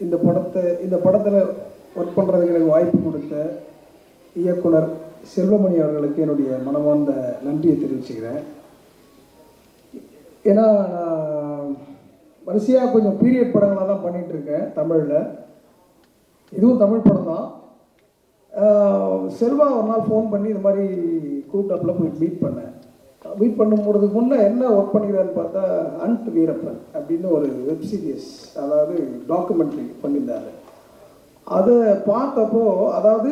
இந்த படத்தில் ஒர்க் பண்ணுறதுக்கு எனக்கு வாய்ப்பு கொடுத்த இயக்குனர் செல்வமணி அவர்களுக்கு என்னுடைய மனமார்ந்த நன்றியை தெரிவிச்சுக்கிறேன். ஏன்னா நான் வரிசையாக கொஞ்சம் பீரியட் படங்களாக தான் பண்ணிகிட்ருக்கேன் தமிழில். இதுவும் தமிழ் படம் தான். செல்வா ஒரு நாள் ஃபோன் பண்ணி இந்த மாதிரி கூப்பிட்டாப்பில் போய் மீட் பண்ணும்போதுக்கு முன்னே என்ன ஒர்க் பண்ணிக்கிறான்னு பார்த்தா அண்ட் வீரப்பன் அப்படின்னு ஒரு வெப் சீரிஸ், அதாவது டாக்குமெண்ட்ரி பண்ணியிருந்தாரு. அதை பார்த்தப்போ, அதாவது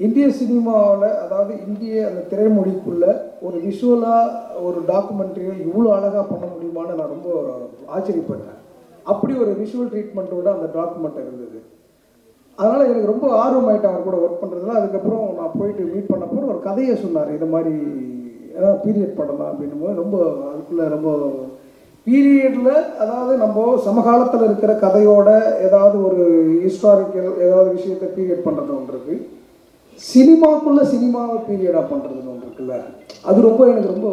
இந்திய சினிமாவில், அதாவது இந்திய அந்த திரைமொழிக்குள்ளே ஒரு விஷுவலாக ஒரு டாக்குமெண்ட்ரியை இவ்வளோ அழகாக பண்ண முடியுமான்னு நான் ரொம்ப ஆச்சரியப்பட்டேன். அப்படி ஒரு விஷுவல் ட்ரீட்மெண்ட்டோட அந்த டாக்குமெண்ட் இருந்தது. அதனால் எனக்கு ரொம்ப ஆர்வமாயிட்டேன் அவர் கூட ஒர்க் பண்ணுறதுல. அதுக்கப்புறம் நான் போயிட்டு மீட் பண்ணப்போ ஒரு கதையை சொன்னார், இது மாதிரி பீரியட் படம் தான் அப்படின்னும் ரொம்ப அதுக்குள்ளே ரொம்ப பீரியடில், அதாவது நம்ம சமகாலத்தில் இருக்கிற கதையோட ஏதாவது ஒரு ஹிஸ்டாரிக்கல் ஏதாவது விஷயத்தை பீரியட் பண்ணுறது ஒன்று இருக்குது, சினிமாக்குள்ளே சினிமாவை பீரியடாக பண்ணுறதுன்னு ஒன்று இருக்குல்ல, அது ரொம்ப எனக்கு ரொம்ப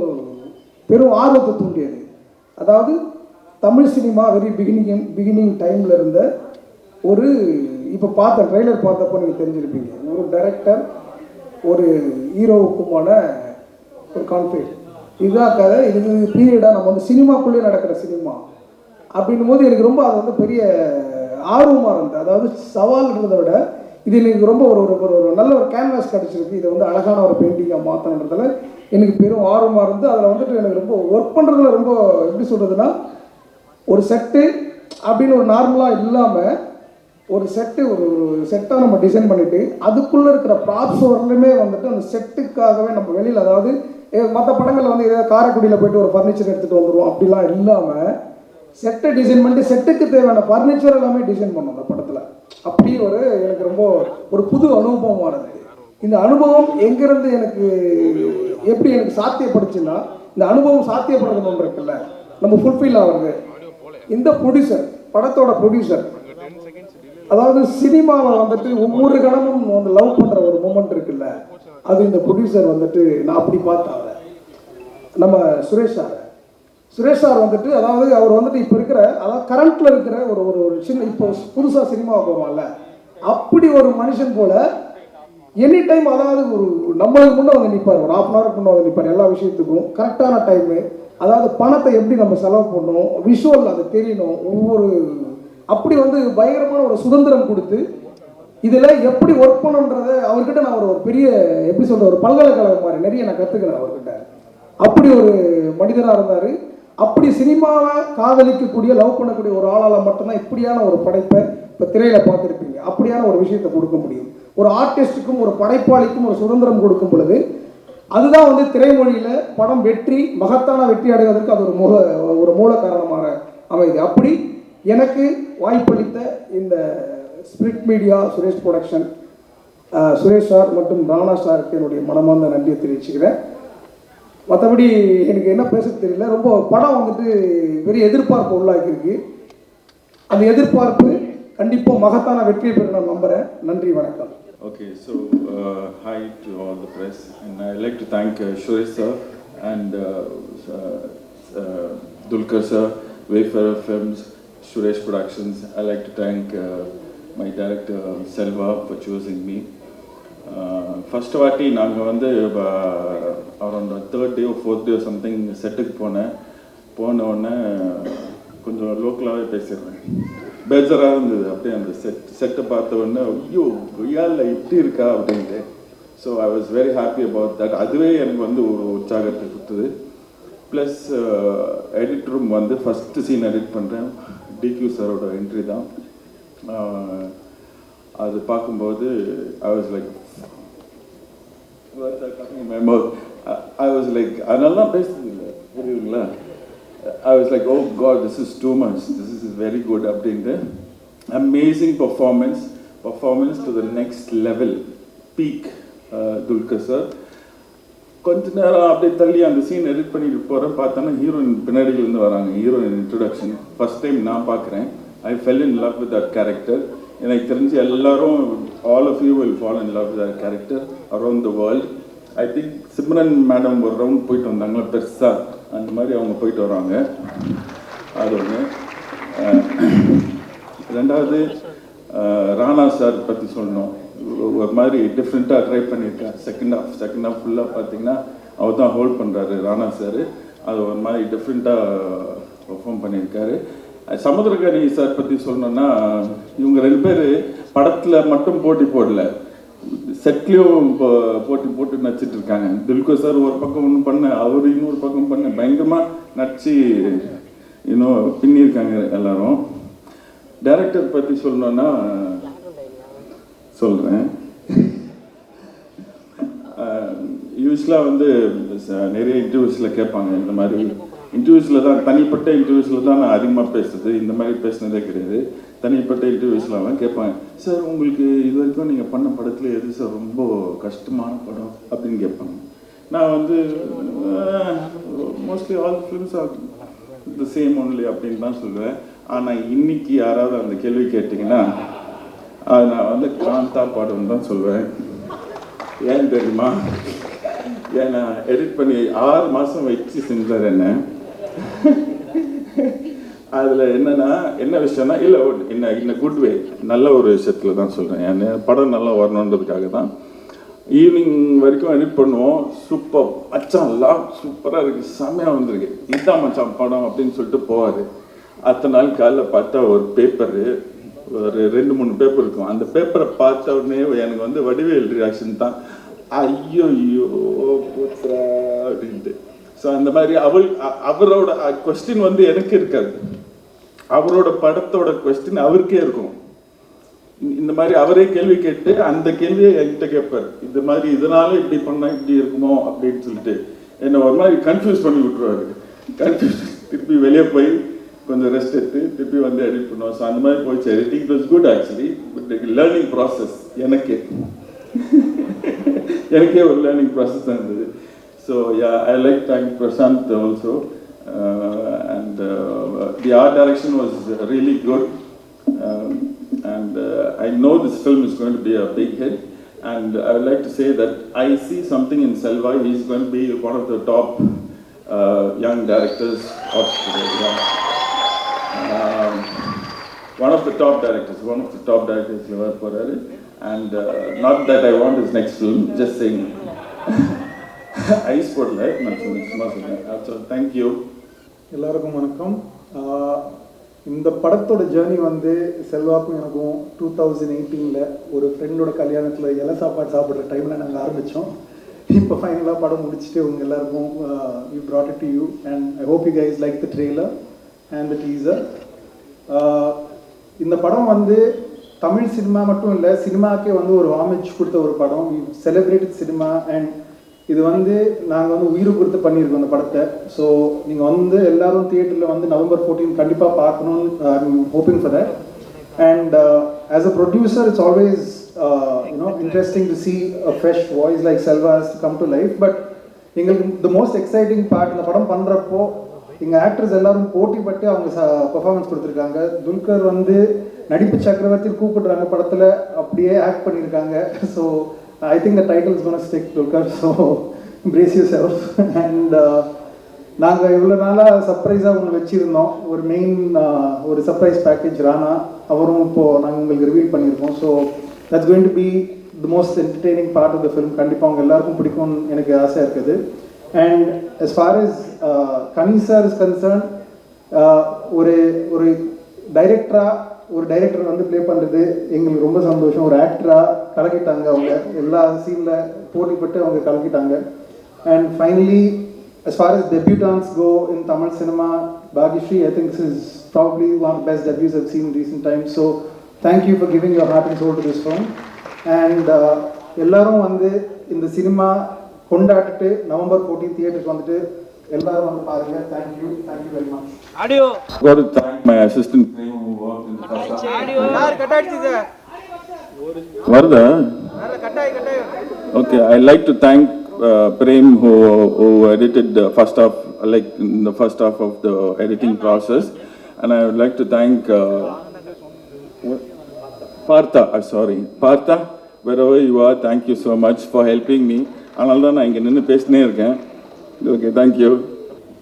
பெரும் ஆர்வத்தை தூண்டியது. அதாவது தமிழ் சினிமா வெரி பிகினிங் டைமில் இருந்த ஒரு, இப்போ ட்ரெய்லர் பார்த்தப்போ நீங்கள் தெரிஞ்சிருப்பீங்க, ஒரு டைரக்டர் ஒரு ஹீரோவுக்குமான ஒரு கான்ஃப்ளிக்ட், இதுதான் கதை, இது பீரியடாக நம்ம வந்து சினிமாக்குள்ளேயே நடக்கிற சினிமா அப்படின்னும் போது எனக்கு ரொம்ப அது வந்து பெரிய ஆர்வமாக இருந்தது. அதாவது சவால்ன்றதை விட இது எனக்கு ரொம்ப ஒரு நல்ல ஒரு கேன்வாஸ் கிடச்சிருக்கு, இதை வந்து அழகான ஒரு பெயிண்டிங்காக மாற்றணுன்றதுல எனக்கு பெரும் ஆர்வமாக இருந்து அதில் வந்துட்டு எனக்கு ரொம்ப ஒர்க் பண்ணுறதுல ரொம்ப எப்படி சொல்கிறதுனா, ஒரு செட்டு அப்படின்னு ஒரு நார்மலாக இல்லாமல் ஒரு செட்டாக நம்ம டிசைன் பண்ணிவிட்டு அதுக்குள்ளே இருக்கிற ப்ராப்ஸ் வரலுமே வந்துட்டு அந்த செட்டுக்காகவே நம்ம வெளியில், அதாவது மற்ற படங்களில் வந்து ஏதாவது காரைக்குடியில் போய்ட்டு ஒரு ஃபர்னிச்சர் எடுத்துகிட்டு வந்துடுவோம் அப்படிலாம் இல்லாமல் செட்டை டிசைன் பண்ணிட்டு செட்டுக்கு தேவையான ஃபர்னிச்சர் எல்லாமே டிசைன் பண்ணோம் அந்த படத்தில். அப்படி எனக்கு ரொம்ப ஒரு புது அனுபவமானது. இந்த அனுபவம் எங்கேருந்து எனக்கு எப்படி எனக்கு சாத்தியப்படுச்சுன்னா, இந்த அனுபவம் சாத்தியப்படுறது ஒன்று இருக்குல்ல, நம்ம ஃபுல்ஃபில் ஆகிறது இந்த ப்ரொடியூசர், படத்தோட ப்ரொடியூசர், அதாவது சினிமாவை வந்துட்டு ஒவ்வொரு கணமும் வந்து லவ் பண்ணுற ஒரு மூமெண்ட் இருக்குல்ல, அது இந்த ப்ரொடியூசர் வந்துட்டு நான் அப்படி பார்த்தாங்க. நம்ம சுரேஷ் சார் வந்துட்டு, அதாவது அவர் வந்துட்டு இப்போ இருக்கிற, அதாவது கரண்ட்டில் இருக்கிற ஒரு சின்ன, இப்போ புதுசாக சினிமாவுக்கு வருவாங்கல்ல, அப்படி ஒரு மனுஷன் போல் எனி டைம், அதாவது நம்மளுக்கு முன்னே வந்து நிற்பார், ஒரு 1/2 hour முன்னே வந்து நிற்பார் எல்லா விஷயத்துக்கும் கரெக்டான டைமு. அதாவது பணத்தை எப்படி நம்ம செலவு பண்ணணும், விஷுவல் அது தெரியணும், ஒவ்வொரு அப்படி வந்து பயங்கரமான ஒரு சுதந்திரம் கொடுத்து இதில் எப்படி ஒர்க் பண்ணுன்றதை அவர்கிட்ட நான் ஒரு பெரிய எப்படி சொல்கிற ஒரு பல்கலைக்கழகம் மாதிரி நிறைய நான் கற்றுக்கிறேன் அவர்கிட்ட. அப்படி ஒரு மனிதனாக இருந்தார். அப்படி சினிமாவை காதலிக்கக்கூடிய, லவ் பண்ணக்கூடிய ஒரு ஆளால் மட்டும்தான் இப்படியான ஒரு படைப்பை இப்போ திரையில் பார்த்துருப்பீங்க. அப்படியான ஒரு விஷயத்தை கொடுக்க முடியும். ஒரு ஆர்டிஸ்ட்டுக்கும் ஒரு படைப்பாளிக்கும் ஒரு சுதந்திரம் கொடுக்கும் பொழுது அதுதான் வந்து திரைமொழியில் படம் மகத்தான வெற்றி அடைவதற்கு அது ஒரு மூல காரணமாக அமைது. அப்படி எனக்கு வாய்ப்பளித்த இந்த spirit media, Suresh production, Suresh sir மற்றும் ராணா சாருக்கு என்னுடைய மனமார்ந்த நன்றியை தெரிவிச்சுக்கிறேன். மற்றபடி எனக்கு என்ன பேச தெரியல. ரொம்ப படம் வந்துட்டு பெரிய எதிர்பார்ப்பு உள்ளாக்கியிருக்கு. அந்த எதிர்பார்ப்பு கண்டிப்பாக மகத்தான வெற்றியை பெற நான் நம்புகிறேன். நன்றி, வணக்கம். Okay, so hi to all the press, and I'd like to thank Suresh sir and Dulquer sir, Wayfarer Films, Suresh Productions. I'd like to thank my director Selva for choosing me. First வாட்டி நாங்கள் வந்து around 3rd day or 4th day something செட்டுக்கு போன உடனே கொஞ்சம் லோக்கலாகவே பேசிடுறேன். பேஜராக இருந்தது. அப்படியே அந்த செட்டை பார்த்த உடனே ஐயோ கொய்யால இப்படி இருக்கா அப்படின்ட்டு. So I was very happy about that. அதுவே எனக்கு வந்து ஒரு உற்சாகத்தை கொடுத்தது. ப்ளஸ் எடிட் ரூம் வந்து ஃபஸ்ட்டு சீன் எடிட் பண்ணுறேன். டிக்யூ சாரோட என்ட்ரி தான். அது பார்க்கும்போது ஐ வாஸ் லைக் அதனாலலாம் பேசுறது இல்லை, புரியுதுங்களா? I was like, oh God, this is too much. This is very good. அப்படின்ட்டு amazing performance to the next level, peak Dulquer sir. கொஞ்ச நேரம் அப்படியே தள்ளி அந்த சீன் எடிட் பண்ணிட்டு போகிறேன். பார்த்தோன்னா ஹீரோயின் பின்னாடியிலேருந்து வராங்க. ஹீரோயின் இன்ட்ரடக்ஷன் ஃபர்ஸ்ட் டைம் நான் பார்க்குறேன். I fell in love with that character. எனக்கு தெரிஞ்சு எல்லாரும், all of you will fall in love with that character around the world. I think Simran madam ஒரு ரவுண்ட் போயிட்டு வந்தாங்களா பெருசாக, அந்த மாதிரி அவங்க போயிட்டு வராங்க. அது ஒன்று. ரெண்டாவது ராணா சார் பற்றி சொல்லணும். ஒரு மாதிரி டிஃப்ரெண்ட்டாக ட்ரை பண்ணியிருக்கார். செகண்ட் ஹாஃப் ஃபுல்லாக பார்த்தீங்கன்னா அவர் தான் ஹோல்ட் பண்ணுறாரு ராணா சார். அது ஒரு மாதிரி டிஃப்ரெண்ட்டாக பெர்ஃபார்ம் பண்ணியிருக்காரு. சமுத்திரக்கனி சார் பற்றி சொல்லணுன்னா, இவங்க 2 பேர் படத்தில் மட்டும் போட்டி போடல, செட்லேயும் போட்டு நடிச்சிட்டு இருக்காங்க. துல்கர் சார் ஒரு பக்கம் ஒன்று பண்ண, அவர் இன்னொரு பக்கம் பண்ண, பயங்கரமாக நடிச்சு இன்னும் பின்னியிருக்காங்க எல்லாரும். டைரக்டர் பற்றி சொல்லணுன்னா சொல்கிறேன். யூஸ்வலாக வந்து நிறைய இன்டர்வியூஸில் கேட்பாங்க, இந்த மாதிரி இன்டர்வியூஸில் தான், தனிப்பட்ட இன்டர்வியூஸில் தான் நான் அதிகமாக பேசுறது, இந்த மாதிரி பேசுனதே கிடையாது. தனிப்பட்ட இன்டர்வியூஸ்லாம் கேட்பாங்க, சார் உங்களுக்கு இது வரைக்கும் நீங்கள் பண்ண படத்தில் எது சார் ரொம்ப கஷ்டமான படம் அப்படின்னு கேட்பாங்க. நான் வந்து mostly all films R the same only அப்படின்னு தான் சொல்லுவேன். ஆனால் இன்னைக்கு யாராவது அந்த கேள்வி கேட்டிங்கன்னா அது நான் வந்து காந்தா படம் தான் சொல்லுவேன். ஏன் தெரியுமா? ஏன்னா எடிட் பண்ணி 6 மாதம் வச்சு செஞ்சார் என்ன. அதில் என்ன விஷயம்னா, இல்லை என்ன குட் வே, நல்ல ஒரு விஷயத்தில் தான் சொல்கிறேன். என் படம் நல்லா வரணுன்றதுக்காக தான் ஈவினிங் வரைக்கும் எடிட் பண்ணுவோம். சூப்பர் மச்சான்லாம் சூப்பராக இருக்குது, செம்மையாக வந்திருக்கு, இதுதான் மச்சான் படம் அப்படின்னு சொல்லிட்டு போவார். அடுத்த நாள் காலைல பார்த்தா ஒரு பேப்பரு, ஒரு 2-3 பேப்பர் இருக்கும். அந்த பேப்பரை பார்த்த உடனே எனக்கு வந்து வடிவேல் ரியாக்ஷன் தான், ஐயோ ஐயோ புத்ரா அப்படின்ட்டு. ஸோ அந்த மாதிரி அவரோட கொஸ்டின் வந்து எனக்கு இருக்காது, அவரோட படத்தோட கொஸ்டின் அவருக்கே இருக்கும். இந்த மாதிரி அவரே கேள்வி கேட்டு அந்த கேள்வியை என்கிட்ட கேட்பார், இந்த மாதிரி இதனால இப்படி பண்ணால் இப்படி இருக்குமோ அப்படின்னு சொல்லிட்டு என்னை ஒரு மாதிரி கன்ஃபியூஸ் பண்ணி விட்டுருவாரு. கன்ஃபியூஸ் திருப்பி வெளியே போய் கொஞ்சம் ரெஸ்ட் எடுத்து திருப்பி வந்து எடிட் பண்ணுவோம். ஸோ அந்த மாதிரி போயிடுச்சு. Editing it was good actually, but learning process எனக்கே ஒரு லேர்னிங் ப்ராசஸ் தான் இருந்தது. So I like thank Prashanth also, and the art direction was really good, and I know this film is going to be a big hit, and I would like to say that I see something in Selva. He is going to be one of the top young directors of today. One of the top directors ever for her. And not that I want his next film, just saying. I sport life, so thank you. எல்லாருக்கும் வணக்கம். இந்த படத்தோட journey வந்து செல்வாக்கும் எனக்கும் 2018 ஒரு ஃப்ரெண்டோட கல்யாணத்தில் இலை சாப்பாடு சாப்பிட்ற டைமில் நாங்கள் ஆரம்பித்தோம். இப்போ ஃபைனலாக படம் முடிச்சுட்டு உங்கள் எல்லாருக்கும் you brought it to you, and I hope you guys like the trailer and the teaser. இந்த படம் வந்து தமிழ் சினிமா மட்டும் இல்லை, சினிமாக்கே வந்து ஒரு ஹாமேஜ் கொடுத்த ஒரு படம். வி செலிப்ரேட்டட் சினிமா, அண்ட் இது வந்து நாங்கள் வந்து உயிரை கொடுத்து பண்ணியிருக்கோம் அந்த படத்தை. ஸோ நீங்கள் வந்து எல்லாரும் தியேட்டரில் வந்து November 14 கண்டிப்பாக பார்க்கணும்னு I'm hoping for that. And as a producer it's always interesting to see a fresh voice like Selva has come to life. But எங்களுக்கு the most exciting part இந்த படம் பண்ணுறப்போ எங்கள் ஆக்டர்ஸ் எல்லாரும் போட்டிப்பட்டு அவங்க பெர்ஃபார்மன்ஸ் கொடுத்துருக்காங்க. துல்கர் வந்து நடிப்பு சக்கரவர்த்தி கூப்பிடுறாங்க படத்தில், அப்படியே ஆக்ட் பண்ணியிருக்காங்க. So I think the title is going to stick, Dulkar, so brace yourself. And நாங்கள் இவ்வளோ நாளாக சர்ப்ரைஸாக ஒன்று வச்சுருந்தோம், ஒரு மெயின் ஒரு சர்ப்ரைஸ் பேக்கேஜ் ராணா, அவரும் இப்போது நாங்கள் உங்களுக்கு ரிவீல் பண்ணியிருக்கோம். So that's going to be the most entertaining part of the film. கண்டிப்பாக அவங்க எல்லாருக்கும் பிடிக்கும்னு எனக்கு ஆசையாக இருக்குது. And as far as Kani sir is concern, ஒரு டைரக்டர் வந்து ப்ளே பண்ணுறது எங்களுக்கு ரொம்ப சந்தோஷம். ஒரு ஆக்டராக கலக்கிட்டாங்க அவங்க, எல்லா சீனில் போட்டிப்பட்டு அவங்க கலக்கிட்டாங்க. And finally as far as debutants go in Tamil cinema, Bhagyashree, I think this is probably one of the best debuts I've seen in recent times. So thank you for giving your heart and soul to this film. And எல்லாரும் வந்து இந்த cinema கொண்டாடிட்டு November 14 தியேட்டருக்கு வந்துட்டு எல்லாரும் வந்து பாருங்க. Thank you very much. Audio. Got to thank my assistant who worked in the first half. Audio. Yaar கட்டாயிடுச்சு சார். வருதா? கட்டாய். Okay, I like to thank Prem who edited the first half, like in the first half of the editing process, and I would like to thank Partha, wherever you are, thank you so much for helping me. அதனால தான் நான் இங்கே நின்று பேசினே இருக்கேன். Okay, thank you.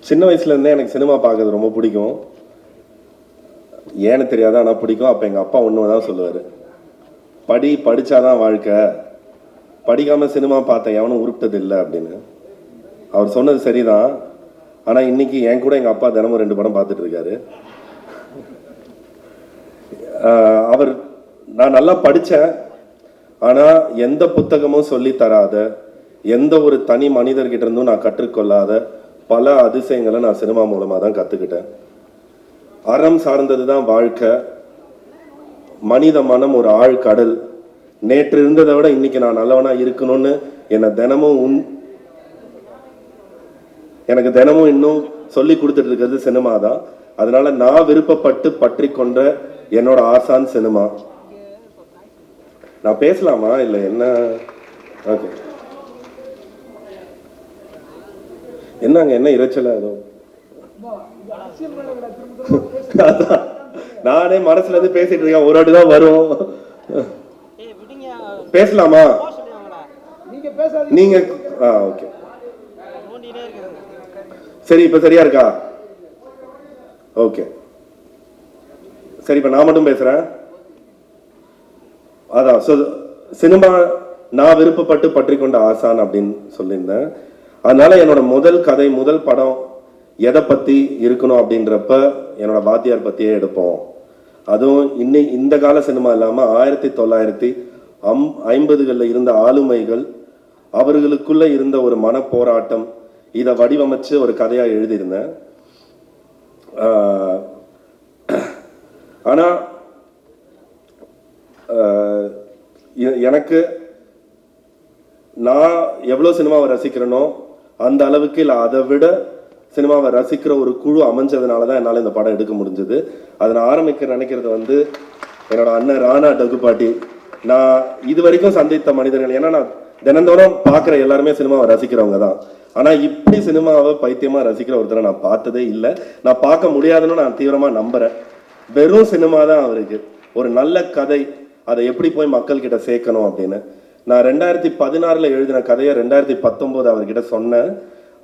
சின்ன வயசுலேருந்தே எனக்கு சினிமா பார்க்கறது ரொம்ப பிடிக்கும். ஏன்னு தெரியாது, ஆனால் பிடிக்கும். அப்போ எங்கள் அப்பா ஒன்று தான் சொல்லுவார், படித்தாதான் வாழ்க்கை, படிக்காமல் சினிமா பார்த்தேன் எவனும் உருப்பிட்டது இல்லை அப்படின்னு. அவர் சொன்னது சரிதான். ஆனால் இன்னைக்கு என் கூட எங்கள் அப்பா தினமும் 2 படம் பார்த்துட்டு இருக்காரு. அவர் நான் நல்லா படித்தேன், ஆனால் எந்த புத்தகமும் சொல்லி தராத, எந்த ஒரு தனி மனிதர்கிட்ட இருந்தும் நான் கற்றுக்கொள்ளாத பல அதிசயங்களை நான் சினிமா மூலமாக தான் கற்றுக்கிட்டேன். அறம் சார்ந்தது தான் வாழ்க்கை. மனித மனம் ஒரு ஆழ்கடல். நேற்று இருந்ததை விட இன்னைக்கு நான் நல்லவனா இருக்கணும்னு எனக்கு தினமும் இன்னும் சொல்லி கொடுத்துட்டு இருக்கிறது சினிமா தான். அதனால நான் விருப்பப்பட்டு பற்றி கொண்ட என்னோட ஆசான் சினிமா. நான் பேசலாமா இல்லை என்ன? ஓகே, என்னங்க என்ன இறைச்சலா? ஏதோ நானே மனசுல இருந்து பேசிட்டு இருக்கேன், ஒரு வாட்டி தான் வரும். பேசலாமா நீங்க? ஓகே சரி, இப்ப சரியா இருக்கா? ஓகே சரி, இப்ப நான் மட்டும் பேசுறேன். அதான் சினிமா நான் விருப்பப்பட்டு பற்றி கொண்ட ஆசான் அப்படின்னு சொல்லியிருந்தேன். அதனால என்னோட முதல் கதை, முதல் படம் எதை பத்தி இருக்கணும் அப்படின்றப்ப என்னோட வாத்தியார் பத்தியே எடுப்போம். அதுவும் இந்த கால சினிமா இல்லாம 1950களில் இருந்த ஆளுமைகள், அவர்களுக்குள்ள இருந்த ஒரு மன போராட்டம், இதை வடிவமைச்சு ஒரு கதையா எழுதியிருந்தேன். ஆனா எனக்கு நான் எவ்வளவு சினிமாவை ரசிக்கிறேனோ அந்த அளவுக்கு இல்லை, அதை விட சினிமாவை ரசிக்கிற ஒரு குழு அமைஞ்சதுனால தான் என்னால் இந்த படம் எடுக்க முடிஞ்சது. அதை நான் ஆரம்பிக்க நினைக்கிறது என்னோட அண்ணன் ராணா டகுபாட்டி. நான் இது வரைக்கும் சந்தித்த மனிதர்கள், ஏன்னா நான் தினந்தோறும் பார்க்குற எல்லாருமே சினிமாவை ரசிக்கிறவங்க தான். ஆனால் இப்படி சினிமாவை பைத்தியமாக ரசிக்கிற ஒருத்தரை நான் பார்த்ததே இல்லை. நான் பார்க்க முடியாதுன்னு நான் தீவிரமாக நம்புகிறேன். வெறும் சினிமா தான் அவருக்கு. ஒரு நல்ல கதை, அதை எப்படி போய் மக்கள்கிட்ட சேர்க்கணும் அப்படின்னு. நான் 2016 எழுதின கதையை 2019 அவர்கிட்ட சொன்னேன்.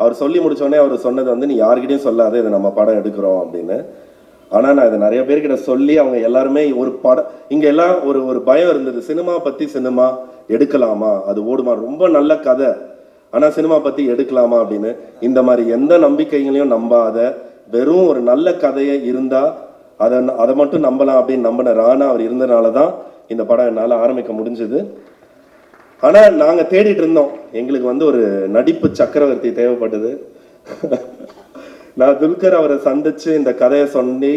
அவர் சொல்லி முடிச்சோடனே அவர் சொன்னது நீ யார்கிட்டையும் சொல்லாத, இதை நம்ம படம் எடுக்கிறோம் அப்படின்னு. ஆனால் நான் இதை நிறைய பேர்கிட்ட சொல்லி அவங்க எல்லாருமே ஒரு படம், இங்கே எல்லாம் ஒரு பயம் இருந்தது, சினிமா பற்றி சினிமா எடுக்கலாமா, அது ஓடுமா, ரொம்ப நல்ல கதை ஆனால் சினிமா பற்றி எடுக்கலாமா அப்படின்னு. இந்த மாதிரி எந்த நம்பிக்கைகளையும் நம்பாத, வெறும் ஒரு நல்ல கதையை இருந்தால் அதை மட்டும் நம்பலாம் அப்படின்னு நம்பின ராணா அவர் இருந்தனால தான் இந்த படம் என்னால் ஆரம்பிக்க முடிஞ்சது. ஆனால் நாங்கள் தேடிட்டு இருந்தோம், எங்களுக்கு ஒரு நடிப்பு சக்கரவர்த்தி தேவைப்பட்டது. நான் துல்கர் அவரை சந்திச்சு இந்த கதையை சொல்லி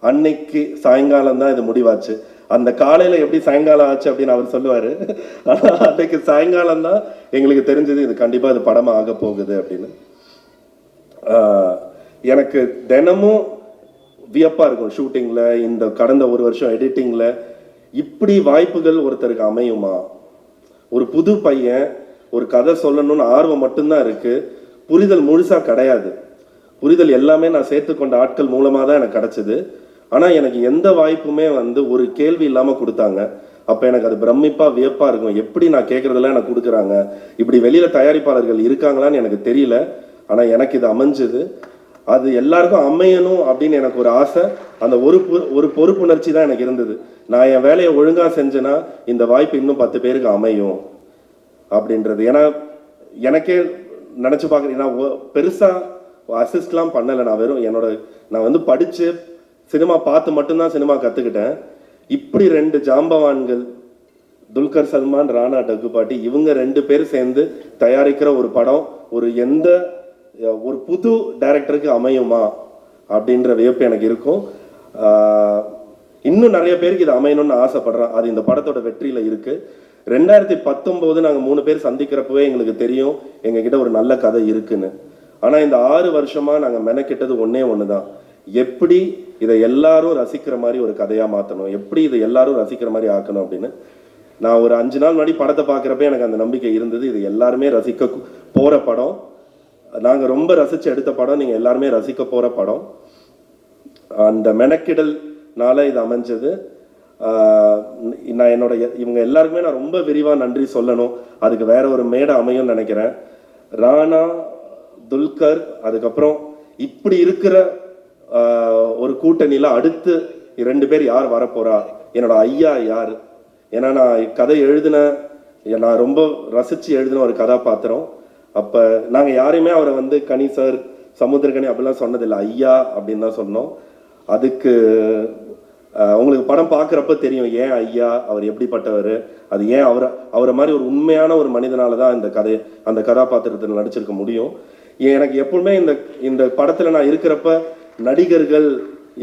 அன்னைக்கு சாயங்காலம் தான் இது முடிவாச்சு. அந்த காலையில் எப்படி சாயங்காலம் ஆச்சு அப்படின்னு அவர் சொல்லுவார். ஆனால் அன்னைக்கு சாயங்காலம் தான் எங்களுக்கு தெரிஞ்சது இது கண்டிப்பாக இது படமாக ஆக போகுது அப்படின்னு. எனக்கு தினமும் வியப்பாக இருக்கும் ஷூட்டிங்கில், இந்த கடந்த ஒரு வருஷம் எடிட்டிங்கில் இப்படி வாய்ப்புகள் ஒருத்தருக்கு அமையுமா? ஒரு புது பையன் ஒரு கதை சொல்லணும்னு ஆர்வம் மட்டும்தான் இருக்கு, புரிதல் முழுசா கிடையாது. புரிதல் எல்லாமே நான் சேர்த்துக்கொண்ட ஆட்கள் மூலமாக தான் எனக்கு கிடைச்சது. ஆனால் எனக்கு எந்த வாய்ப்புமே ஒரு கேள்வி இல்லாமல் கொடுத்தாங்க. அப்போ எனக்கு அது பிரமிப்பா வியப்பா இருக்கும், எப்படி நான் கேட்கறதெல்லாம் எனக்கு கொடுக்குறாங்க, இப்படி வெளியில தயாரிப்பாளர்கள் இருக்காங்களான்னு எனக்கு தெரியல. ஆனால் எனக்கு இது அமைஞ்சது. அது எல்லாருக்கும் அமையணும் அப்படின்னு எனக்கு ஒரு ஆசை, அந்த ஒரு பொறுப்புணர்ச்சி தான் எனக்கு இருந்தது. நான் என் வேலையை ஒழுங்காக செஞ்சேன்னா இந்த வாய்ப்பு இன்னும் 10 பேருக்கு அமையும் அப்படின்றது. ஏன்னா எனக்கே நினச்சி பார்க்குறேன், நான் பெருசாக அசிஸ்ட்லாம் பண்ணலை. நான் வெறும் நான் படித்து சினிமா பார்த்து மட்டும்தான் சினிமா கற்றுக்கிட்டேன். இப்படி 2 ஜாம்பவான்கள், துல்கர் சல்மான், ராணா டகுபாட்டி, இவங்க 2 பேர் சேர்ந்து தயாரிக்கிற ஒரு படம் ஒரு புது டைரக்டருக்கு அமையுமா அப்படின்ற வியப்பு எனக்கு இருக்கும். இன்னும் நிறைய பேருக்கு இது அமையணும்னு ஆசைப்படுறேன். அது இந்த படத்தோட வெற்றியில இருக்கு. 2019 நாங்கள் 3 பேர் சந்திக்கிறப்பவே எங்களுக்கு தெரியும் எங்ககிட்ட ஒரு நல்ல கதை இருக்குன்னு. ஆனால் இந்த 6 வருஷமா நாங்கள் மெனக்கிட்டது ஒன்னே ஒன்று தான், எப்படி இதை எல்லாரும் ரசிக்கிற மாதிரி ஒரு கதையாக மாற்றணும், எப்படி இதை எல்லாரும் ரசிக்கிற மாதிரி ஆக்கணும் அப்படின்னு. நான் ஒரு 5 நாள் முன்னாடி படத்தை பார்க்குறப்ப எனக்கு அந்த நம்பிக்கை இருந்தது, இது எல்லாருமே ரசிக்க போகிற படம், நாங்கள் ரொம்ப ரசித்து எடுத்த படம், நீங்கள் எல்லாருமே ரசிக்க போகிற படம். அந்த மெனக்கிடல்னால இது அமைஞ்சது. நான் இவங்க எல்லாருக்குமே நான் ரொம்ப விரிவாக நன்றி சொல்லணும். அதுக்கு வேற ஒரு மேடை அமையும் நினைக்கிறேன். ராணா, துல்கர், அதுக்கப்புறம் இப்படி இருக்கிற ஒரு கூட்டணியில் அடுத்து 2 பேர் யார் வரப்போறா, என்னோட ஐயா யார். ஏன்னா நான் கதை நான் ரொம்ப ரசித்து எழுதின ஒரு கதாபாத்திரம். அப்போ நாங்கள் யாரையுமே அவரை வந்து கனி சார், சமுத்திரகனி அப்படிலாம் சொன்னதில்லை, ஐயா அப்படின்னு தான் சொன்னோம். அதுக்கு உங்களுக்கு படம் பார்க்குறப்ப தெரியும் ஏன் ஐயா, அவர் எப்படிப்பட்டவர், அது ஏன் அவரை மாதிரி ஒரு உண்மையான ஒரு மனிதனால தான் அந்த கதாபாத்திரத்தில் நடிச்சிருக்க முடியும். எனக்கு எப்பவுமே இந்த படத்தில் நான் இருக்கிறப்ப நடிகர்கள்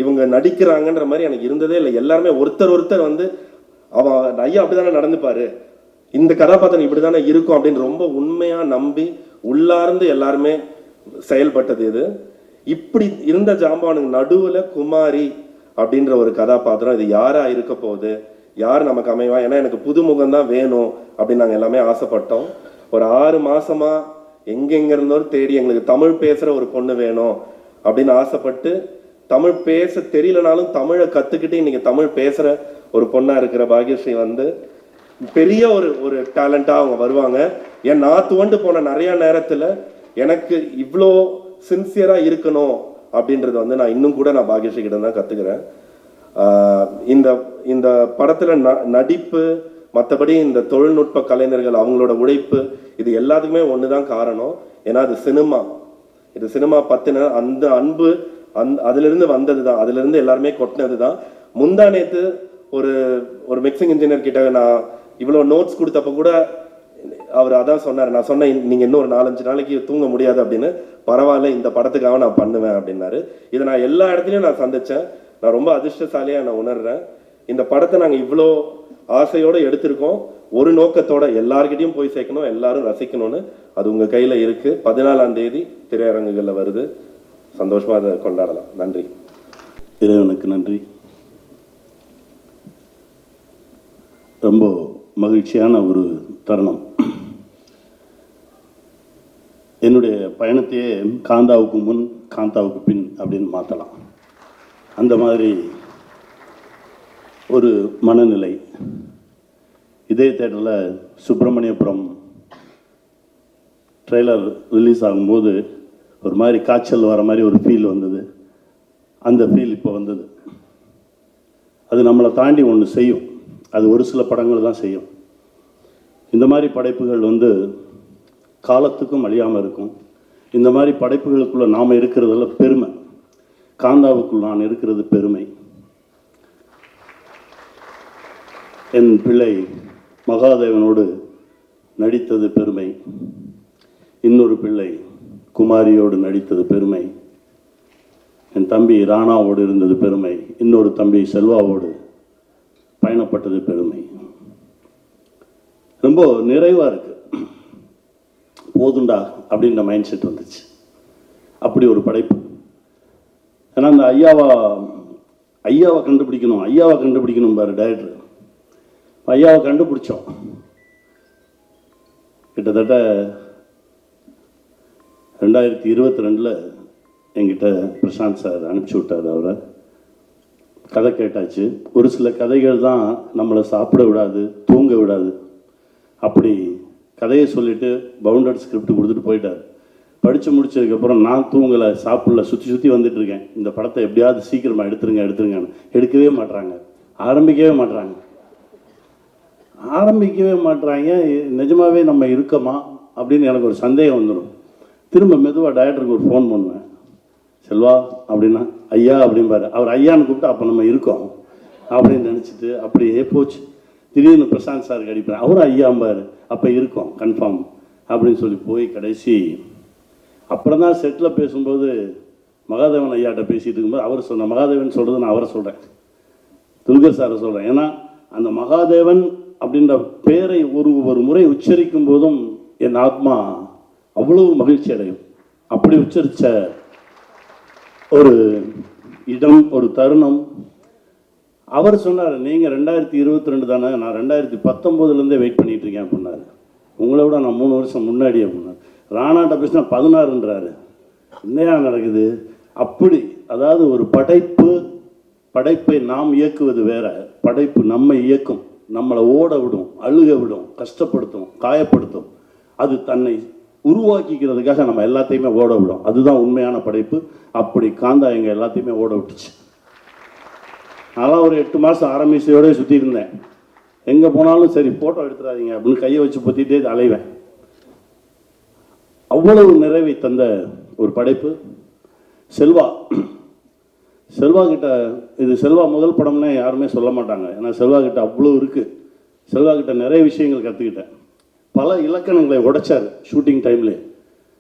இவங்க நடிக்கிறாங்கன்ற மாதிரி எனக்கு இருந்ததே இல்லை. எல்லாருமே ஒருத்தர் வந்து அவன் ஐயா அப்படிதானே நடந்துப்பாரு, இந்த கதாபாத்திரம் இப்படி தானே இருக்கும் அப்படின்னு ரொம்ப உண்மையாக நம்பி உள்ளார்ந்து எல்லாருமே செயல்பட்டது இது. இப்படி இருந்த ஜாம்பவானுக்கு நடுவில் குமாரி அப்படின்ற ஒரு கதாபாத்திரம், இது யாரா இருக்க போகுது, யார் நமக்கு அமைவா, ஏன்னா எனக்கு புதுமுகம் தான் வேணும் அப்படின்னு நாங்கள் எல்லாமே ஆசைப்பட்டோம். ஒரு 6 மாசமா எங்கெங்க இருந்தோ தேடி எங்களுக்கு தமிழ் பேசுகிற ஒரு பொண்ணு வேணும் அப்படின்னு ஆசைப்பட்டு, தமிழ் பேச தெரியலனாலும் தமிழை கற்றுக்கிட்டு இன்னைக்கு தமிழ் பேசுகிற ஒரு பொண்ணாக இருக்கிற பாக்யஸ்ரீ வந்து பெரிய ஒரு டேலண்டாக அவங்க வருவாங்க. ஏன் நான் துவண்டு போன நிறைய நேரத்தில் எனக்கு இவ்வளோ சின்சியராக இருக்கணும் அப்படின்றது வந்து நான் இன்னும் கூட நான் பாக்யஸ்ரீ கிட்ட தான் கற்றுக்கிறேன். இந்த படத்தில் நடிப்பு, மற்றபடி இந்த தொழில்நுட்ப கலைஞர்கள் அவங்களோட உழைப்பு, இது எல்லாத்துக்குமே ஒன்று தான் காரணம். ஏன்னா அது சினிமா பற்றின அந்த அன்பு அதிலிருந்து வந்தது தான், அதிலிருந்து எல்லாருமே கொட்டினது தான். முந்தா நேற்று ஒரு மிக்சிங் இன்ஜினியர் கிட்ட நான் இவ்வளோ நோட்ஸ் கொடுத்தப்ப கூட அவர் அதான் சொன்னார். நான் சொன்னேன், நீங்கள் இன்னும் ஒரு 4-5 நாளைக்கு தூங்க முடியாது அப்படின்னு. பரவாயில்ல, இந்த படத்துக்காக நான் பண்ணுவேன் அப்படின்னாரு. இதை நான் எல்லா இடத்துலையும் நான் சந்தித்தேன். நான் ரொம்ப அதிர்ஷ்டசாலியாக நான் உணர்றேன். இந்த படத்தை நாங்கள் இவ்வளோ ஆசையோடு எடுத்திருக்கோம், ஒரு நோக்கத்தோட எல்லார்கிட்டையும் போய் சேர்க்கணும், எல்லாரும் ரசிக்கணும்னு. அது உங்கள் கையில் இருக்குது. 14ஆம் தேதி திரையரங்குகளில் வருது. சந்தோஷமாக அதை கொண்டாடலாம். நன்றி. இறைவனுக்கு நன்றி. ரொம்ப மகிழ்ச்சியான ஒரு தருணம். என்னுடைய பயணத்தையே காந்தாவுக்கு முன் காந்தாவுக்கு பின் அப்படின்னு மாற்றலாம். அந்த மாதிரி ஒரு மனநிலை. இதே தேட்டரில் சுப்பிரமணியபுரம் ட்ரெய்லர் ரிலீஸ் ஆகும்போது ஒரு மாதிரி காய்ச்சல் வர மாதிரி ஒரு ஃபீல் வந்தது. அந்த ஃபீல் இப்போ வந்தது. அது நம்மளை தாண்டி ஒன்று செய்யும். அது ஒரு சில படங்கள் தான் செய்யும். இந்த மாதிரி படைப்புகள் வந்து காலத்துக்கும் அழியாமல் இருக்கும். இந்த மாதிரி படைப்புகளுக்குள்ளே நாம் இருக்கிறதுல பெருமை. காந்தாவுக்குள் நான் இருக்கிறது பெருமை. என் பிள்ளை மகாதேவனோடு நடித்தது பெருமை. இன்னொரு பிள்ளை குமாரியோடு நடித்தது பெருமை. என் தம்பி ராணாவோடு இருந்தது பெருமை. இன்னொரு தம்பி செல்வாவோடு பயணப்பட்டது பெருமை. ரொம்ப நிறைவாக இருக்குது. போதுண்டா அப்படின்ற மைண்ட் செட் வந்துச்சு. அப்படி ஒரு படைப்பு. ஏன்னா அந்த ஐயாவை கண்டுபிடிக்கணும் பாரு டைரக்டர். ஐயாவை கண்டுபிடிச்சோம். கிட்டத்தட்ட 2022 என்கிட்ட பிரசாந்த் சார் அனுப்பிச்சி விட்டார். அவரை கதை கேட்டாச்சு. ஒரு சில கதைகள் தான் நம்மளை சாப்பிட விடாது, தூங்க விடாது. அப்படி கதையை சொல்லிவிட்டு பவுண்டட் ஸ்கிரிப்ட் கொடுத்துட்டு போயிட்டார். படித்து முடிச்சதுக்கப்புறம் நான் தூங்கலை, சாப்பிடல, சுற்றி வந்துட்டுருக்கேன். இந்த படத்தை எப்படியாவது சீக்கிரமாக எடுத்துருங்கன்னு. எடுக்கவே மாட்டுறாங்க, ஆரம்பிக்கவே மாட்டுறாங்க. நிஜமாகவே நம்ம இருக்கமா அப்படின்னு எனக்கு ஒரு சந்தேகம் வந்துடும். திரும்ப மெதுவாக டைரக்டருக்கு ஒரு ஃபோன் பண்ணுவேன். செல்வா அப்படின்னா ஐயா அப்படின்பாரு. அவர் ஐயான்னு கூப்பிட்டு அப்போ நம்ம இருக்கோம் அப்படின்னு நினச்சிட்டு அப்படியே போச்சு. திடீர்னு பிரசாந்த் சாருக்கு அடிப்பேன். அவரும் ஐயாம்பாரு. அப்போ இருக்கோம் கன்ஃபார்ம் அப்படின்னு சொல்லி போய் கடைசி அப்புறம் தான் செட்டில் பேசும்போது மகாதேவன் ஐயாட்ட பேசிகிட்டு இருக்கும்போது அவர் சொன்ன மகாதேவன் சொல்கிறது நான் அவரை சொல்கிறேன், துல்கர் சாரை சொல்கிறேன். ஏன்னா அந்த மகாதேவன் அப்படின்ற பேரை ஒரு முறை உச்சரிக்கும் போதும் என் ஆத்மா அவ்வளவு மகிழ்ச்சி அடையும். அப்படி உச்சரித்த ஒரு இடம், ஒரு தருணம். அவர் சொன்னார், நீங்கள் 2022 தானே, நான் 2019 வெயிட் பண்ணிகிட்டு இருக்கேன் அப்படின்னாரு. உங்களை விட நான் 3 வருஷம் முன்னாடி அப்படின்னாரு. ராணாட்ட பேசினா 16ன்றாரு. என்னையா நடக்குது? அப்படி அதாவது ஒரு படைப்பை நாம் இயக்குவது வேற, படைப்பு நம்மை இயக்கும், நம்மளை ஓட விடும், அழுக விடும், கஷ்டப்படுத்தும், காயப்படுத்தும். அது தன்னை உருவாக்கிக்கிறதுக்காக நம்ம எல்லாத்தையுமே ஓட விடும். அதுதான் உண்மையான படைப்பு. அப்படி காந்தா எங்கள் எல்லாத்தையுமே ஓட விட்டுச்சு. நான்லாம் ஒரு 8 மாதம் ஆரம்பிச்சோடய சுற்றி இருந்தேன். எங்கே போனாலும் சரி ஃபோட்டோ எடுத்துடாதீங்க அப்படின்னு கையை வச்சு பொத்திட்டே அலைவேன். அவ்வளவு நிறைவை தந்த ஒரு படைப்பு செல்வா. செல்வா கிட்ட இது செல்வா முதல் படம்னே யாருமே சொல்ல மாட்டாங்க. ஏன்னா செல்வா கிட்ட அவ்வளோ இருக்குது. செல்வா கிட்ட நிறைய விஷயங்கள் கற்றுக்கிட்டேன். பல இலக்கணங்களை உடைச்சார் ஷூட்டிங் டைம்லேயே.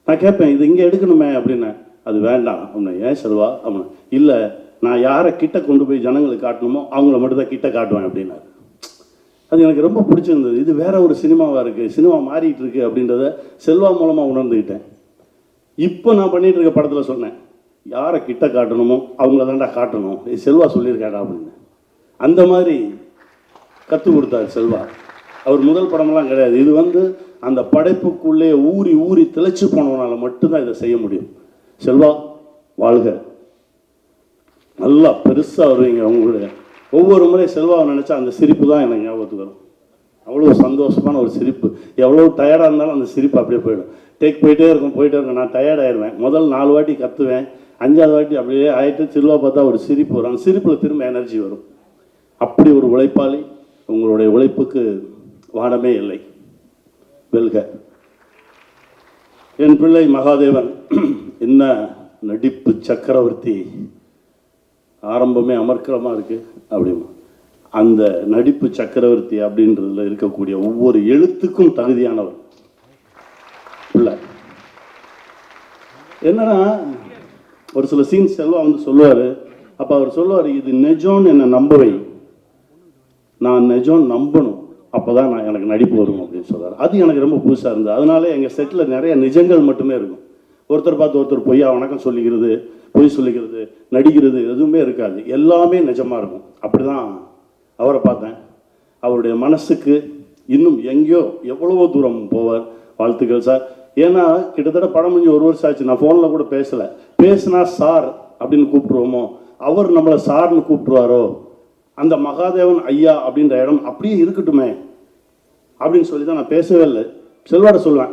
நான் கேட்பேன், இது இங்கே எடுக்கணுமே அப்படின்னேன். அது வேண்டாம் அப்படின்னா, ஏன் செல்வா அப்படின்னா, இல்லை நான் யாரை கிட்ட கொண்டு போய் ஜனங்களுக்கு காட்டணுமோ அவங்கள மட்டும்தான் கிட்ட காட்டுவேன் அப்படின்னாரு. அது எனக்கு ரொம்ப பிடிச்சிருந்தது. இது வேற ஒரு சினிமாவாக இருக்குது, சினிமா மாறிட்டு இருக்கு அப்படின்றத செல்வா மூலமாக உணர்ந்துக்கிட்டேன். இப்போ நான் பண்ணிட்டு இருக்க படத்தில் சொன்னேன், யாரை கிட்ட காட்டணுமோ அவங்கள தாண்டா காட்டணும், இது செல்வா சொல்லியிருக்காடா அப்படின்னு. அந்த மாதிரி கற்றுக் கொடுத்தாரு செல்வா. அவர் முதல் படமெல்லாம் கிடையாது. இது அந்த படைப்புக்குள்ளே ஊறி ஊறி திளைச்சு போனவனால மட்டும்தான் இதை செய்ய முடியும். செல்வா வாழ்க, நல்லா பெருசாக வருவீங்க. உங்களுடைய ஒவ்வொரு முறை செல்வாவை நினச்சா அந்த சிரிப்பு தான் எனக்கு ஞாபகத்துக்கு வரும். அவ்வளோ சந்தோஷமான ஒரு சிரிப்பு. எவ்வளோ டயர்டாக இருந்தாலும் அந்த சிரிப்பு அப்படியே போயிடும். டேக் போயிட்டே இருக்கும். நான் டயர்டாயிருவேன். முதல் 4 வாட்டி கத்துவேன், 5ஆவது வாட்டி அப்படியே ஆகிட்டு செல்வா பார்த்தா ஒரு சிரிப்பு வரும். அந்த சிரிப்பில் திரும்ப எனர்ஜி வரும். அப்படி ஒரு உழைப்பாளி. உங்களுடைய உழைப்புக்கு வானமே இல்லை. வெல்க. என் பிள்ளை மகாதேவன் என்ன நடிப்பு சக்கரவர்த்தி. ஆரம்பமே அமர்க்கலமாக இருக்குது அப்படிமா. அந்த நடிப்பு சக்கரவர்த்தி அப்படின்றதுல இருக்கக்கூடிய ஒவ்வொரு எழுத்துக்கும் தகுதியானவர் பிள்ளை. என்னன்னா ஒரு சில சீன்ஸ் எல்லாம் சொல்லுவார். அப்போ அவர் சொல்லுவார், இது நிஜம்னு என்னை நம்பவை, நான் நிஜம் நம்பணும், அப்போ தான் நான் எனக்கு நடிப்பு வரும் அப்படின்னு சொல்கிறார். அது எனக்கு ரொம்ப புதுசாக இருந்தது. அதனால எங்கள் செட்டில் நிறைய நிஜங்கள் மட்டுமே இருக்கும். ஒருத்தர் பார்த்து ஒருத்தர் பொய்யா வணக்கம் சொல்லிக்கிறது, பொய் சொல்லிக்கிறது, நடிக்கிறது எதுவுமே இருக்காது. எல்லாமே நிஜமாக இருக்கும். அப்படி தான் அவரை பார்த்தேன். அவருடைய மனசுக்கு இன்னும் எங்கேயோ எவ்வளவோ தூரம் போவார். வாழ்த்துக்கள் சார். ஏன்னா கிட்டத்தட்ட படம் முடிஞ்சு 1 வருஷம் ஆச்சு. நான் ஃபோனில் கூட பேசினா சார் அப்படின்னு கூப்பிட்ருவோமோ, அவர் நம்மளை சார்னு கூப்பிட்ருவாரோ, அந்த மகாதேவன் ஐயா அப்படின்ற இடம் அப்படியே இருக்கட்டுமே அப்படின்னு சொல்லி தான் நான் பேசவே இல்லை. செல்வாட சொல்லுவேன்,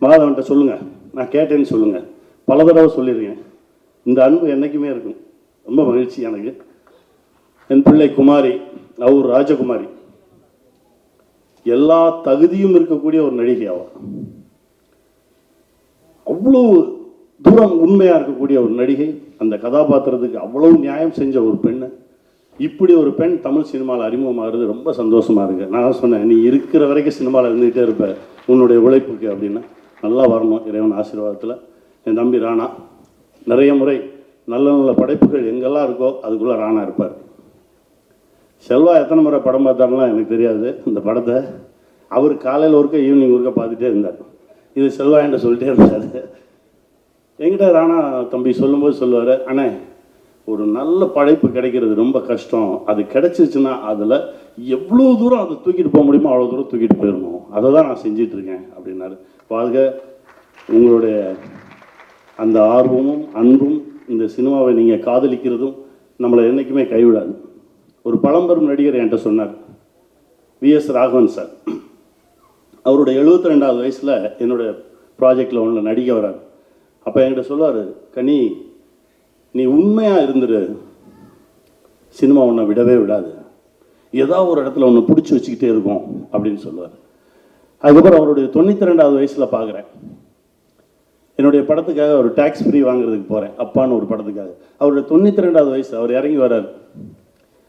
மகாதேவன்கிட்ட சொல்லுங்கள், நான் கேட்டேன்னு சொல்லுங்கள், பல தடவை சொல்லியிருக்கேன். இந்த அன்பு என்றைக்குமே இருக்கும். ரொம்ப மகிழ்ச்சி எனக்கு. என் பிள்ளை குமாரி, அவர் ராஜகுமாரி. எல்லா தகுதியும் இருக்கக்கூடிய ஒரு நடிகை அவர். அவ்வளோ தூரம் உண்மையாக இருக்கக்கூடிய ஒரு நடிகை. அந்த கதாபாத்திரத்துக்கு அவ்வளோ நியாயம் செஞ்ச ஒரு பெண்ணு. இப்படி ஒரு பெண் தமிழ் சினிமாவில் அறிமுகமாகிறது ரொம்ப சந்தோஷமாக இருக்குது. நான் சொன்னேன், நீ இருக்கிற வரைக்கும் சினிமாவில் இருந்துகிட்டே இருப்ப உன்னுடைய உழைப்புக்கு அப்படின்னு. நல்லா வரணும் இறைவன் ஆசீர்வாதத்தில். என் தம்பி ராணா நிறைய முறை நல்ல நல்ல படைப்புகள் எங்கெல்லாம் இருக்கோ அதுக்குள்ளே ராணா இருப்பார். செல்வா எத்தனை முறை படம் பார்த்தாருலாம் எனக்கு தெரியாது. இந்த படத்தை அவர் காலையில் ஒருக்க ஈவினிங் ஒருக்க பார்த்துட்டே இருந்தார். இது செல்வா என்கிட்ட சொல்லிட்டே இருந்தார். என்கிட்ட ராணா தம்பி சொல்லும்போது சொல்லுவார், அண்ணே ஒரு நல்ல படைப்பு கிடைக்கிறது ரொம்ப கஷ்டம், அது கிடைச்சிருச்சுன்னா அதில் எவ்வளோ தூரம் அதை தூக்கிட்டு போக முடியுமோ அவ்வளோ தூரம் தூக்கிட்டு போயிடணும், அதை தான் நான் செஞ்சிட்ருக்கேன் அப்படின்னாரு. வாழ்க. உங்களுடைய அந்த ஆர்வமும் அன்பும் இந்த சினிமாவை நீங்கள் காதலிக்கிறதும் நம்மளை என்றைக்குமே கைவிடாது. ஒரு பழம்பெரும் நடிகர் என்கிட்ட சொன்னார், விஎஸ் ராகவன் சார். அவருடைய 72வது வயசில் என்னுடைய ப்ராஜெக்டில் ஒன்று நடிக்க வரார். அப்போ என்கிட்ட சொல்லுவார், கனி நீ உண்மையாக இருந்துரு, சினிமா உன்னை விடவே விடாது, ஏதாவது ஒரு இடத்துல ஒன்று பிடிச்சி வச்சுக்கிட்டே இருக்கும் அப்படின்னு சொல்லுவார். அதுக்கப்புறம் அவருடைய 92வது வயசில் பார்க்குறேன். என்னுடைய படத்துக்காக ஒரு டேக்ஸ் ஃப்ரீ வாங்குறதுக்கு போகிறேன், அப்பான்னு ஒரு படத்துக்காக. அவருடைய 92வது வயசு, அவர் இறங்கி வர்றார்.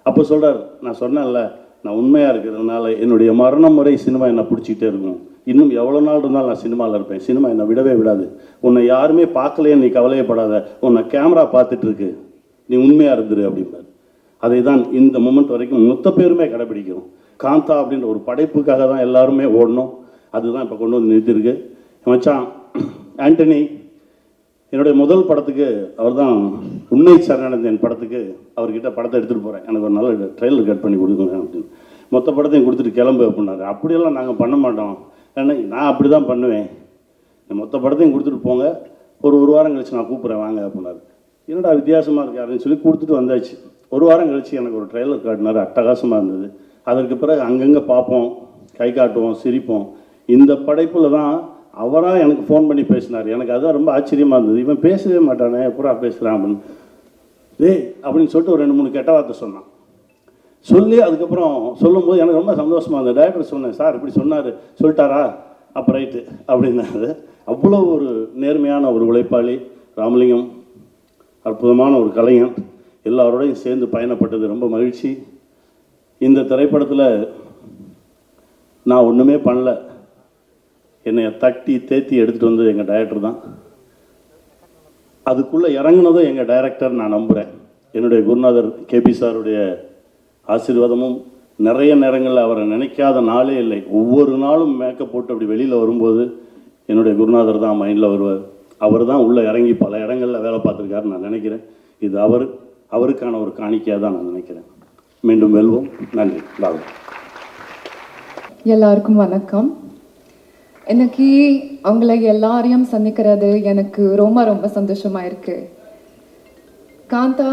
அப்போ சொல்கிறார், நான் சொன்னேன்ல நான் உண்மையாக இருக்கிறதுனால என்னுடைய மரணம் வரை சினிமா என்னை பிடிச்சிக்கிட்டே இருக்கும், இன்னும் எவ்வளோ நாள் இருந்தாலும் நான் சினிமாவில் இருப்பேன், சினிமா என்னை விடவே விடாது, உன்னை யாருமே பார்க்கலையே நீ கவலையப்படாத, உன்னை கேமரா பார்த்துட்ருக்கு, நீ உண்மையாக இருந்துரு அப்படின்பார். அதை தான் இந்த மொமெண்ட் வரைக்கும் மொத்த பேருமே கடைப்பிடிக்கிறோம். காந்தா அப்படின்ற ஒரு படைப்புக்காக தான் எல்லாருமே ஓடணும். அதுதான் இப்போ கொண்டு வந்து நிறுத்திருக்கு. மச்சான் ஆண்டனி, என்னுடைய முதல் படத்துக்கு அவர் தான் உன்னை சரணடைந்தேன் படத்துக்கு அவர்கிட்ட படத்தை எடுத்துகிட்டு போகிறேன், எனக்கு ஒரு நல்ல ட்ரெயிலர் கட் பண்ணி கொடுக்குங்க அப்படின்னு. மொத்த படத்தையும் கொடுத்துட்டு கிளம்பு அப்படின்னாரு. அப்படியெல்லாம் நாங்கள் பண்ண மாட்டோம், ஏன்னா நான் அப்படி தான் பண்ணுவேன், மொத்த படத்தையும் கொடுத்துட்டு போங்க, ஒரு வாரம் கழிச்சு நான் கூப்பிட்றேன் வாங்க அப்படின்னாரு. என்னடா வித்தியாசமாக இருக்கு அப்படின்னு சொல்லி கொடுத்துட்டு வந்தாச்சு. ஒரு வாரம் கழிச்சு எனக்கு ஒரு ட்ரெய்லர் காட்டினார், அட்டகாசமாக இருந்தது. அதற்கு பிறகு அங்கங்கே பார்ப்போம், கை காட்டுவோம், சிரிப்போம். இந்த படைப்பில் தான் அவராக எனக்கு ஃபோன் பண்ணி பேசினார். எனக்கு அதுதான் ரொம்ப ஆச்சரியமாக இருந்தது. இவன் பேசவே மாட்டானே, எப்படா பேசுகிறான் அப்படின்னு. டேய் அப்படின்னு சொல்லிட்டு ஒரு 2-3 கெட்ட வார்த்தை சொன்னான். சொல்லி அதுக்கப்புறம் சொல்லும்போது எனக்கு ரொம்ப சந்தோஷமாக அந்த டைரக்டர் சொன்னேன், சார் இப்படி சொன்னார், சொல்லிட்டாரா, அப்போ ரைட்டு அப்படின்னாரு. அவ்வளோ ஒரு நேர்மையான ஒரு உழைப்பாளி ராமலிங்கம், அற்புதமான ஒரு கலைஞன், எல்லாரோடையும் சேர்ந்து பயணப்பட்டது ரொம்ப மகிழ்ச்சி. இந்த திரைப்படத்தில் நான் ஒன்றுமே பண்ணல, என்னை தட்டி தேத்தி எடுத்துகிட்டு வந்தது எங்கள் டைரக்டர் தான். அதுக்குள்ளே இறங்குனதும் எங்கள் டைரக்டர் நான் நம்புகிறேன். என்னுடைய குருநாதர் கேபி சாருடைய ஆசீர்வாதமும், நிறைய நேரங்களில் அவரை நினைக்காத நாளே இல்லை. ஒவ்வொரு நாளும் மேக்கப் போட்டு அப்படி வெளியில் வரும்போது என்னுடைய குருநாதர் தான் மைண்டில் வருவார். அவர் தான் உள்ளே இறங்கி பல இடங்களில் வேலை பார்த்துருக்காருன்னு நான் நினைக்கிறேன். இது அவருக்கான ஒரு காணிக்கையாக தான் நான் நினைக்கிறேன். மீண்டும் வெல்வோம். நன்றி. பாபு. எல்லாருக்கும் வணக்கம். இன்னைக்கு அவங்கள எல்லாரையும் சந்திக்கிறது எனக்கு ரொம்ப ரொம்ப சந்தோஷமாக இருக்குது. காந்தா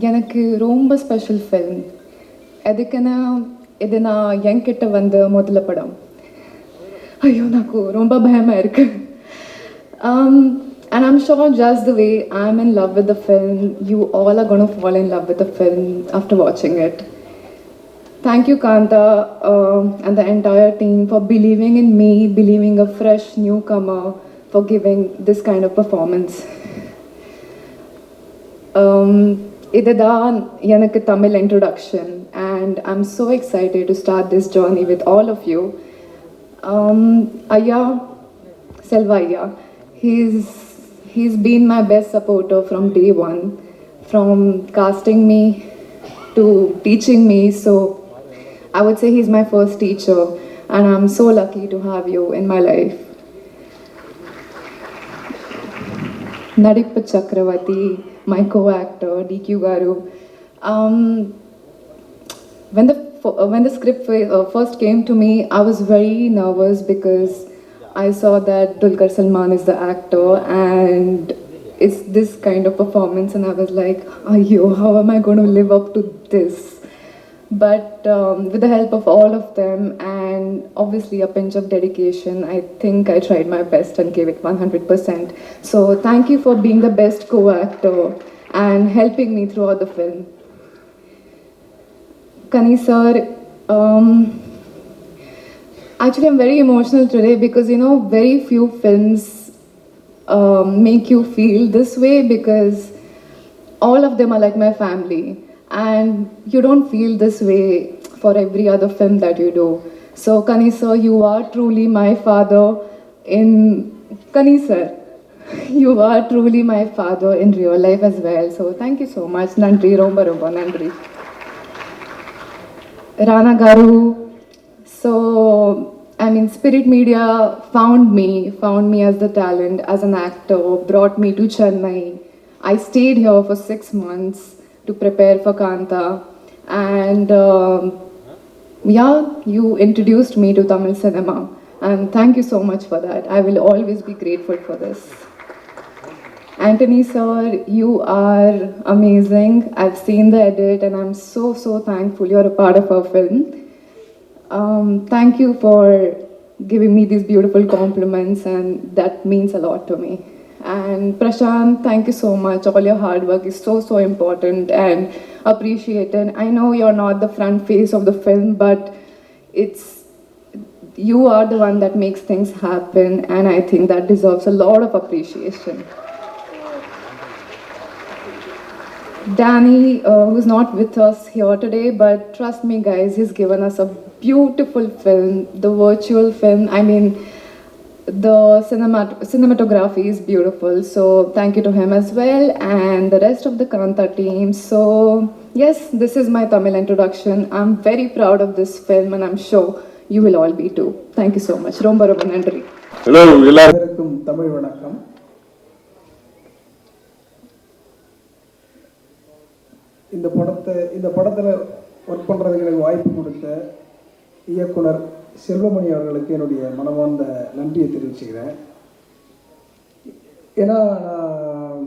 எனக்கு ரொம்ப ஸ்பெஷல் ஃபில்ம். எதுக்குன்னா இது நான் என்கிட்ட வந்த முதல்ல படம். ஐயோ, నాకు ரொம்ப பயமாக இருக்குது. And I'm sure just the way I'm in love with the film, you all are going to fall in love with the film after watching it. Thank you, Kanta, and the entire team for believing in me, believing a fresh newcomer, for giving this kind of performance. இதுதான் எனக்கு Tamil introduction, and I'm so excited to start this journey with all of you. Ayya, Selva Ayya, he's been my best supporter from day one, from casting me to teaching me. So I would say he's my first teacher, and I'm so lucky to have you in my life. Nadippa Chakravarti, my co-actor, DQ Garu. When the script first came to me, I was very nervous because I saw that Dulquer Salmaan is the actor and it's this kind of performance, and I was like, "Ayyo, how am I going to live up to this?" But with the help of all of them and obviously a pinch of dedication, I think I tried my best and gave it 100%. So thank you for being the best co-actor and helping me throughout the film. Kani sir, actually I'm very emotional today because very few films make you feel this way, because all of them are like my family, and you don't feel this way for every other film that you do. So Kani sir, you are truly my father in Kani sir. You are truly my father in real life as well. So thank you so much. Nandri, romba romba nandri. Rana Garu. So Spirit Media found me as the talent, as an actor, brought me to Chennai. I stayed here for 6 months to prepare for Kanta, and you introduced me to Tamil cinema, and thank you so much for that. I will always be grateful for this. Anthony sir, you are amazing. I've seen the edit and I'm so thankful you're a part of our film. Thank you for giving me these beautiful compliments, and that means a lot to me. And Prashant, thank you so much. All your hard work is so important and appreciated. I know you're not the front face of the film, but you are the one that makes things happen, and I think that deserves a lot of appreciation. Danny, who's not with us here today, but trust me guys, he's given us a beautiful film, the virtual film. The cinematography is beautiful, so thank you to him as well, and the rest of the Kanta team. So yes, this is my Tamil introduction. I'm very proud of this film, and I'm sure you will all be too. Thank you so much. Romba romba nandri. Hello, அனைவருக்கும் தமிழ் வணக்கம். இந்த படத்தில் work பண்ணுறதுக்கு எனக்கு வாய்ப்பு கொடுத்த இயக்குனர் செல்வமணி அவர்களுக்கு என்னுடைய மனமார்ந்த நன்றியை தெரிவிச்சுக்கிறேன். ஏன்னா நான்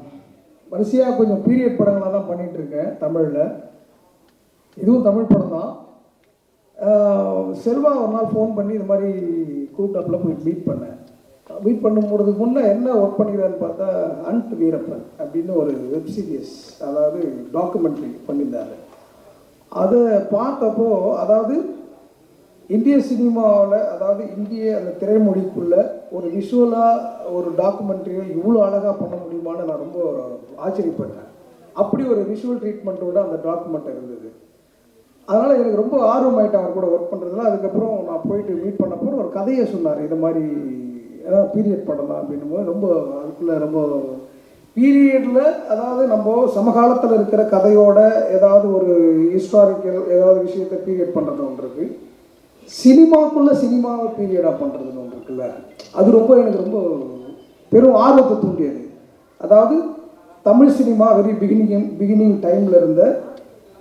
வரிசையாக கொஞ்சம் பீரியட் படங்களாக தான் பண்ணிகிட்ருக்கேன் தமிழில். இதுவும் தமிழ் படம் தான். செல்வா ஒரு நாள் ஃபோன் பண்ணி இது மாதிரி கூப்பிட்டாப்பில் போய் மீட் பண்ணேன். மீட் பண்ணும்போது முன்னே என்ன ஒர்க் பண்ணிக்கிறான்னு பார்த்தா வீரப்பன் அப்படின்னு ஒரு வெப் சீரிஸ், அதாவது டாக்குமெண்ட்ரி பண்ணியிருந்தார். அதை பார்த்தப்போ அதாவது இந்திய சினிமாவில் அதாவது இந்திய அந்த திரைமொழிக்குள்ள ஒரு விஷுவலாக ஒரு டாக்குமெண்ட்ரியோ இவ்வளோ அழகாக பண்ண முடியுமான்னு நான் ரொம்ப ஆச்சரியப்பட்டேன். அப்படி ஒரு விஷுவல் ட்ரீட்மெண்ட்டோட அந்த டாக்குமெண்ட் இருந்தது. அதனால் எனக்கு ரொம்ப ஆர்வமாயிட்டேன் அவர் கூட ஒர்க் பண்ணுறதுல. அதுக்கப்புறம் நான் போயிட்டு மீட் பண்ணப்போ ஒரு கதையை சொன்னார், இது மாதிரி ஏதாவது பீரியட் படம் தான் அப்படின்னும் போது ரொம்ப அதுக்குள்ளே ரொம்ப பீரியடில் அதாவது நம்ம சமகாலத்தில் இருக்கிற கதையோட ஏதாவது ஒரு ஹிஸ்டாரிக்கல் ஏதாவது விஷயத்தை பீரியட் பண்ணுறது ஒன்று இருக்குது, சினிமாக்குள்ளே சினிமாவை பீரியடாக பண்ணுறதுன்னு ஒன்று இருக்குல்ல, அது ரொம்ப எனக்கு ரொம்ப பெரும் ஆர்வத்தை தூண்டியது. அதாவது தமிழ் சினிமா வெரி பிகினிங் டைமில் இருந்த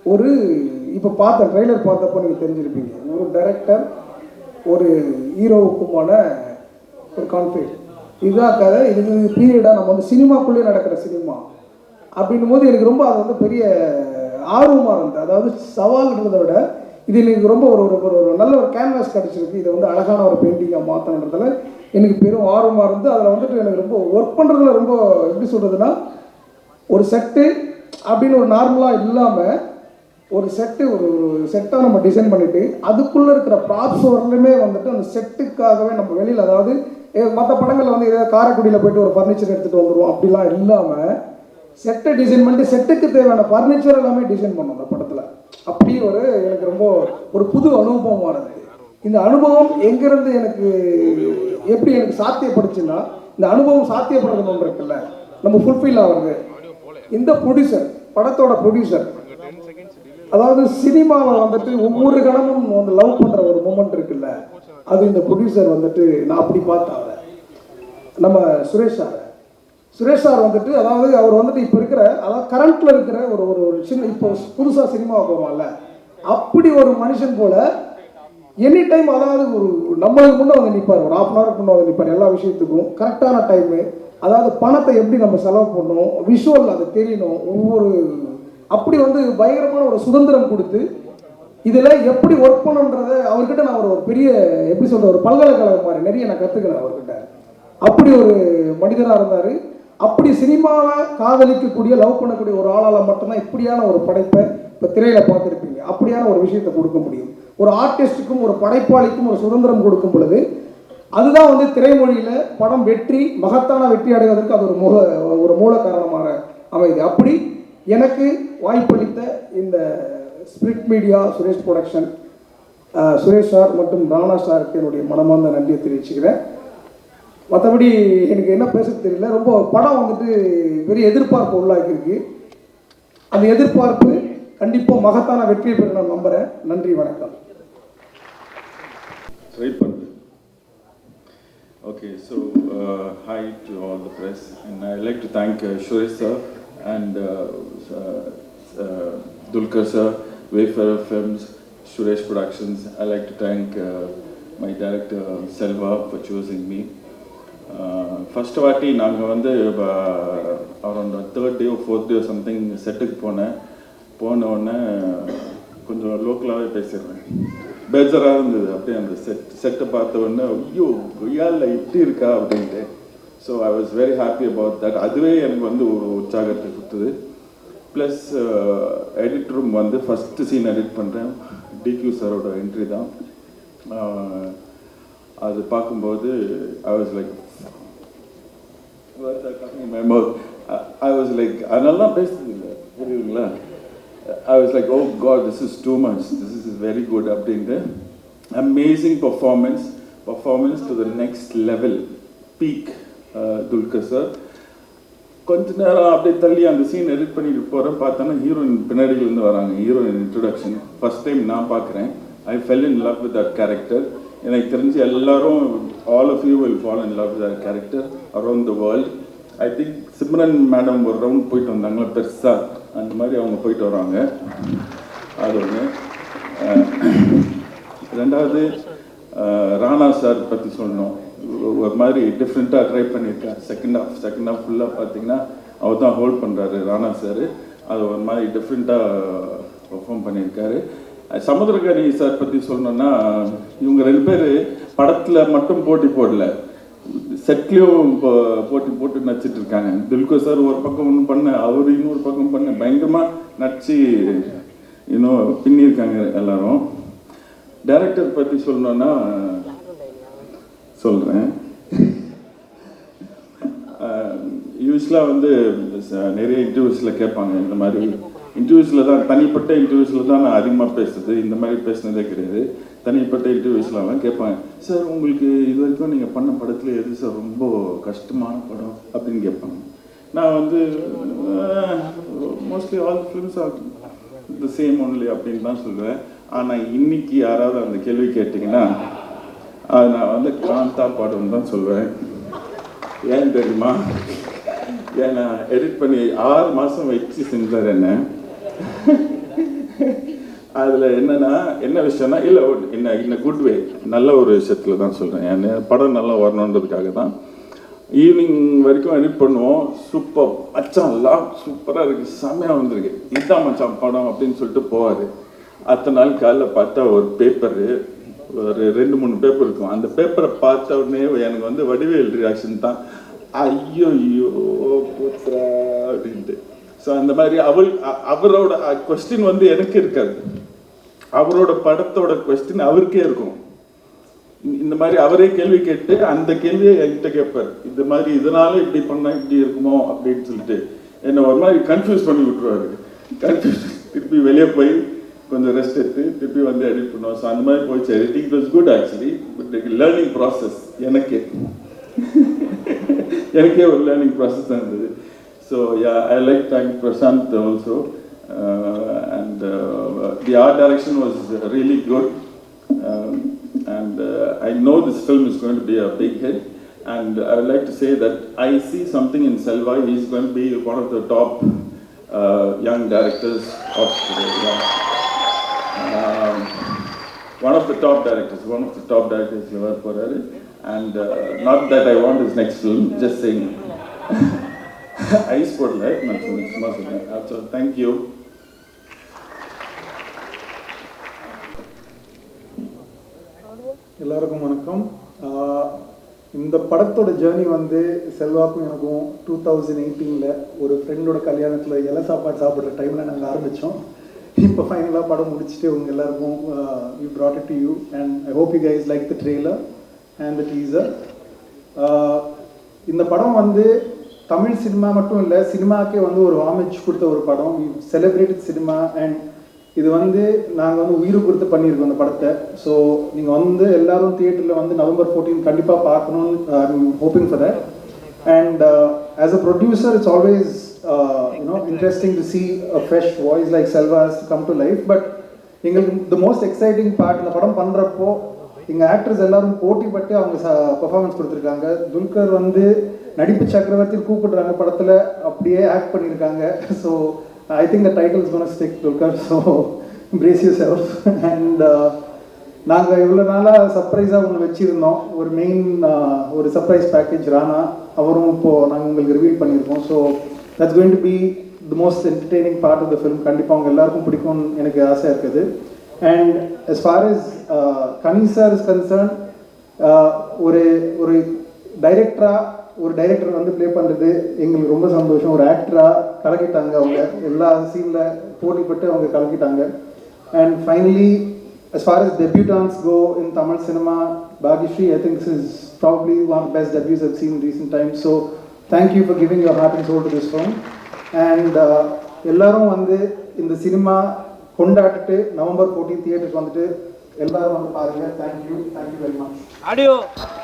ஒரு இப்போ பார்த்த ட்ரெய்லர் பார்த்தப்போ நீங்கள் தெரிஞ்சிருப்பீங்க, ஒரு டைரக்டர் ஒரு ஹீரோவுக்குமான ஒரு கான்ஃப்ளிக்ட், இதுதான் கதை, இது பீரியடாக நம்ம வந்து சினிமாக்குள்ளே நடக்கிற சினிமா அப்படின்னும் போது எனக்கு ரொம்ப அது வந்து பெரிய ஆர்வமாக இருந்தது. அதாவது சவால்ன்றதை விட இது எனக்கு ரொம்ப ஒரு ஒரு நல்ல ஒரு கேன்வாஸ் கிடச்சிருக்கு, இதை வந்து அழகான ஒரு பெயிண்டிங்காக மாற்றணுன்றதுல எனக்கு பெரும் ஆர்வமாக இருந்து அதில் வந்துட்டு எனக்கு ரொம்ப ஒர்க் பண்ணுறதுல ரொம்ப எப்படி சொல்கிறதுனா ஒரு செட்டு அப்படின்னு ஒரு நார்மலாக இல்லாமல் ஒரு செட்டு ஒரு செட்டாக நம்ம டிசைன் பண்ணிவிட்டு அதுக்குள்ளே இருக்கிற ப்ராப்ஸ் வரலுமே வந்துட்டு அந்த செட்டுக்காகவே நம்ம வெளியில் அதாவது மற்ற படங்களில் வந்து ஏதாவது காரைக்குடியில் போய்ட்டு ஒரு ஃபர்னிச்சர் எடுத்துகிட்டு வந்துடுவோம் அப்படிலாம் இல்லாமல் செட்டை டிசைன் பண்ணிட்டு செட்டுக்கு தேவையான ஃபர்னிச்சர் எல்லாமே டிசைன் பண்ணோம் அந்த படத்தில். அப்படி ஒரு எனக்கு ரொம்ப ஒரு புது அனுபவமாக இருந்தது. இந்த அனுபவம் எங்கேருந்து எனக்கு எப்படி எனக்கு சாத்தியப்படுச்சுன்னா இந்த அனுபவம் சாத்தியப்படுறது ஒன்று இருக்குல்ல நம்ம ஃபுல்ஃபில் ஆகுறது இந்த ப்ரொடியூசர் படத்தோட ப்ரொடியூசர் அதாவது சினிமாவை வந்துட்டு ஒவ்வொரு கணமும் வந்து லவ் பண்ணுற ஒரு மூமெண்ட் இருக்குல்ல அது இந்த ப்ரொடியூசர் வந்துட்டு நான் அப்படி பார்த்தாங்க. நம்ம சுரேஷ் சார் வந்துட்டு அதாவது அவர் வந்துட்டு இப்போ இருக்கிற அதாவது கரண்ட்டில் இருக்கிற ஒரு ஒரு ஒரு சின்ன இப்போ புதுசாக சினிமாவுக்கு வருவாங்கல்ல அப்படி ஒரு மனுஷன் போல் எனி டைம் அதாவது ஒரு நம்மளுக்கு முன்னே வந்து நிற்பார், ஒரு 1/2 hour முன்னே வந்து நிற்பார், எல்லா விஷயத்துக்கும் கரெக்டான டைமு, அதாவது பணத்தை எப்படி நம்ம செலவு பண்ணணும் விஷுவல் அது தெரியணும் ஒவ்வொரு அப்படி வந்து பயங்கரமான ஒரு சுதந்திரம் கொடுத்து இதில் எப்படி ஒர்க் பண்ணுன்றதை அவர்கிட்ட நான் ஒரு பெரிய எப்படி சொல்கிற ஒரு பல்கலைக்கழகம் மாதிரி நிறைய நான் கற்றுக்கிறேன் அவர்கிட்ட. அப்படி ஒரு மனிதராக இருந்தார். அப்படி சினிமாவை காதலிக்கக்கூடிய லவ் பண்ணக்கூடிய ஒரு ஆளால் மட்டும்தான் இப்படியான ஒரு படைப்பை இப்போ திரையில் பார்த்துருப்பீங்க. அப்படியான ஒரு விஷயத்தை கொடுக்க முடியும். ஒரு ஆர்டிஸ்ட்டுக்கும் ஒரு படைப்பாளிக்கும் ஒரு சுதந்திரம் கொடுக்கும் பொழுது அதுதான் வந்து திரைமொழியில் படம் வெற்றி மகத்தான வெற்றி அடைவதற்கு அது ஒரு மூல காரணமாக அமைது. அப்படி எனக்கு வாய்ப்பளித்த இந்த spirit media Suresh production Suresh sir மற்றும் ராணா சாருக்கு என்னுடைய மனமார்ந்த நன்றியை தெரிவிச்சுக்கிறேன். மற்றபடி எனக்கு என்ன பேச தெரியல. ரொம்ப படம் வந்துட்டு பெரிய எதிர்பார்ப்பு உள்ளாக்கியிருக்கு. அந்த எதிர்பார்ப்பு கண்டிப்பாக மகத்தான வெற்றியை பெற நான் நம்புகிறேன். நன்றி, வணக்கம். Okay, so hi to all the press, and I'd like to thank Suresh sir and Dulquer sir, Wayfarer Films, Suresh Productions. I'd like to thank my director Selva for choosing me. First வாட்டி நாங்கள் வந்து around 3rd day or 4th day something செட்டுக்கு போன உடனே கொஞ்சம் லோக்கலாகவே பேசிடுறேன். பேஜராக இருந்தது. அப்படியே அந்த செட்டை பார்த்த உடனே ஐயோ கொய்யால இப்படி இருக்கா அப்படின்ட்டு. So I was very happy about that. அதுவே எனக்கு வந்து ஒரு உற்சாகத்தை கொடுத்தது. ப்ளஸ் எடிட் ரூம் வந்து ஃபஸ்ட்டு சீன் எடிட் பண்ணுறேன். டிக்யூ சாரோட என்ட்ரி தான். அது பார்க்கும்போது I was like I was like அதனால தான் பேசுறது இல்லை புரியுதுங்களா. I was like, oh God, this is too much. This is very good. அப்படின்ட்டு amazing performance to the next level, peak Dulquer sir. கொஞ்ச நேரம் அப்படியே தள்ளி அந்த சீன் எடிட் பண்ணிட்டு போகிறேன். பார்த்தோன்னா ஹீரோயின் பின்னாடியிலேருந்து வராங்க. ஹீரோயின் இன்ட்ரடக்ஷன் ஃபர்ஸ்ட் டைம் நான் பார்க்குறேன். I fell in love with that character. எனக்கு தெரிஞ்சு எல்லாரும் all of you will fall in love with that character around the world. I think Simran madam ஒரு ரவுண்ட் போயிட்டு வந்தாங்களா பெருசாக, அந்த மாதிரி அவங்க போயிட்டு வராங்க. அது ஒன்று. ரெண்டாவது ராணா சார் பற்றி சொல்லணும். ஒரு மாதிரி டிஃப்ரெண்ட்டாக ட்ரை பண்ணியிருக்காரு. செகண்ட் ஹாஃப் ஃபுல்லாக பார்த்தீங்கன்னா அவர் தான் ஹோல்ட் பண்ணுறாரு ராணா சார். அது ஒரு மாதிரி டிஃப்ரெண்ட்டாக பர்ஃபார்ம் பண்ணியிருக்காரு. சமுத்திரக்கனி சார் பற்றி சொல்லணுன்னா இவங்க 2 பேர் படத்தில் மட்டும் போட்டி போடல, செட்லேயும் போட்டு நடிச்சிட்டு இருக்காங்க. துல்கர் சார் ஒரு பக்கம் ஒன்று பண்ண, அவர் இன்னொரு பக்கம் பண்ண பயங்கரமாக நடிச்சு இன்னும் பின்னியிருக்காங்க எல்லாரும். டைரக்டர் பற்றி சொல்லணுன்னா சொல்கிறேன். யூஸ்வலாக வந்து நிறைய இன்டர்வியூஸில் கேட்பாங்க, இந்த மாதிரி இன்டர்வியூஸில் தான், தனிப்பட்ட இன்டர்வியூஸில் தான் நான் அதிகமாக பேசுறது, இந்த மாதிரி பேசுனதே கிடையாது. தனிப்பட்ட இன்டர்வியூஸ்லாம் கேட்பாங்க, சார் உங்களுக்கு இது வரைக்கும் நீங்கள் பண்ண படத்தில் எது சார் ரொம்ப கஷ்டமான படம் அப்படின்னு கேட்பாங்க. நான் வந்து mostly all films R the same only அப்படின்னு தான் சொல்லுவேன். ஆனால் இன்னைக்கு யாராவது அந்த கேள்வி கேட்டிங்கன்னா அது நான் வந்து காந்தா படம் தான் சொல்லுவேன். ஏன் தெரியுமா? ஏன்னா எடிட் பண்ணி 6 மாதம் வச்சு செஞ்சார் என்ன. அதில் என்னன்னா என்ன விஷயம்னா, இல்லை என்ன குட் வே, நல்ல ஒரு விஷயத்தில் தான் சொல்கிறேன். என் படம் நல்லா வரணுன்றதுக்காக தான். ஈவினிங் வரைக்கும் எடிட் பண்ணுவோம். சூப்பர் மச்சான்லாம் சூப்பராக இருக்குது, செம்மையாக வந்திருக்கு, இதுதான் மச்சான் படம் அப்படின்னு சொல்லிட்டு போவார். அத்தனை நாள் காலைல பார்த்தா ஒரு பேப்பரு, ஒரு 2-3 பேப்பர் இருக்கும். அந்த பேப்பரை பார்த்த உடனே எனக்கு வந்து வடிவேல் ரியாக்ஷன் தான், ஐயோ ஐயோ புத்ரா அப்படின்ட்டு. ஸோ அந்த மாதிரி அவரோட கொஸ்டின் வந்து எனக்கு இருக்காது, அவரோட படத்தோட கொஸ்டின் அவருக்கே இருக்கும். இந்த மாதிரி அவரே கேள்வி கேட்டு அந்த கேள்வியை என்கிட்ட கேட்பார், இந்த மாதிரி இதனால இப்படி பண்ணால் இப்படி இருக்குமோ அப்படின்னு சொல்லிட்டு என்னை ஒரு மாதிரி கன்ஃபியூஸ் பண்ணி விட்டுருவாரு. கன்ஃபியூஸ் திருப்பி வெளியே போய் கொஞ்சம் ரெஸ்ட் எடுத்து திருப்பி வந்து எடிட் பண்ணுவோம். ஸோ அந்த மாதிரி போயிடுச்சு. Editing it was good actually, but learning process எனக்கே ஒரு லேர்னிங் ப்ராசஸ் தான் இருந்தது. So I like thank Prashanth also, and the art direction was really good, and I know this film is going to be a big hit, and I would like to say that I see something in Selva. He is going to be one of the top young directors of one of the top directors ever for her. And not that I want his next film, just saying. I support that much. So thank you. எல்லாருக்கும் வணக்கம். இந்த படத்தோட journey வந்து செல்வாக்கும் எனக்கும் 2018 ஒரு ஃப்ரெண்டோட கல்யாணத்தில் இலை சாப்பாடு சாப்பிட்ற டைமில் நாங்கள் ஆரம்பித்தோம். இப்போ ஃபைனலாக படம் முடிச்சுட்டு உங்கள் எல்லாருக்கும் you brought it to you, and I hope you guys like the trailer and the teaser. இந்த படம் வந்து தமிழ் சினிமா மட்டும் இல்லை, சினிமாக்கே வந்து ஒரு ஹாமேஜ் கொடுத்த ஒரு படம். வி செலிப்ரேட்டட் சினிமா, அண்ட் இது வந்து நாங்கள் வந்து உயிர் கொடுத்து பண்ணியிருக்கோம் இந்த படத்தை. ஸோ நீங்கள் வந்து எல்லாரும் தியேட்டரில் வந்து November 14 கண்டிப்பாக பார்க்கணும்னு I'm hoping for that. And as a producer it's always interesting to see a fresh voice like Selva has come to life. But எங்களுக்கு the most exciting part இந்த படம் பண்ணுறப்போ எங்கள் ஆக்டர்ஸ் எல்லாரும் போட்டிப்பட்டு அவங்க பெர்ஃபார்மன்ஸ் கொடுத்துருக்காங்க. துல்கர் வந்து நடிப்பு சக்கரவர்த்தி கூப்பிடுறாங்க படத்தில், அப்படியே ஆக்ட் பண்ணியிருக்காங்க. So I think the title is going to stick, Dulkar, so brace yourself. And நாங்கள் இவ்வளோ நாளாக சர்ப்ரைஸாக ஒன்று வச்சுருந்தோம், ஒரு மெயின் ஒரு சர்ப்ரைஸ் பேக்கேஜ் ராணா, அவரும் இப்போது நாங்கள் உங்களுக்கு ரிவீல் பண்ணியிருக்கோம். So that's going to be the most entertaining part of the film. கண்டிப்பாக அவங்க எல்லாருக்கும் பிடிக்கும்னு எனக்கு ஆசையாக இருக்குது. And as far as Kani sir is concerned, ஒரு டைரக்டர் வந்து ப்ளே பண்ணுறது எங்களுக்கு ரொம்ப சந்தோஷம். ஒரு ஆக்டராக கலக்கிட்டாங்க அவங்க, எல்லா சீனில் போட்டிப்பட்டு அவங்க கலக்கிட்டாங்க. And finally as far as debutants go in Tamil cinema, Bhagyashree, I think this is probably one of the best debuts I've seen in recent times. So thank you for giving your heart and soul to this film. And எல்லாரும் வந்து இந்த cinema கொண்டாடிட்டு November 14 தியேட்டருக்கு வந்துட்டு எல்லாரும் வந்து பாருங்க. Thank you very much. Audio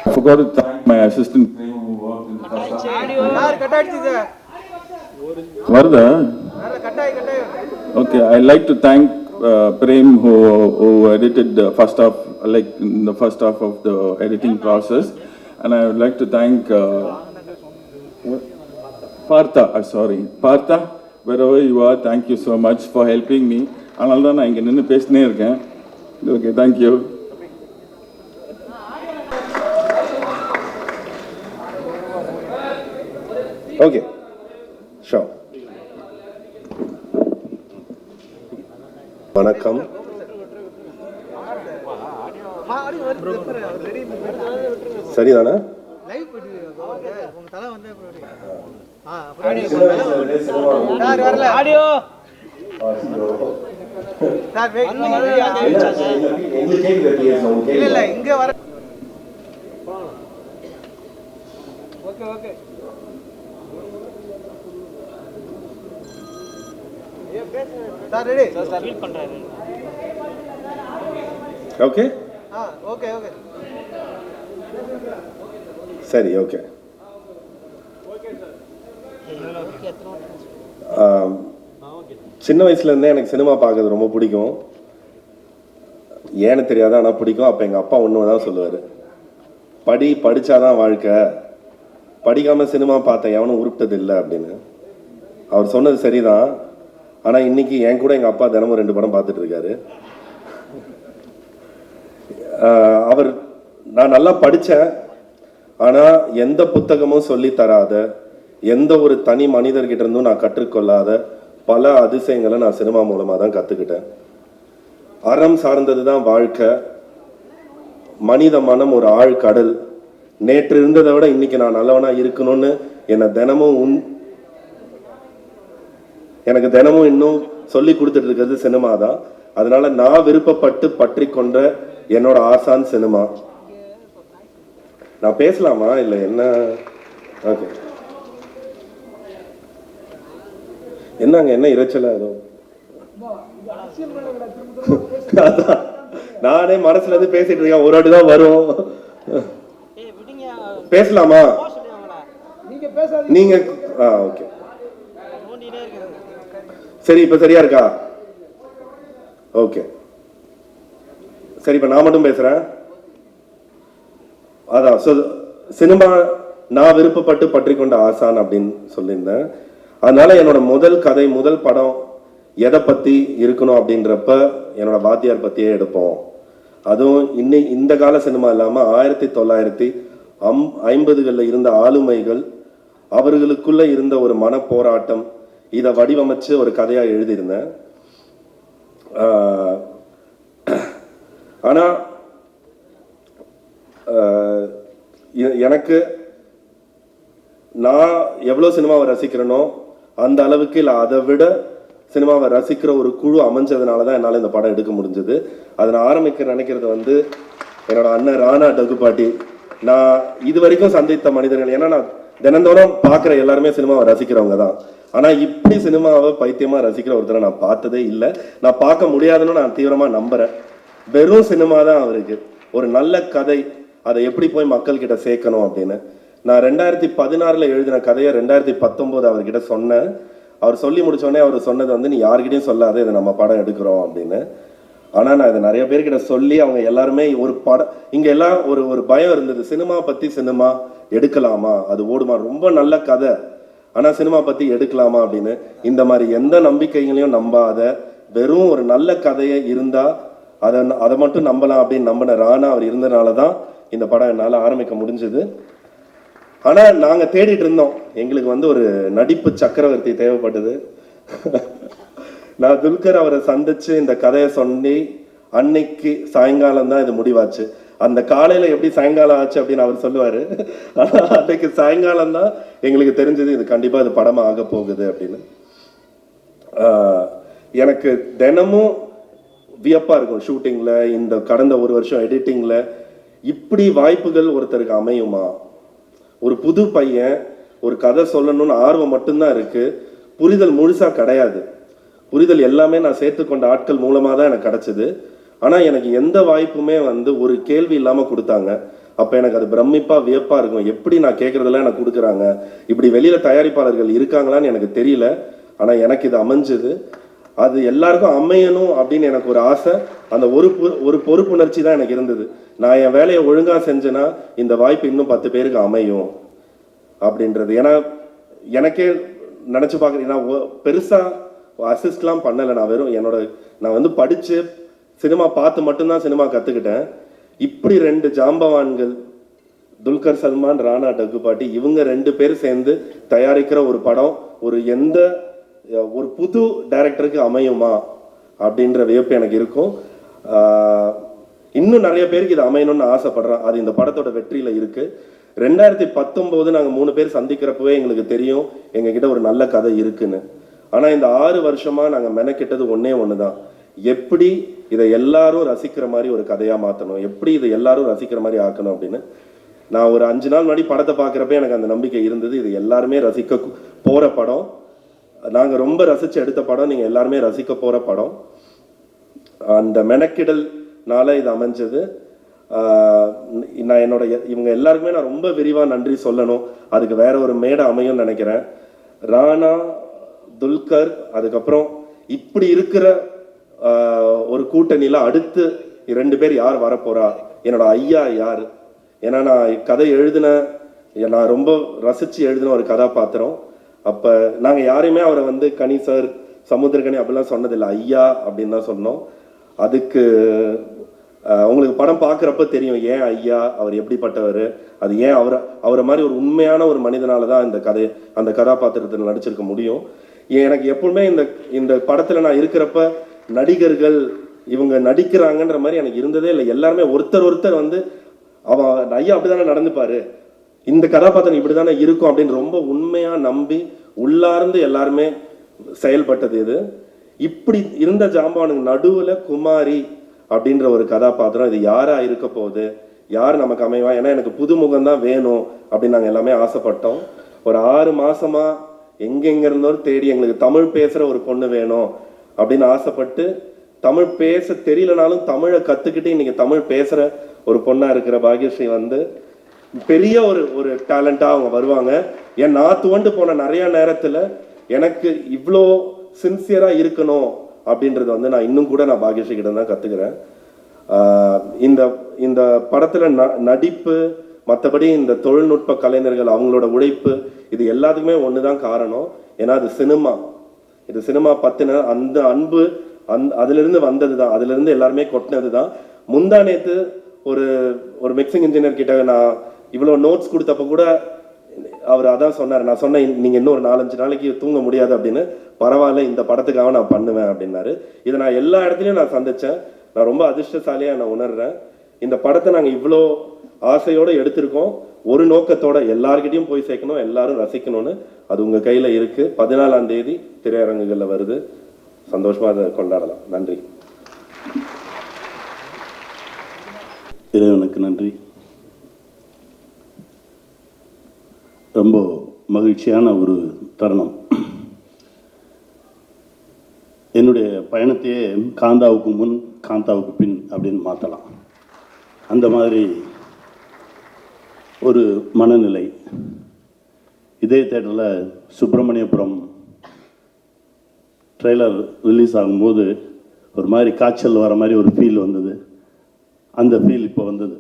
I forgot to thank my assistant who worked in the first half. யார் கட் ஆயிடுச்சு சார்? Varda? நல்லா கட்டாய். Okay, I'd like to thank Prem who edited the first half, like in the first half of the editing process, and I would like to thank Partha, wherever you are, thank you so much for helping me. அதனால தான் நான் இங்கே நின்று பேசினே இருக்கேன். Okay, thank you. Okay, sure. வணக்கம். சரிதானே? Live போயிட்டு உங்க தலை வந்து சின்ன வயசுல இருந்தே சினிமா யார் வரல ஆடியோ சார் வெயிட் எங்களுக்கு கேட்குற PS உங்க இல்ல இல்ல கேள்வி இங்க வர okay okay sir ready sir feel பண்றாரு ஓகே ஓகே ஓகே சரி ஓகே சின்ன வயசுலேருந்தே எனக்கு சினிமா பார்க்கறது ரொம்ப பிடிக்கும். ஏன்னு தெரியாது, ஆனால் பிடிக்கும். அப்போ எங்கள் அப்பா ஒன்று தான் சொல்லுவார், படித்தாதான் வாழ்க்கை, படிக்காமல் சினிமா பார்த்தேன் எவனும் உருப்பிட்டது இல்லை அப்படின்னு. அவர் சொன்னது சரிதான். ஆனால் இன்னைக்கு என் கூட எங்கள் அப்பா தினமும் 2 படம் பார்த்துட்டு இருக்காரு. அவர் நான் நல்லா படித்தேன், ஆனால் எந்த புத்தகமும் சொல்லி தராத, எந்த ஒரு தனி மனிதர்கிட்ட இருந்தும் நான் கற்றுக்கொள்ளாத பல அதிசயங்களை நான் சினிமா மூலமாக தான் கற்றுக்கிட்டேன். அறம் சார்ந்தது தான் வாழ்க்கை. மனித மனம் ஒரு ஆழ்கடல். நேற்று இருந்ததை விட இன்னைக்கு நான் நல்லவனா இருக்கணும்னு எனக்கு தினமும் இன்னும் சொல்லி கொடுத்துட்டு இருக்கிறது சினிமா தான். அதனால நான் விருப்பப்பட்டு பற்றி கொண்ட என்னோட ஆசான் சினிமா. நான் பேசலாமா இல்லை என்ன? ஓகே, என்னங்க என்ன இறைச்சல ஏதோ நானே மனசுல இருந்து பேசிட்டு இருக்கேன். ஒரு வாட்டி தான் வரும். பேசலாமா நீங்க? ஓகே சரி, இப்ப சரியா இருக்கா? ஓகே சரி, இப்ப நான் மட்டும் பேசுறேன். அதான் சினிமா நான் விருப்பப்பட்டு பற்றி கொண்ட ஆசான் அப்படின்னு சொல்லியிருந்தேன். அதனால என்னோட முதல் கதை, முதல் படம் எதை பத்தி இருக்கணும் அப்படின்றப்ப என்னோட வாத்தியார் பத்தியே எடுப்போம். அதுவும் இந்த கால சினிமா இல்லாம 1950களில் இருந்த ஆளுமைகள், அவர்களுக்குள்ள இருந்த ஒரு மன போராட்டம், இதை வடிவமைச்சு ஒரு கதையா எழுதியிருந்தேன். ஆனா எனக்கு நான் எவ்வளவு சினிமாவை ரசிக்கிறேனோ அந்த அளவுக்கு இல்லை அதை விட சினிமாவை ரசிக்கிற ஒரு குழு அமைஞ்சதுனால தான் என்னால் இந்த படம் எடுக்க முடிஞ்சது. அதை நான் ஆரம்பிக்க நினைக்கிறது என்னோட அண்ணன் ராணா டகுபாட்டி. நான் இது வரைக்கும் சந்தித்த மனிதர்கள், ஏன்னா நான் தினந்தோறும் பார்க்குற எல்லாருமே சினிமாவை ரசிக்கிறவங்க தான். ஆனால் இப்படி சினிமாவை பைத்தியமாக ரசிக்கிற ஒருத்தரை நான் பார்த்ததே இல்லை. நான் பார்க்க முடியாதுன்னு நான் தீவிரமாக நம்புகிறேன். வெறும் சினிமா தான் அவருக்கு. ஒரு நல்ல கதை, அதை எப்படி போய் மக்கள்கிட்ட சேர்க்கணும் அப்படின்னு. நான் 2016 எழுதின கதையை 2019 அவர்கிட்ட சொன்னேன். அவர் சொல்லி முடிச்சோடனே அவர் சொன்னது நீ யார்கிட்டையும் சொல்லாத, இதை நம்ம படம் எடுக்கிறோம் அப்படின்னு. ஆனால் நான் இதை நிறைய பேர்கிட்ட சொல்லி அவங்க எல்லாருமே ஒரு படம், இங்கே எல்லாம் ஒரு பயம் இருந்தது, சினிமா பற்றி சினிமா எடுக்கலாமா, அது ஓடுமா, ரொம்ப நல்ல கதை ஆனால் சினிமா பற்றி எடுக்கலாமா அப்படின்னு. இந்த மாதிரி எந்த நம்பிக்கைகளையும் நம்பாத, வெறும் ஒரு நல்ல கதையை இருந்தால் அதை மட்டும் நம்பலாம் அப்படின்னு நம்பின ராணா அவர் இருந்தனால தான் இந்த படம் என்னால் ஆரம்பிக்க முடிஞ்சது. ஆனால் நாங்கள் தேடிட்டு இருந்தோம், எங்களுக்கு ஒரு நடிப்பு சக்கரவர்த்தி தேவைப்பட்டது. நான் துல்கர் அவரை சந்திச்சு இந்த கதையை சொல்லி அன்னைக்கு சாயங்காலம் தான் இது முடிவாச்சு. அந்த காலையில் எப்படி சாயங்காலம் ஆச்சு அப்படின்னு அவர் சொல்லுவார். ஆனால் அன்னைக்கு சாயங்காலம் தான் எங்களுக்கு தெரிஞ்சது இது கண்டிப்பாக இது படமாக ஆக போகுது அப்படின்னு. எனக்கு தினமும் வியப்பாக இருக்கும் ஷூட்டிங்கில், இந்த கடந்த ஒரு வருஷம் எடிட்டிங்கில் இப்படி வாய்ப்புகள் ஒருத்தருக்கு அமையுமா? ஒரு புது பையன் ஒரு கதை சொல்லணும்னு ஆர்வம் மட்டும்தான் இருக்கு, புரிதல் முழுசா கிடையாது. புரிதல் எல்லாமே நான் சேர்த்துக்கொண்ட ஆட்கள் மூலமாக தான் எனக்கு கிடைச்சது. ஆனால் எனக்கு எந்த வாய்ப்புமே ஒரு கேள்வி இல்லாமல் கொடுத்தாங்க. அப்போ எனக்கு அது பிரமிப்பா வியப்பா இருக்கும், எப்படி நான் கேட்கறதெல்லாம் எனக்கு கொடுக்குறாங்க, இப்படி வெளியில தயாரிப்பாளர்கள் இருக்காங்களான்னு எனக்கு தெரியல. ஆனால் எனக்கு இது அமைஞ்சது. அது எல்லாருக்கும் அமையணும் அப்படின்னு எனக்கு ஒரு ஆசை. அந்த ஒரு பொறுப்புணர்ச்சி தான் எனக்கு இருந்தது. நான் என் வேலையை ஒழுங்காக செஞ்சேன்னா இந்த வாய்ப்பு இன்னும் 10 பேருக்கு அமையும் அப்படின்றது. ஏன்னா எனக்கே நினச்சி பார்க்குறேன், நான் பெருசாக அசிஸ்ட்லாம் பண்ணலை. நான் வெறும் நான் படித்து சினிமா பார்த்து மட்டும்தான் சினிமா கற்றுக்கிட்டேன். இப்படி 2 ஜாம்பவான்கள், துல்கர் சல்மான், ராணா டகுபாட்டி, இவங்க 2 பேர் சேர்ந்து தயாரிக்கிற ஒரு படம் ஒரு புது டைரக்டருக்கு அமையுமா அப்படின்ற வியப்பு எனக்கு இருக்கும். இன்னும் நிறைய பேருக்கு இது அமையணும்னு ஆசைப்படுறேன். அது இந்த படத்தோட வெற்றியில இருக்கு. 2019 நாங்கள் 3 பேர் சந்திக்கிறப்பவே எங்களுக்கு தெரியும் எங்ககிட்ட ஒரு நல்ல கதை இருக்குன்னு. ஆனால் இந்த 6 வருஷமா நாங்கள் மெனக்கிட்டது ஒன்னே ஒன்று தான், எப்படி இதை எல்லாரும் ரசிக்கிற மாதிரி ஒரு கதையாக மாற்றணும், எப்படி இதை எல்லாரும் ரசிக்கிற மாதிரி ஆக்கணும் அப்படின்னு நான் ஒரு 5 நாள் முன்னாடி படத்தை பார்க்குறப்ப எனக்கு அந்த நம்பிக்கை இருந்தது. இது எல்லாருமே ரசிக்க போகிற படம், நாங்கள் ரொம்ப ரசித்து எடுத்த படம், நீங்கள் எல்லாருமே ரசிக்க போகிற படம். அந்த மெனக்கிடல்னால இது அமைஞ்சது. நான் இவங்க எல்லாருக்குமே நான் ரொம்ப விரிவாக நன்றி சொல்லணும். அதுக்கு வேற ஒரு மேடை அமையும் நினைக்கிறேன். ராணா, துல்கர், அதுக்கப்புறம் இப்படி இருக்கிற ஒரு கூட்டணியில் அடுத்து 2 பேர் யார் வரப்போறா, என்னோட ஐயா யார்? ஏன்னா நான் கதை நான் ரொம்ப ரசித்து எழுதின ஒரு கதாபாத்திரம். அப்போ நாங்கள் யாரையுமே அவரை வந்து கனி சார், சமுத்திரகனி அப்படிலாம் சொன்னதில்லை, ஐயா அப்படின்னு தான் சொன்னோம். அதுக்கு உங்களுக்கு படம் பார்க்குறப்ப தெரியும் ஏன் ஐயா, அவர் எப்படிப்பட்டவர், அது ஏன் அவரை மாதிரி ஒரு உண்மையான ஒரு மனிதனால தான் அந்த கதாபாத்திரத்தில் நடிச்சிருக்க முடியும். எனக்கு எப்பவுமே இந்த படத்தில் நான் இருக்கிறப்ப நடிகர்கள் இவங்க நடிக்கிறாங்கன்ற மாதிரி எனக்கு இருந்ததே இல்லை. எல்லாருமே ஒருத்தர் வந்து அவன் ஐயா அப்படிதானே நடந்துப்பாரு, இந்த கதாபாத்திரம் இப்படிதானே இருக்கும் அப்படின்னு ரொம்ப உண்மையாக நம்பி உள்ளார்ந்து எல்லாருமே செயல்பட்டது இது. இப்படி இருந்த ஜாம்பவானுக்கு நடுவில் குமாரி அப்படின்ற ஒரு கதாபாத்திரம், இது யாரா இருக்க போகுது, யார் நமக்கு அமைவா, ஏன்னா எனக்கு புதுமுகம் தான் வேணும் அப்படின்னு நாங்கள் எல்லாமே ஆசைப்பட்டோம். ஒரு 6 மாசமா எங்கெங்க இருந்தோ தேடி எங்களுக்கு தமிழ் பேசுகிற ஒரு பொண்ணு வேணும் அப்படின்னு ஆசைப்பட்டு, தமிழ் பேச தெரியலனாலும் தமிழை கற்றுக்கிட்டு இன்னைக்கு தமிழ் பேசுகிற ஒரு பொண்ணாக இருக்கிற பாக்யஸ்ரீ வந்து பெரிய ஒரு டேலண்டாக அவங்க வருவாங்க. ஏன் நான் துவண்டு போன நிறைய நேரத்தில் எனக்கு இவ்வளோ சின்சியராக இருக்கணும் அப்படின்றது வந்து நான் இன்னும் கூட நான் பாக்யஸ்ரீ கிட்ட தான் கற்றுக்கிறேன். இந்த படத்தில் நடிப்பு, மற்றபடி இந்த தொழில்நுட்ப கலைஞர்கள் அவங்களோட உழைப்பு, இது எல்லாத்துக்குமே ஒன்று தான் காரணம். ஏன்னா அது சினிமா பற்றின அந்த அன்பு அதிலிருந்து வந்தது தான், அதிலிருந்து எல்லாருமே கொட்டினது தான். முந்தா நேற்று ஒரு மிக்சிங் இன்ஜினியர் கிட்ட நான் இவ்வளோ நோட்ஸ் கொடுத்தப்ப கூட அவர் அதான் சொன்னார். நான் சொன்னேன், நீங்கள் இன்னும் ஒரு 4-5 நாளைக்கு தூங்க முடியாது அப்படின்னு. பரவாயில்ல, இந்த படத்துக்காக நான் பண்ணுவேன் அப்படின்னாரு. இதை நான் எல்லா இடத்துலையும் நான் சந்தித்தேன். நான் ரொம்ப அதிர்ஷ்டசாலியாக நான் உணர்றேன். இந்த படத்தை நாங்கள் இவ்வளோ ஆசையோடு எடுத்திருக்கோம், ஒரு நோக்கத்தோட எல்லார்கிட்டையும் போய் சேர்க்கணும், எல்லாரும் ரசிக்கணும்னு. அது உங்கள் கையில் இருக்குது. 14ஆம் தேதி திரையரங்குகளில் வருது. சந்தோஷமாக அதை கொண்டாடலாம். நன்றி. இறைவனுக்கு நன்றி. ரொம்ப மகிழ்ச்சியான ஒரு தருணம். என்னுடைய பயணத்தையே காந்தாவுக்கு முன் காந்தாவுக்கு பின் அப்படின்னு மாற்றலாம். அந்த மாதிரி ஒரு மனநிலை. இதே தேட்டரில் சுப்பிரமணியபுரம் ட்ரெய்லர் ரிலீஸ் ஆகும்போது ஒரு மாதிரி காய்ச்சல் வர மாதிரி ஒரு ஃபீல் வந்தது. அந்த ஃபீல் இப்போ வந்தது.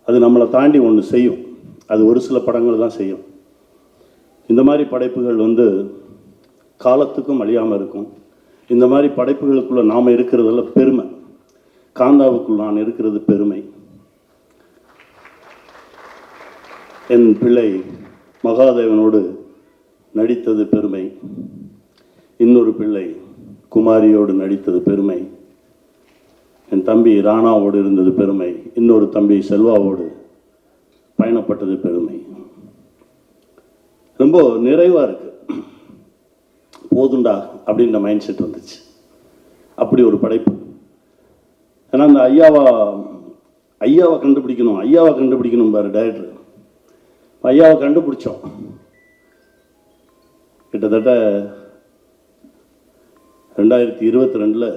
அது நம்மளை தாண்டி ஒன்று செய்யும். அது ஒரு சில படங்கள் தான் செய்யும். இந்த மாதிரி படைப்புகள் வந்து காலத்துக்கும் அழியாமல் இருக்கும். இந்த மாதிரி படைப்புகளுக்குள்ளே நாம் இருக்கிறதுல பெருமை. காந்தாவுக்குள் நான் இருக்கிறது பெருமை. என் பிள்ளை மகாதேவனோடு நடித்தது பெருமை. இன்னொரு பிள்ளை குமாரியோடு நடித்தது பெருமை. என் தம்பி ராணாவோடு இருந்தது பெருமை. இன்னொரு தம்பி செல்வாவோடு பயணப்பட்டது பெருமை. ரொம்ப நிறைவாக இருக்குது. போதுண்டா அப்படின்ற மைண்ட் செட் வந்துச்சு. அப்படி ஒரு படைப்பு. ஏன்னா அந்த ஐயாவை கண்டுபிடிக்கணும் பாரு டைரக்டர். ஐயாவை கண்டுபிடிச்சோம். கிட்டத்தட்ட 2022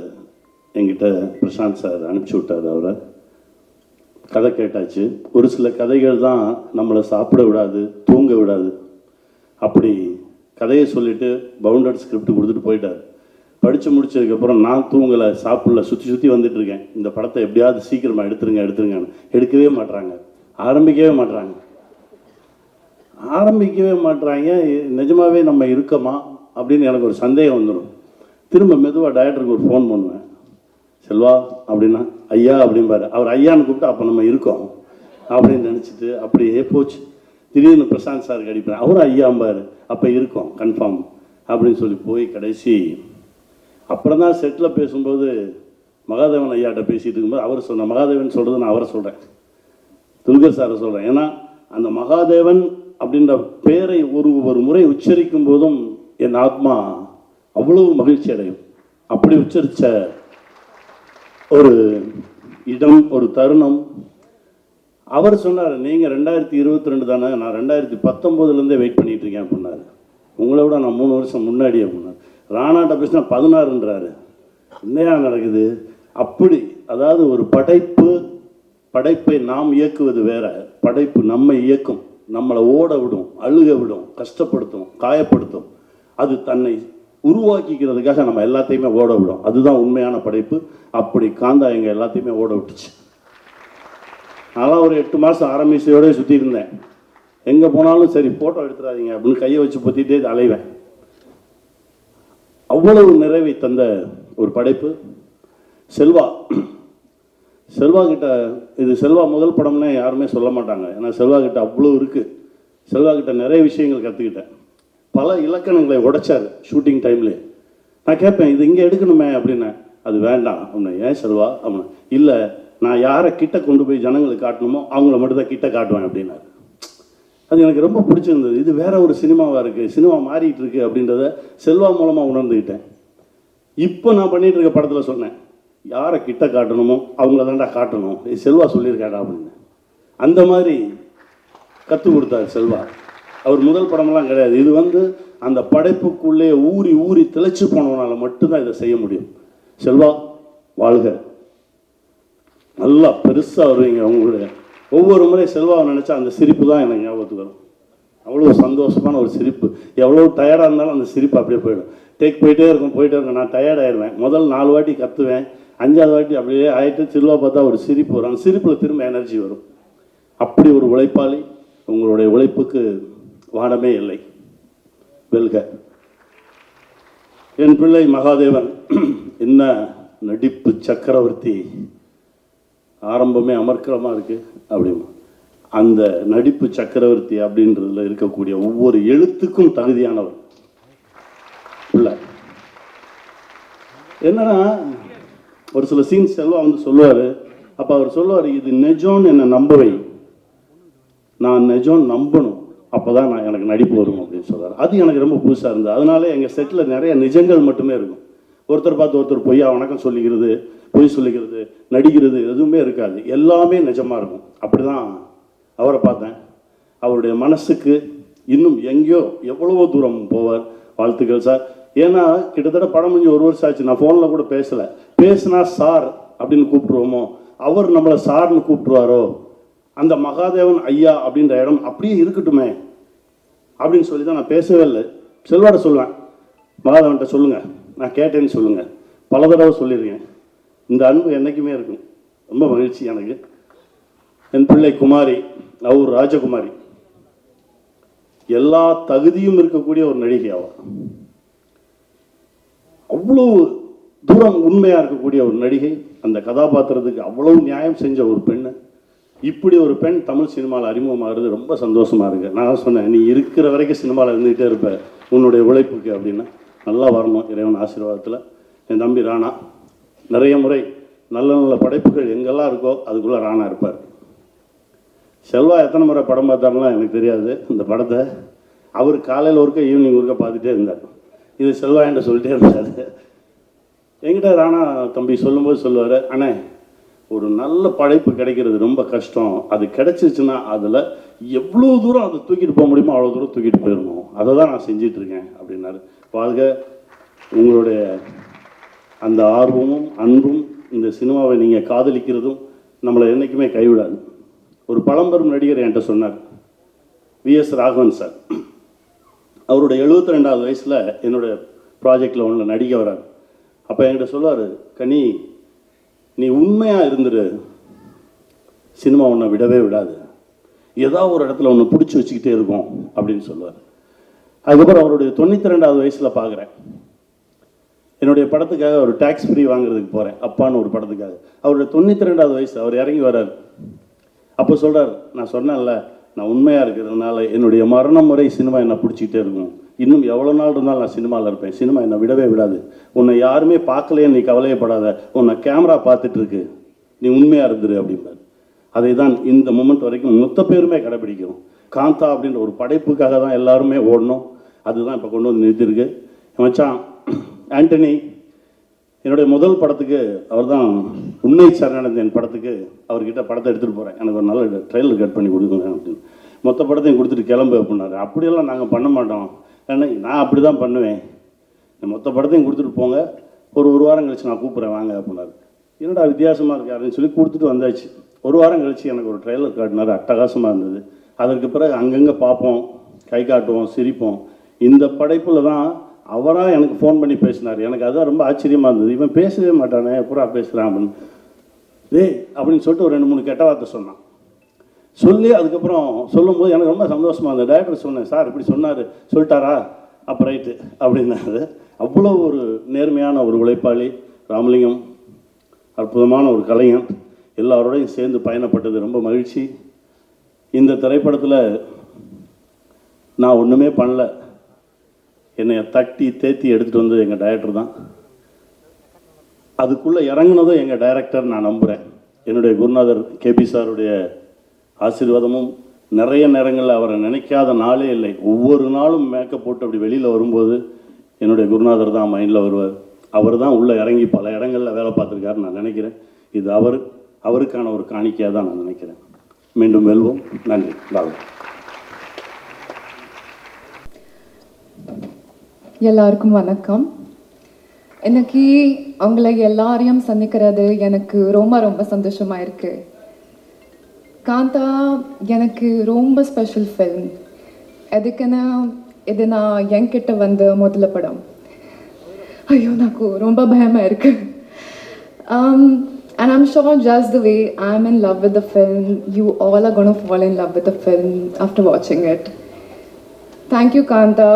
என்கிட்ட பிரசாந்த் சார் அனுப்பிச்சி விட்டார். அவரை கதை கேட்டாச்சு. ஒரு சில கதைகள் தான் நம்மளை சாப்பிட விடாது, தூங்க விடாது. அப்படி கதையை சொல்லிவிட்டு பவுண்டட் ஸ்கிரிப்ட் கொடுத்துட்டு போயிட்டார். படித்து முடிச்சதுக்கப்புறம் நான் தூங்கலை, சாப்பிடல, சுற்றி வந்துட்டுருக்கேன். இந்த படத்தை எப்படியாவது சீக்கிரமாக எடுத்துருங்கன்னு. எடுக்கவே மாட்டுறாங்க, ஆரம்பிக்கவே மாட்டுறாங்க. நிஜமாகவே நம்ம இருக்கோமா அப்படின்னு எனக்கு ஒரு சந்தேகம் வந்துடும். திரும்ப மெதுவாக டைரக்டருக்கு ஒரு ஃபோன் பண்ணுவேன். செல்வா அப்படின்னா ஐயா அப்படின்பாரு. அவர் ஐயான்னு கூப்பிட்டு அப்போ நம்ம இருக்கோம் அப்படின்னு நினச்சிட்டு அப்படியே போச்சு. திடீர்னு பிரசாந்த் சாருக்கு அடிப்பேன். அவரும் ஐயாம்பார். அப்போ இருக்கோம் கன்ஃபார்ம் அப்படின்னு சொல்லி போய் கடைசி அப்புறம் தான் செட்டில் பேசும்போது மகாதேவன் ஐயாட்ட பேசிகிட்டு இருக்கும்போது அவர் சொன்ன மகாதேவன் சொல்கிறது நான் அவரை சொல்கிறேன், துல்கர் சாரை சொல்கிறேன். ஏன்னா அந்த மகாதேவன் அப்படின்ற பேரை ஒரு முறை உச்சரிக்கும் போதும் என் ஆத்மா அவ்வளவு மகிழ்ச்சி அடையும். அப்படி உச்சரித்த ஒரு இடம், ஒரு தருணம். அவர் சொன்னார், நீங்கள் 2022 தானே, நான் 2019 வெயிட் பண்ணிகிட்டு இருக்கேன் அப்படின்னாரு. உங்களை விட நான் 3 வருஷம் முன்னாடி அப்படின்னாரு. ராணாட்ட பேசினா 16ன்றாரு. என்னையா நடக்குது? அப்படி, அதாவது ஒரு படைப்பை நாம் இயக்குவது வேற, படைப்பு நம்மை இயக்கும், நம்மளை ஓட விடும், அழுக விடும், கஷ்டப்படுத்தும், காயப்படுத்தும். அது தன்னை உருவாக்கிக்கிறதுக்காக நம்ம எல்லாத்தையுமே ஓட விடும். அதுதான் உண்மையான படைப்பு. அப்படி காந்தா எங்கள் எல்லாத்தையுமே ஓட விட்டுச்சு. நான் ஒரு 8 மாதம் ஆரம்பிச்சோடய சுற்றி இருந்தேன். எங்கே போனாலும் சரி ஃபோட்டோ எடுத்துடாதீங்க அப்படின்னு கையை வச்சு பொத்திட்டே அலைவேன். அவ்வளவு நிறைவை தந்த ஒரு படைப்பு செல்வா கிட்ட. இது செல்வா முதல் படம்னே யாருமே சொல்ல மாட்டாங்க. ஏன்னா செல்வா கிட்ட அவ்வளோ இருக்குது. செல்வா கிட்ட நிறைய விஷயங்கள் கற்றுக்கிட்டேன். பல இலக்கணங்களை உடைச்சார் ஷூட்டிங் டைம்லேயே. நான் கேட்பேன், இது இங்கே எடுக்கணுமே அப்படின்னேன். அது வேண்டாம் அப்படின்னா, ஏன் செல்வா அப்படின்னா, இல்லை நான் யாரை கிட்ட கொண்டு போய் ஜனங்களுக்கு காட்டணுமோ அவங்கள மட்டும் தான் கிட்ட காட்டுவேன் அப்படின்னாரு. அது எனக்கு ரொம்ப பிடிச்சிருந்தது. இது வேற ஒரு சினிமாவாக இருக்குது, சினிமா மாறிட்டு இருக்கு அப்படின்றத செல்வா மூலமாக உணர்ந்துக்கிட்டேன். இப்போ நான் பண்ணிட்டு இருக்க படத்தில் சொன்னேன், யாரை கிட்ட காட்டணுமோ அவங்கள தாண்டா காட்டணும், செல்வா சொல்லியிருக்காடா அப்படின்னு. அந்த மாதிரி கற்றுக் கொடுத்தார் செல்வா. அவர் முதல் படமெல்லாம் கிடையாது. இது அந்த படைப்புக்குள்ளே ஊறி திளைச்சு போனவனால மட்டும்தான் இதை செய்ய முடியும். செல்வா வாழ்க, நல்லா பெருசாக வருவீங்க. உங்களுடைய ஒவ்வொரு முறை செல்வாவை நினச்சா அந்த சிரிப்பு தான் எனக்கு ஞாபகத்துக்கு வரும். அவ்வளோ சந்தோஷமான ஒரு சிரிப்பு. எவ்வளோ டயர்டாக இருந்தாலும் அந்த சிரிப்பு அப்படியே போயிடும். டேக் போயிட்டே இருக்கும். நான் டயர்டாயிடுவேன். முதல் 4 வாட்டி கத்துவேன், 5ஆவது வாட்டி அப்படியே ஆகிட்டு செல்வா பார்த்தா ஒரு சிரிப்பு வரும். அந்த சிரிப்பில் திரும்ப எனர்ஜி வரும். அப்படி ஒரு உழைப்பாளி. உங்களுடைய உழைப்புக்கு வானமே இல்லை. வெல்க. என் பிள்ளை மகாதேவன் என்ன நடிப்பு சக்கரவர்த்தி. ஆரம்பமே அமர்க்கலமாக இருக்குது அப்படிமா. அந்த நடிப்பு சக்கரவர்த்தி அப்படின்றதுல இருக்கக்கூடிய ஒவ்வொரு எழுத்துக்கும் தகுதியானவர் பிள்ளை. என்னன்னா, ஒரு சில சீன்ஸ் எல்லாம் சொல்லுவார். அப்போ அவர் சொல்லுவார், இது நிஜம்னு என்னை நம்பவை, நான் நிஜம் நம்பணும், அப்போ தான் எனக்கு நடிப்பு வரும் அப்படின்னு சொல்கிறார். அது எனக்கு ரொம்ப புதுசாக இருந்தது. அதனால எங்கள் செட்டில் நிறைய நிஜங்கள் மட்டுமே இருக்கும். ஒருத்தர் பார்த்து ஒருத்தர் பொய்யா வணக்கம் சொல்லிக்கிறது, பொய் சொல்லிக்கிறது, நடிக்கிறது எதுவுமே இருக்காது. எல்லாமே நிஜமாக இருக்கும். அப்படி தான் அவரை பார்த்தேன். அவருடைய மனசுக்கு இன்னும் எங்கேயோ எவ்வளவோ தூரம் போவார். வாழ்த்துக்கள் சார். ஏன்னா கிட்டத்தட்ட படம் முடிஞ்சு 1 வருஷம் ஆச்சு. நான் ஃபோனில் கூட பேசினா சார் அப்படின்னு கூப்பிட்டுருவோமோ, அவர் நம்மளை சார்னு கூப்பிட்டுருவாரோ, அந்த மகாதேவன் ஐயா அப்படின்ற இடம் அப்படியே இருக்கட்டுமே அப்படின்னு சொல்லி தான் நான் பேசவே இல்லை. செல்வாட சொல்லுவேன், மகாதேவன்கிட்ட சொல்லுங்கள், நான் கேட்டேன்னு சொல்லுங்கள், பல தடவை சொல்லியிருக்கேன். இந்த அன்பு என்றைக்குமே இருக்கும். ரொம்ப மகிழ்ச்சி எனக்கு. என் பிள்ளை குமாரி, அவர் ராஜகுமாரி, எல்லா தகுதியும் இருக்கக்கூடிய ஒரு நடிகை. அவர் அவ்வளோ தூரம் உண்மையாக இருக்கக்கூடிய ஒரு நடிகை. அந்த கதாபாத்திரத்துக்கு அவ்வளவு நியாயம் செஞ்ச ஒரு பெண்ணு. இப்படி ஒரு பெண் தமிழ் சினிமாவில் அறிமுகமாகிறது ரொம்ப சந்தோஷமாக இருக்குது. நான் சொன்னேன், நீ இருக்கிற வரைக்கும் சினிமாவில் இருந்துகிட்டே இருப்ப உன்னுடைய உழைப்புக்கு அப்படின்னு. நல்லா வரணும் இறைவன் ஆசீர்வாதத்தில். என் தம்பி ராணா நிறைய முறை நல்ல நல்ல படைப்புகள் எங்கெல்லாம் இருக்கோ அதுக்குள்ளே ராணா இருப்பார். செல்வா எத்தனை முறை படம் பார்த்தாருலாம் எனக்கு தெரியாது. இந்த படத்தை அவர் காலையில் ஒருக்க ஈவினிங் ஒருக்க பார்த்துட்டே இருந்தார். இது செல்வா என்கிட்ட சொல்லிட்டே இருந்தார். என்கிட்ட ராணா தம்பி சொல்லும்போது சொல்லுவார், அண்ணே ஒரு நல்ல படைப்பு கிடைக்கிறது ரொம்ப கஷ்டம், அது கிடைச்சிருச்சுன்னா அதில் எவ்வளோ தூரம் அதை தூக்கிட்டு போக முடியுமோ அவ்வளோ தூரம் தூக்கிட்டு போயிடணும், அதை தான் நான் செஞ்சிட்ருக்கேன் அப்படின்னாரு. வாழ்க. உங்களுடைய அந்த ஆர்வமும் அன்பும் இந்த சினிமாவை நீங்கள் காதலிக்கிறதும் நம்மளை என்றைக்குமே கைவிடாது. ஒரு பழம்பெரும் நடிகர் என்கிட்ட சொன்னார், விஎஸ் ராகவன் சார். அவருடைய 72வது வயசில் என்னுடைய ப்ராஜெக்டில் ஒன்று நடிக்க வரார். அப்போ என்கிட்ட சொல்லுவார், கனி நீ உண்மையாக இருந்துரு, சினிமா உன்னை விடவே விடாது, ஏதாவது ஒரு இடத்துல ஒன்று பிடிச்சி வச்சுக்கிட்டே இருக்கும் அப்படின்னு சொல்லுவார். அதுக்கப்புறம் அவருடைய 92வது வயசில் பார்க்குறேன். என்னுடைய படத்துக்காக ஒரு டேக்ஸ் ஃப்ரீ வாங்குறதுக்கு போகிறேன், அப்பான்னு ஒரு படத்துக்காக. அவருடைய 92வது வயசு, அவர் இறங்கி வர்றார். அப்போ சொல்கிறார், நான் சொன்னேன்ல நான் உண்மையாக இருக்கிறதுனால என்னுடைய மரணம் வரை சினிமா என்னை பிடிச்சிக்கிட்டே இருக்கும், இன்னும் எவ்வளோ நாள் இருந்தாலும் நான் சினிமாவில் இருப்பேன், சினிமா என்னை விடவே விடாது, உன்னை யாருமே பார்க்கலையே நீ கவலையப்படாத, உன்னை கேமரா பார்த்துட்ருக்கு, நீ உண்மையாக இருந்துரு அப்படிம்பார். அதை தான் இந்த மொமெண்ட் வரைக்கும் மொத்த பேருமே கடைப்பிடிக்கிறோம். காந்தா அப்படின்ற ஒரு படைப்புக்காக தான் எல்லாருமே ஓடணும். அதுதான் இப்போ கொண்டு வந்து நிறுத்திருக்கு. மச்சான் ஆண்டனி, என்னுடைய முதல் படத்துக்கு அவர் தான் உன்னை சரணடைந்தேன் படத்துக்கு அவர்கிட்ட படத்தை எடுத்துகிட்டு போகிறேன், எனக்கு ஒரு நல்ல ட்ரெயிலர் கட் பண்ணி கொடுக்குங்க அப்படின்னு. மொத்த படத்தையும் கொடுத்துட்டு கிளம்பு அப்படின்னாரு. அப்படியெல்லாம் நாங்கள் பண்ண மாட்டோம், ஏன்னா நான் அப்படி தான் பண்ணுவேன், மொத்த படத்தையும் கொடுத்துட்டு போங்க, ஒரு வாரம் கழிச்சு நான் கூப்பிட்றேன் வாங்க அப்படின்னாரு. என்னடா வித்தியாசமாக இருக்கு அப்படின்னு சொல்லி கொடுத்துட்டு வந்தாச்சு. ஒரு வாரம் கழிச்சு எனக்கு ஒரு ட்ரெய்லர் காட்டினார், அட்டகாசமாக இருந்தது. அதற்கு பிறகு அங்கங்கே பார்ப்போம், கை காட்டுவோம், சிரிப்போம். இந்த படைப்பில் தான் அவராக எனக்கு ஃபோன் பண்ணி பேசினார். எனக்கு அதுதான் ரொம்ப ஆச்சரியமாக இருந்தது. இவன் பேசவே மாட்டானே, பூரா பேசுகிறான் அப்படின்னு. டேய் அப்படின்னு சொல்லிட்டு ஒரு 2-3 கெட்ட வார்த்தை சொன்னான். சொல்லி அதுக்கப்புறம் சொல்லும்போது எனக்கு ரொம்ப சந்தோஷமாக இருந்தது. டைரக்டர் சொன்னேன், சார் இப்படி சொன்னார், சொல்லிட்டாரா, அப்போ ரைட்டு அப்படின்னாரு. அவ்வளோ ஒரு நேர்மையான ஒரு உழைப்பாளி ராமலிங்கம், அற்புதமான ஒரு கலைஞன், எல்லாரோடையும் சேர்ந்து பயணப்பட்டது ரொம்ப மகிழ்ச்சி. இந்த திரைப்படத்தில் நான் ஒன்றுமே பண்ணல, என்னை தட்டி தேத்தி எடுத்துகிட்டு வந்தது எங்கள் டைரக்டர் தான். அதுக்குள்ளே இறங்குனதும் எங்கள் டைரக்டர் நான் நம்புகிறேன். என்னுடைய குருநாதர் கேபி சாருடைய ஆசீர்வாதமும், நிறைய நேரங்களில் அவரை நினைக்காத நாளே இல்லை. ஒவ்வொரு நாளும் மேக்கப் போட்டு அப்படி வெளியில் வரும்போது என்னுடைய குருநாதர் தான் மைண்டில் வருவார். அவர் தான் உள்ளே இறங்கி பல இடங்களில் வேலை பார்த்துருக்காருன்னு நான் நினைக்கிறேன். இது அவருக்கான ஒரு காணிக்கையாக தான் நான் நினைக்கிறேன். மீண்டும் வெல்வோம். நன்றி. வாழ்க. எல்லாருக்கும் வணக்கம். இன்னைக்கு அவங்களை எல்லாரையும் சந்திக்கிறது எனக்கு ரொம்ப ரொம்ப சந்தோஷமாக இருக்குது. காந்தா எனக்கு ரொம்ப ஸ்பெஷல் ஃபில்ம். எதுக்குன்னா இது நான் என்கிட்ட வந்த முதல்ல படம். ஐயோ నాకు ரொம்ப பயமாக இருக்குது. And I'm sure just the way I'm in love with the film, you all are going to fall in love with the film after watching it. Thank you, Kanta,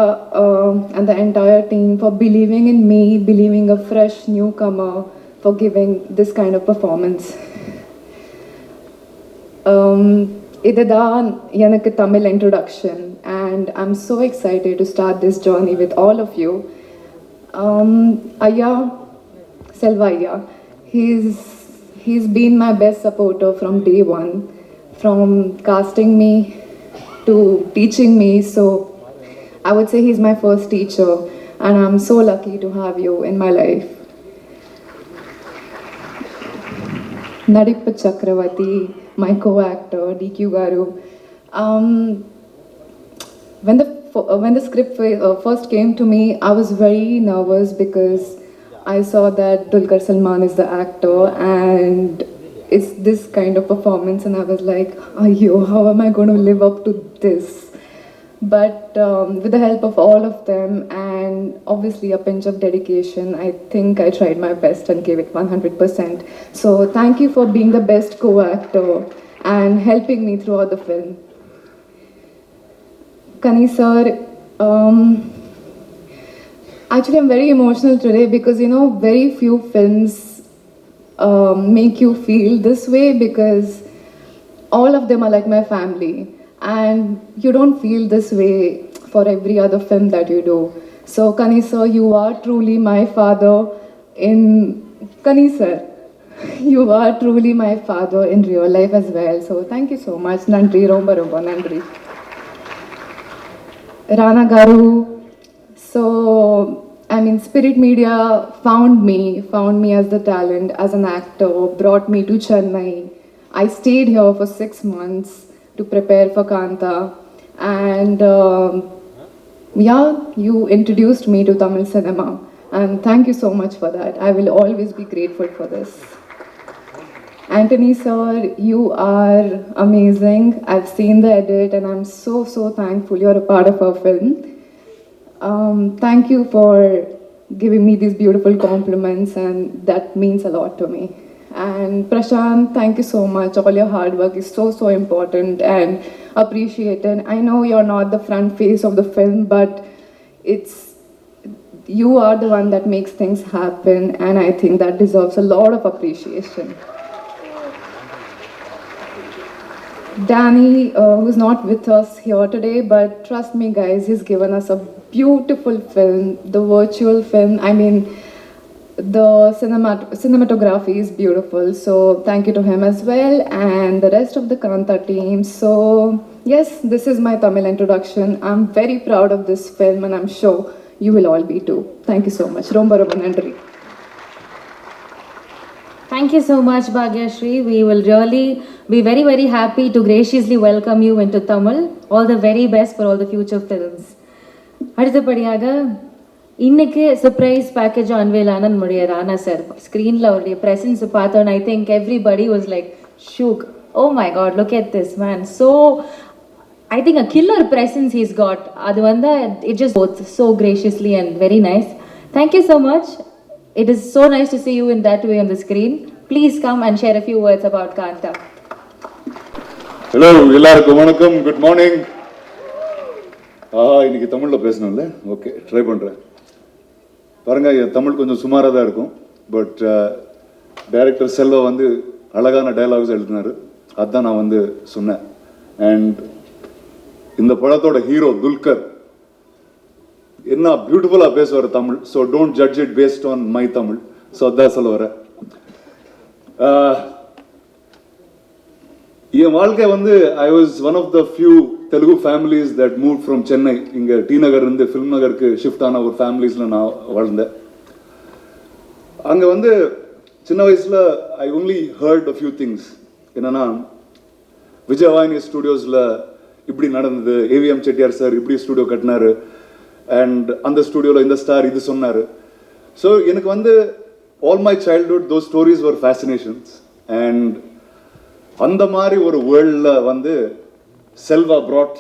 and the entire team for believing in me, believing a fresh newcomer, for giving this kind of performance. இதுதான் எனக்கு Tamil introduction, and I'm so excited to start this journey with all of you. Ayya, Selva Ayya, he's been my best supporter from day one, from casting me to teaching me. So I would say he's my first teacher, and I'm so lucky to have you in my life. Nadippa Chakravarti, my co-actor, DQ Garu. When the script first came to me, I was very nervous because I saw that Dulquer Salmaan is the actor and it's this kind of performance, and I was like, "Ayyo, how am I going to live up to this?" But with the help of all of them and obviously a pinch of dedication, I think I tried my best and gave it 100%. So thank you for being the best co-actor and helping me throughout the film. Kani sir, actually I'm very emotional today because very few films make you feel this way, because all of them are like my family, and you don't feel this way for every other film that you do. So Kani sir, you are truly my father in Kani sir. You are truly my father in real life as well. So thank you so much. Nandri, romba romba nandri. Rana Garu. So I mean, Spirit Media found me as the talent, as an actor, brought me to Chennai. I stayed here for 6 months to prepare for Kanta, and you introduced me to Tamil cinema, and thank you so much for that. I will always be grateful for this. Anthony sir, you are amazing. I've seen the edit and I'm so thankful you're a part of our film. Thank you for giving me these beautiful compliments, and that means a lot to me. And Prashant, thank you so much. All your hard work is so important and appreciated. I know you're not the front face of the film, but you are the one that makes things happen, and I think that deserves a lot of appreciation. Danny, who's not with us here today, but trust me guys, he's given us a beautiful film, the virtual film. I mean, the cinematography is beautiful, so thank you to him as well, and the rest of the Kanta team. So yes, this is my Tamil introduction. I'm very proud of this film, and I'm sure you will all be too. Thank you so much. Romba romba nandri. Thank you so much, Bhagyashree. We will really be very, very happy to graciously welcome you into Tamil. All the very best for all the future films. அடுத்தபடியாக இன்னைக்கு surprise package அன்வேல் ஆன நம்முடைய Rana sir ஸ்க்ரீனில் அவருடைய presence பார்த்தோன்னு I think everybody was like shook. Oh my god, look at this man. So I think a killer presence he's got. அது வந்து it just both so graciously and very nice. Thank you so much. It is so nice to see you in that way on the screen. Please come and share a few words about Kanta. Hello, எல்லாருக்கும் வணக்கம், good morning. இன்னைக்கு தமிழில் பேசணும்ல, okay try பண்ணுறேன். பாருங்க, என் தமிழ் கொஞ்சம் சுமாராக தான் இருக்கும். பட் டைரக்டர் செல்வா வந்து அழகான டயலாக்ஸ் எழுதினார். அதுதான் நான் வந்து சொன்னேன். அண்ட் இந்த படத்தோட ஹீரோ துல்கர் என்ன பியூட்டிஃபுல்லாக பேசுவார் Tamil. So don't judge it based on my Tamil. So அதான் சொல்ல வரேன். என் வாழ்க்கை வந்து I was one of the few Telugu families that move from Chennai. இங்கே டி நகர் இருந்து ஃபில்ம் நகருக்கு ஷிஃப்ட் ஆன ஒரு ஃபேமிலிஸில் நான் வாழ்ந்தேன். அங்கே வந்து சின்ன வயசில் I only heard a few things. என்னென்னா, விஜயவாணி ஸ்டுடியோஸில் இப்படி நடந்தது, ஏவிஎம் செட்டியார் சார் இப்படி ஸ்டுடியோ கட்டினாரு, அண்ட் அந்த ஸ்டுடியோவில் இந்த ஸ்டார் இது சொன்னார். ஸோ எனக்கு வந்து all my childhood those stories were fascinations. And அந்த மாதிரி ஒரு வேர்ல்டில் வந்து Selva brought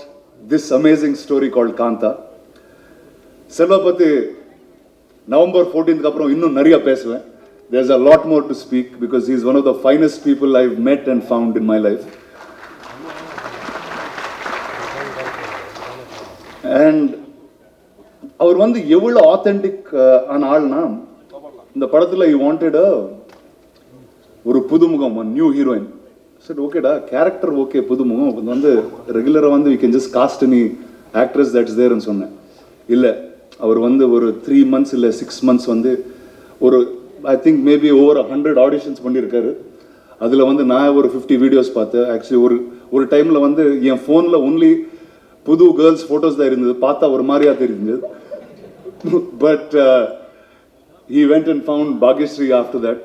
this amazing story called Kantha. Selva பற்றி நவம்பர் 14th அப்புறம் இன்னும் நிறைய பேசுவேன். there's a lot more to speak because he is one of the finest people I've met and found in my life. And அவர் வந்து எவ்வளோ ஆத்தென்டிக் ஆன ஆள்னா, இந்த படத்தில் he wanted ஒரு புதுமுகம், நியூ ஹீரோயின். சரி, ஓகேடா, கேரக்டர் ஓகே, புதுமுகம் வந்து ரெகுலராக வந்து we can just cast any actress that's there ன்னு சொன்னேன். இல்லை, அவர் வந்து ஒரு 3 months இல்லை 6 months வந்து ஒரு I think maybe over 100 auditions பண்ணியிருக்காரு. அதில் வந்து நான் ஒரு 50 வீடியோஸ் பார்த்தேன். ஆக்சுவலி ஒரு டைமில் வந்து என் ஃபோனில் ஒன்லி புது கேர்ள்ஸ் ஃபோட்டோஸ் தான் இருந்தது. பார்த்தா ஒரு மாதிரியா தெரிஞ்சது. But he went and found Bhagyashree after that.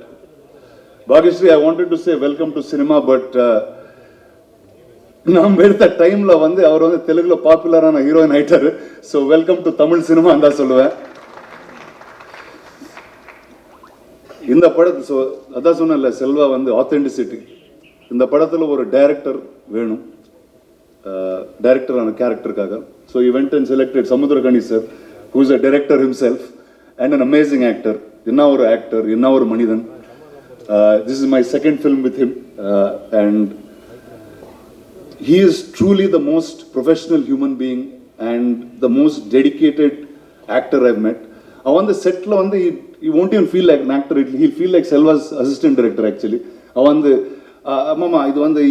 Bhagyashree, I wanted to say welcome to cinema, but நம்ம எடுத்த டைமில் வந்து அவர் வந்து தெலுங்குல பாப்புலரான ஹீரோயின் ஆயிட்டாரு. ஸோ வெல்கம் டு தமிழ் சினிமான்னு தான் சொல்லுவேன். இந்த படத்து ஸோ அதான் சொன்னேன்ல, செல்வா வந்து ஆத்தென்டிசிட்டி. இந்த படத்தில் ஒரு டைரக்டர் வேணும், டைரக்டரான கேரக்டருக்காக. So he went and selected Samuthirakani sir, who is a director himself and an amazing actor. என்ன ஒரு ஆக்டர், என்ன ஒரு மனிதன். This is my second film with him, and he is truly the most professional human being and the most dedicated actor I've met. அவன் வந்து settle வந்து he won't even feel like an actor, he'll feel like Selva's assistant director actually. அவன் வந்து அம்மாமா இது வந்து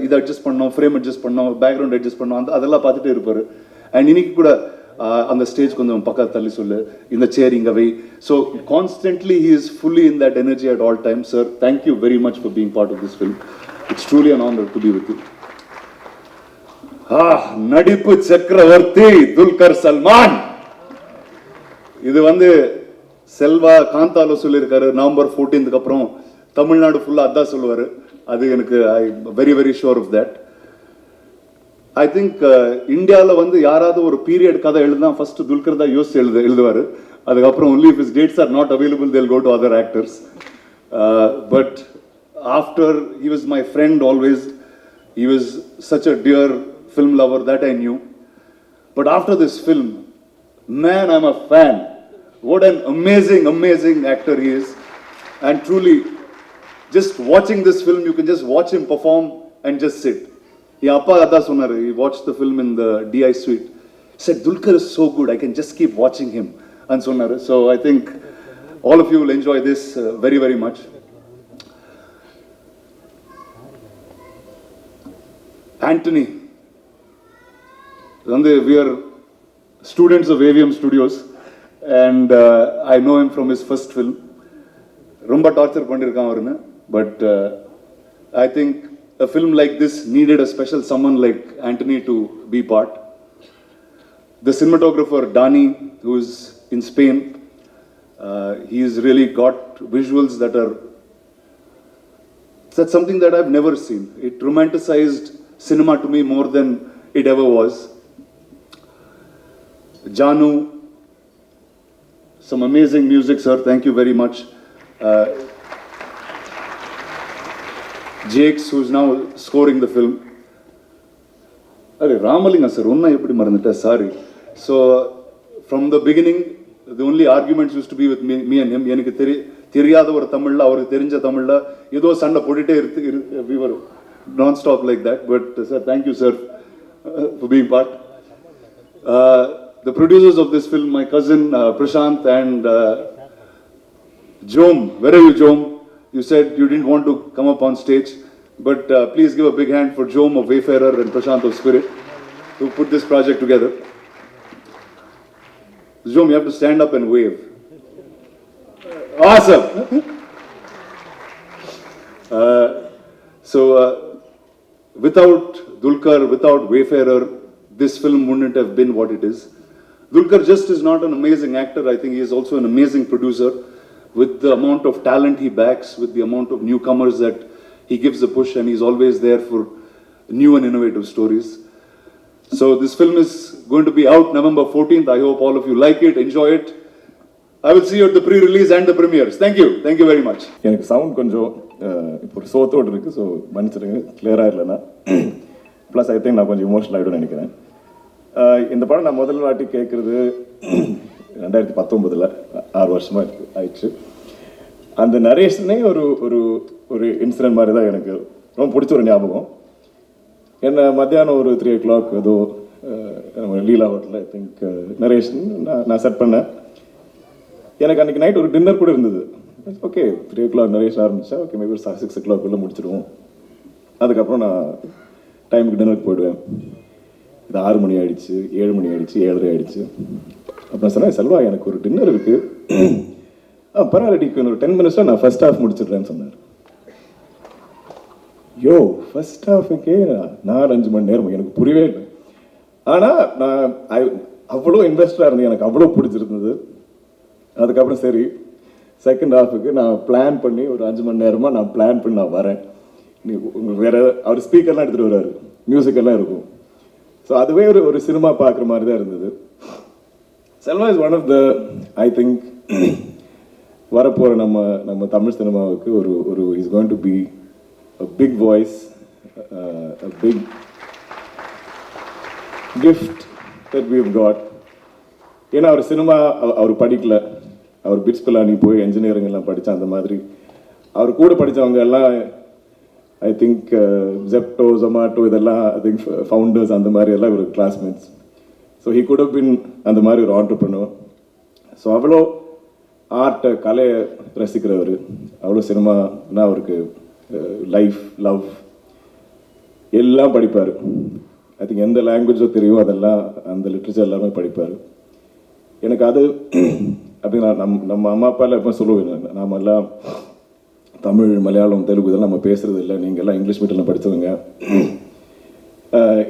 இதை adjust பண்ணோம், frame adjust பண்ணோம், பேக்ரவுண்ட் அட்ஜஸ்ட் பண்ணோம், அதெல்லாம் பார்த்துட்டே இருப்பார். அண்ட் இன்னைக்கு கூட அந்த ஸ்டேஜ் கொஞ்சம் பக்கம் தள்ளி சொல்லு, இந்த சேர் இங்கே வை. So constantly he is fully in that energy at all time. Sir, thank you very much for being part of this film. It's truly an honour to be with you. நடிப்பு சக்கரவர்த்தி துல்கர் சல்மான். இது வந்து செல்வா காந்தால சொல்லியிருக்காரு, நவம்பர் 14th அப்புறம் தமிழ்நாடு ஃபுல்லாக அதான் சொல்லுவார். அது எனக்கு I very very sure of that. I think இந்தியாவில் வந்து யாராவது ஒரு பீரியட் கதை எழுதுனா ஃபர்ஸ்ட் துல்கர் தான் யோசிச்சு எழுதுவார். அதுக்கப்புறம் only if is dates are not available they'll go to other actors. But after he was my friend always. He was such a dear film lover that I knew. But after this film, man, I'm a fan. What an amazing actor he is. And truly, just watching this film, you can just watch him perform and just sit. He appa adha sonar, he watched the film in the DI suite. He said, Dulquer is so good, I can just keep watching him. And sonar. So I think all of you will enjoy this very, very much. Anthony. We are students of AVM Studios, and I know him from his first film. Rumba torture pandirukkan avarna, but I think a film like this needed a special someone like Anthony to be part. The cinematographer Dani, who is in Spain, he's really got visuals that are That's something that I've never seen. It romanticized cinema to me more than it ever was. Janu, some amazing music, sir. Thank you very much. Jakes, who's now scoring the film. Ramalinga sir, onna eppadi marandutta, sorry. So from the beginning, the only arguments used to be with me and him. எனக்கு தெரியாத ஒரு தமிழ்ல அவருக்கு தெரிஞ்ச தமிழ்ல ஏதோ சண்டை போட்டுட்டே we were non-stop like that. But sir, thank you sir for being part. The producers of this film, my cousin Prashant and Jom. Where are you, Jom? You said you didn't want to come up on stage, but please give a big hand for Jom of Wayfarer and Prashant of Spirit who put this project together. Jom, you have to stand up and wave. Awesome! Without Dulquer, without Wayfarer, this film wouldn't have been what it is. Dulquer just is not an amazing actor. I think he is also an amazing producer. With the amount of talent he backs, with the amount of newcomers that he gives a push, and he's always there for new and innovative stories. So this film is going to be out November 14th. I hope all of you like it, enjoy it. I will see you at the pre-release and the premieres. Thank you very much. எனக்கு sound கொஞ்சம் இப்போ ஒரு சோத்தோடு இருக்குது, so மன்னிச்சிடுங்க கிளியராக இல்லைன்னா. Plus I think நான் கொஞ்சம் இமோஷனல் ஆகிடும்னு நினைக்கிறேன். இந்த படம் நான் முதல் வாட்டி கேட்குறது 2019, 6 வருஷமாக ஆயிடுச்சு. அந்த நரேஷனே ஒரு ஒரு ஒரு இன்சிடென்ட் மாதிரி தான் எனக்கு ரொம்ப பிடிச்ச ஒரு ஞாபகம். என்ன மத்தியானம் ஒரு 3 o'clock ஏதோ லீலா ஹோட்டலில் ஐ திங்க் நரேஷன் நான் செட் பண்ணேன். எனக்கு அன்றைக்கி நைட் ஒரு டின்னர் கூட இருந்தது. ஓகே 3 o'clock நரேஷன் ஆரம்பித்தா ஓகே மேபி ஒரு 6 o'clock முடிச்சிடுவோம். அதுக்கப்புறம் நான் டைமுக்கு டின்னருக்கு போயிடுவேன். இது 6 மணி ஆகிடுச்சு, 7 மணி ஆகிடுச்சு, 7:30 ஆகிடுச்சு. அப்புறம் சொன்னேன், செல்வா எனக்கு ஒரு டின்னர் இருக்குது, பரவாயில்லடிக்கு ஒரு 10 minutes நான் ஃபர்ஸ்ட் ஹாஃப் முடிச்சிடுறேன்னு சொன்னார். யோ ஃபர்ஸ்ட் ஹாஃபுக்கே 4-5 மணி நேரம் எனக்கு புரியவே இல்லை. ஆனால் நான் அவ்வளோ இன்ட்ரெஸ்டாக இருந்தேன், எனக்கு அவ்வளோ பிடிச்சிருந்தது. அதுக்கப்புறம் சரி செகண்ட் ஹாஃபுக்கு நான் பிளான் பண்ணி ஒரு 5 மணி நேரமாக நான் பிளான் பண்ணி நான் வரேன். நீ உங்களுக்கு வேறு அவர் ஸ்பீக்கர்லாம் எடுத்துகிட்டு வருவார், மியூசிக்கெல்லாம் இருக்கும். ஸோ அதுவே ஒரு சினிமா பார்க்குற மாதிரி தான் இருந்தது. Selva is one of the I think வரப்போகிற நம்ம தமிழ் சினிமாவுக்கு ஒரு is going to be a big voice, a big gift that we have got. ஏன்னா அவர் சினிமா அவர் படிக்கல, அவர் பிட்ஸ் பிலானி போய் என்ஜினியரிங் எல்லாம் படித்தா அந்த மாதிரி. அவர் கூட படித்தவங்க எல்லாம் ஐ திங்க் ஜெப்டோ, ஜொமாட்டோ இதெல்லாம் ஐ திங்க் ஃபவுண்டர்ஸ் அந்த மாதிரி எல்லாம் ஒரு classmates. So he could have been அந்த மாதிரி ஒரு ஆண்டர்ப்ரனர். ஸோ அவ்வளோ ஆர்ட்டை கலையை ரசிக்கிறவர், அவ்வளோ சினிமானா அவருக்கு லைஃப் லவ் எல்லாம் படிப்பார். ஐ திங்க் எந்த லாங்குவேஜோ தெரியும் அதெல்லாம் அந்த லிட்ரேச்சர் எல்லாமே படிப்பார். எனக்கு அது அப்படி நான் நம்ம அம்மா அப்பாலாம் எப்போ சொல்லுவேன், நாம எல்லாம் தமிழ் மலையாளம் தெலுங்கு இதெல்லாம் நம்ம பேசுறது இல்லை, நீங்கள் எல்லாம் இங்கிலீஷ் மீடியமில் படித்தவங்க,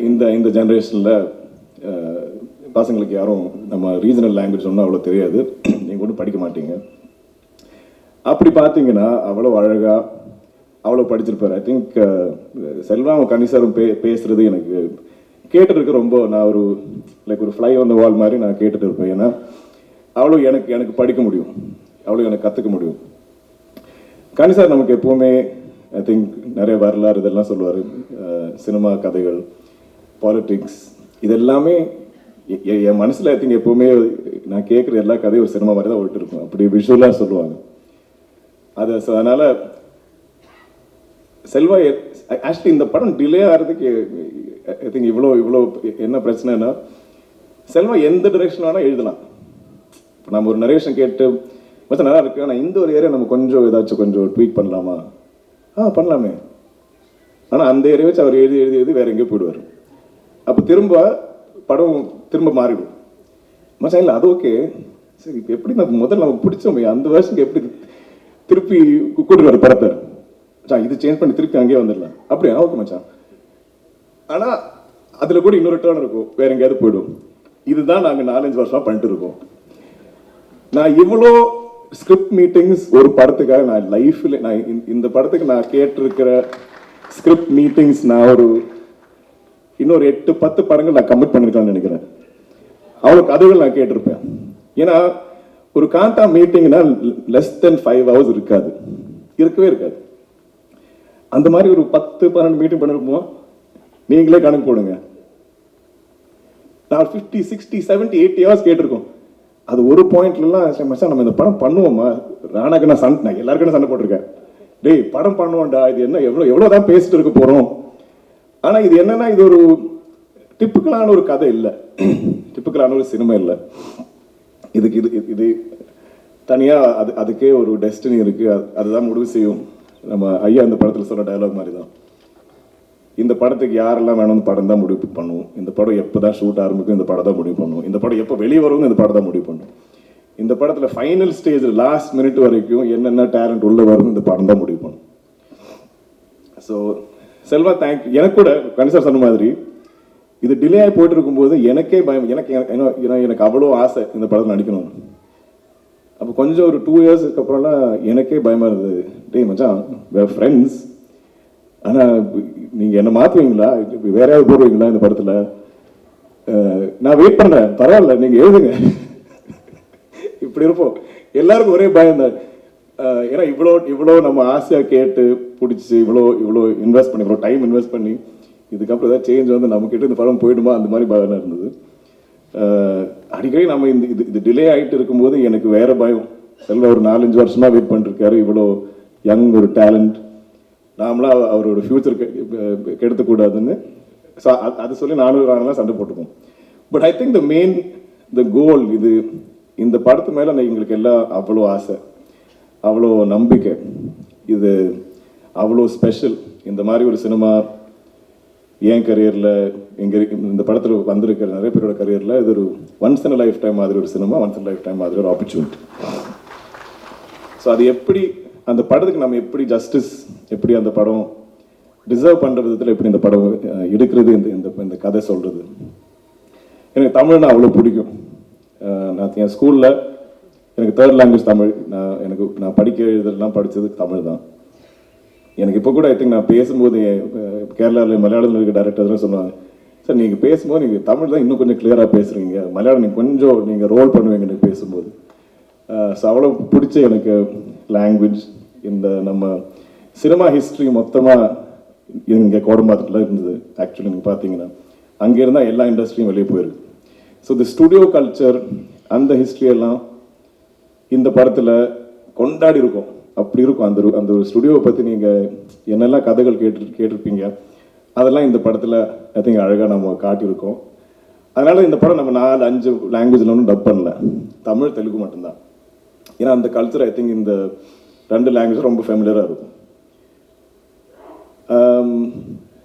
இந்த ஜென்ரேஷனில் பசங்களுக்கு யாரும் நம்ம ரீஜனல் லாங்குவேஜ் ஒன்றும் அவ்வளோ தெரியாது, நீங்கள் ஒன்றும் படிக்க மாட்டீங்க. அப்படி பார்த்தீங்கன்னா அவ்வளோ அழகாக அவ்வளோ படிச்சிருப்பார். ஐ திங்க் செல்வம் கனிசாரும் பேசுகிறது எனக்கு கேட்டுருக்கு ரொம்ப. நான் ஒரு லைக் ஒரு ஃப்ளை ஆன் த வால் மாதிரி நான் கேட்டுட்டு இருப்பேன். ஏன்னா அவ்வளோ எனக்கு படிக்க முடியும், அவ்வளோ எனக்கு கற்றுக்க முடியும். கனிசார் நமக்கு எப்போவுமே ஐ திங்க் நிறைய வரலாறு இதெல்லாம் சொல்லுவார், சினிமா கதைகள், பாலிட்டிக்ஸ், இது எல்லாமே என் மனசில் ஐ திங்க் எப்போவுமே நான் கேட்குற எல்லா கதையும் ஒரு சினிமா மாதிரி தான் ஓட்டு இருக்கும், அப்படி விஷுவலாக சொல்லுவாங்க. அதனால் செல்வா ஆக்சுவலி இந்த படம் டிலே ஆகிறதுக்கு ஐ திங்க் இவ்வளோ என்ன பிரச்சனைனா, செல்வா எந்த டிரெக்ஷன் வேணால் எழுதலாம். இப்போ நம்ம ஒரு நரேஷன் கேட்டு மொத்தம் நல்லா இருக்கு, ஆனால் இந்த ஒரு ஏரியா நம்ம கொஞ்சம் ஏதாச்சும் கொஞ்சம் ட்வீட் பண்ணலாமா, பண்ணலாமே. ஆனால் அந்த ஏரியா வச்சு அவர் எழுதி வேற எங்கேயோ போயிடுவார். அப்போ படம் திரும்ப மாறிடும். மச்சான் இல்லை அது ஓகே, சரி இப்போ எப்படி முதல்ல நமக்கு பிடிச்சோமே அந்த வருஷத்துக்கு எப்படி திருப்பி கூட்டுவார் படத்தை, மச்சான் இது சேஞ்ச் பண்ணி திருப்பி அங்கேயே வந்துடலாம், அப்படியா ஓகே மச்சான். ஆனால் அதில் கூட இன்னொரு டர்ன் இருக்கும், வேற எங்கேயாவது போயிடும். இதுதான் நாங்கள் 4-5 வருஷமாக பண்ணிட்டு இருக்கோம். நான் இவ்வளோ ஸ்கிரிப்ட் மீட்டிங்ஸ் ஒரு படத்துக்காக நான் லைஃப்பில் நான் இந்த படத்துக்கு நான் கேட்டிருக்கிற ஸ்கிரிப்ட் மீட்டிங்ஸ் நான் ஒரு இன்னொரு 8-10 படங்கள் நான் கமிட் பண்ணியிருக்கேன்னு நினைக்கிறேன். அவ்வளோ கதைகள் நான் கேட்டிருப்பேன். ஏன்னா ஒரு காந்தா மீட்டிங்னா லெஸ் தென் 5 hours இருக்கவே இருக்காது. அந்த மாதிரி ஒரு 10-12 மீட்டிங் பண்ணிருப்போம். நீங்களே கணக்கு போடுங்க. நான் 50, 60, 70, 80 hours கேட்டிருக்கோம். அது ஒரு பாயிண்ட்லாம் மச்சான் நம்ம இந்த படம் பண்ணுவோமா, ராணாக்கு நான் எல்லாருக்கும் சண்டை போட்டிருக்கேன். டேய் படம் பண்ணுவோம்டா, இது என்ன எவ்வளோதான் பேசிட்டு இருக்க போகிறோம். ஆனால் இது என்னன்னா இது ஒரு டிப்பிக்கலான ஒரு கதை இல்லை, டிப்பிக்கலான ஒரு சினிமா இல்லை. இது தனியாக அதுக்கே ஒரு டெஸ்டினி இருக்குது. அதுதான் முடிவு செய்யும். நம்ம ஐயா இந்த படத்தில் சொல்கிற டயலாக் மாதிரி தான், இந்த படத்துக்கு யாரெல்லாம் வேணும்னு படம் தான் முடிவு பண்ணுவோம். இந்த படம் எப்போ தான் ஷூட் ஆரம்பிக்கும், இந்த படம் தான் முடிவு பண்ணுவோம். இந்த படம் எப்போ வெளியே வருவோம், இந்த படம் தான் முடிவு பண்ணுவோம். இந்த படத்தில் ஃபைனல் ஸ்டேஜ் லாஸ்ட் மினிட் வரைக்கும் என்னென்ன டேலண்ட் உள்ள வரும், இந்த படம் தான் முடிவு பண்ணும். So Selva thank you. எனக்கு கூட கணிசர் சொன்ன மாதிரி இது டிலே ஆகி போயிட்டு இருக்கும்போது எனக்கே பயம். எனக்கு அவ்வளோ ஆசை இந்த படத்தில் நடிக்கணும். அப்போ கொஞ்சம் ஒரு 2 yearsக்கு அப்புறம்லாம் எனக்கே பயமாக இருந்தது. டேய் மச்சான், வேறு ஃப்ரெண்ட்ஸ், ஆனால் நீங்கள் என்ன மாற்றுவீங்களா, வேற யாராவது போடுவீங்களா இந்த படத்தில்? நான் வெயிட் பண்ணுறேன், பரவாயில்ல நீங்கள் எழுதுங்க. இப்படி இருப்போம். எல்லாருக்கும் ஒரே பயம் தான். ஏன்னா இவ்வளோ நம்ம ஆசையாக கேட்டு பிடிச்சி இவ்வளோ இன்வெஸ்ட் பண்ணி, இவ்வளோ டைம் இன்வெஸ்ட் பண்ணி இதுக்கப்புறம் ஏதாவது சேஞ்ச் வந்து நம்மக்கிட்ட இந்த படம் போயிடுமா, அந்த மாதிரி பயம் இருந்தது. அடிக்கடி நம்ம இது டிலே ஆகிட்டு இருக்கும்போது எனக்கு வேற பயம். செல்வா ஒரு 4-5 வருஷமா வெயிட் பண்ணிருக்காரு. இவ்வளோ யங் ஒரு டேலண்ட், நாமளா அவரோட ஃபியூச்சர் கெடுத்துக்கூடாதுன்னு அது சொல்லி நானும் சண்டை போட்டுப்போம். பட் ஐ திங்க் த கோல் இந்த படத்து மேலே எங்களுக்கு எல்லாம் அவ்வளோ ஆசை, அவ்வளோ நம்பிக்கை. இது அவ்வளோ ஸ்பெஷல். இந்த மாதிரி ஒரு சினிமா என் கரியரில் இந்த படத்தில் வந்திருக்கிற நிறைய பேரோட கரியரில் இது ஒரு ஒன்ஸ் இன் லைஃப் டைம் மாதிரி ஒரு cinema, once in life time மாதிரி ஒரு ஆப்பர்ச்சுனிட்டி. ஸோ அது எப்படி அந்த படத்துக்கு நம்ம எப்படி ஜஸ்டிஸ், எப்படி அந்த படம் டிசர்வ் பண்ணுற விதத்தில் எப்படி இந்த படம் எடுக்கிறது, இந்த கதை சொல்கிறது. எனக்கு தமிழ்னா அவ்வளோ பிடிக்கும். நான் என் ஸ்கூலில் எனக்கு 3rd language தமிழ். நான் படிக்க எழுதலாம் படித்தது தமிழ் தான். எனக்கு இப்போ கூட ஐ திங்க் நான் பேசும்போது கேரளாவில் மலையாளத்தில் இருக்க டேரக்டர் சொல்லுவாங்க, சார் நீங்கள் பேசும்போது நீங்கள் தமிழ் தான் இன்னும் கொஞ்சம் கிளியராக பேசுகிறீங்க, மலையாளம் நீங்கள் கொஞ்சம் நீங்கள் ரோல் பண்ணுவீங்க எனக்கு பேசும்போது. ஸோ அவ்வளோ பிடிச்ச எனக்கு லாங்குவேஜ். இந்த நம்ம சினிமா ஹிஸ்ட்ரி மொத்தமாக இங்கே கோடம்பாக்கத்தில் இருந்தது. ஆக்சுவலி நீங்கள் பார்த்தீங்கன்னா அங்கே இருந்தால் எல்லா இண்டஸ்ட்ரியும் வெளியே போயிருக்கு. ஸோ இந்த ஸ்டுடியோ கல்ச்சர், அந்த ஹிஸ்ட்ரியெல்லாம் இந்த படத்தில் கொண்டாடி இருக்கும். அப்படி இருக்கும். அந்த ஒரு ஸ்டுடியோவை பற்றி நீங்கள் என்னெல்லாம் கதைகள் கேட்டிருப்பீங்க, அதெல்லாம் இந்த படத்தில் ஐ திங்க் அழகாக நம்ம காட்டியிருக்கோம். அதனால் இந்த படம் நம்ம 4-5 லாங்குவேஜில் ஒன்றும் டப் பண்ணல, தமிழ் தெலுங்கு மட்டும்தான். ஏன்னா அந்த கல்ச்சர் ஐ திங்க் இந்த 2 லாங்குவேஜ் ரொம்ப ஃபெமிலியராக இருக்கும்.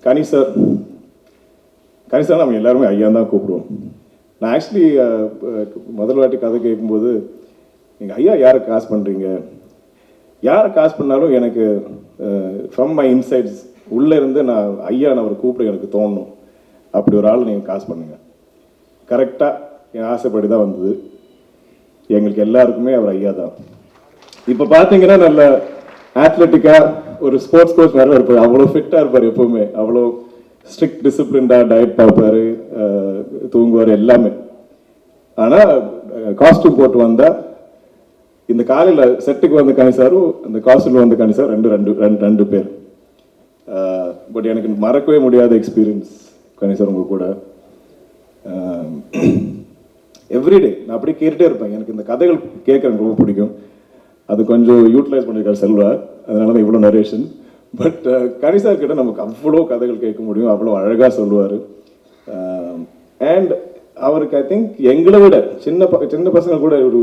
கனி சார் நம்ம எல்லாருமே ஐயா தான் கூப்பிடுவோம். நான் ஆக்சுவலி முதல் வாட்டி கதை கேட்கும்போது, நீங்கள் ஐயா யாரை காசு பண்ணுறீங்க, யாரை காசு பண்ணாலும் எனக்கு ஃப்ரம் மை இன்சைட்ஸ் உள்ளே இருந்து நான் ஐயான்னு அவரை கூப்பிட எனக்கு தோணும். அப்படி ஒரு ஆள் நீங்கள் காசு பண்ணுங்கள். கரெக்டாக என் ஆசைப்படி தான் வந்தது. எங்களுக்கு எல்லாருக்குமே அவர் ஐயா தான். இப்போ பார்த்தீங்கன்னா நல்ல ஆத்லெட்டிக்காக ஒரு ஸ்போர்ட்ஸ் கோச் வேறு இருப்பார். அவ்வளோ ஃபிட்டாக இருப்பார் எப்போவுமே. அவ்வளோ ஸ்ட்ரிக்ட் டிசிப்ளின்டாக டயட் பார்ப்பார், தூங்குவார், எல்லாமே. ஆனால் காஸ்டியூம் போட்டு வந்தால் இந்த காலையில் செட்டுக்கு வந்த கணிசாரும் இந்த காஸ்டியூமில் வந்த கணிசார் ரெண்டு பேர். பட் எனக்கு மறக்கவே முடியாத எக்ஸ்பீரியன்ஸ் கணிசார் உங்கள் கூட. எவ்ரிடே நான் அப்படியே கேட்டுகிட்டே இருப்பேன். எனக்கு இந்த கதைகள் கேட்க எனக்கு ரொம்ப பிடிக்கும். அது கொஞ்சம் யூட்டிலைஸ் பண்ணியிருக்காரு செல்வா, அதனால தான் இவ்வளோ நரேஷன். பட் கணிசார் கிட்ட நமக்கு அவ்வளோ கதைகள் கேட்க முடியும், அவ்வளோ அழகாக சொல்லுவார். அண்ட் அவருக்கு ஐ திங்க் எங்களை விட சின்ன பசங்க கூட, ஒரு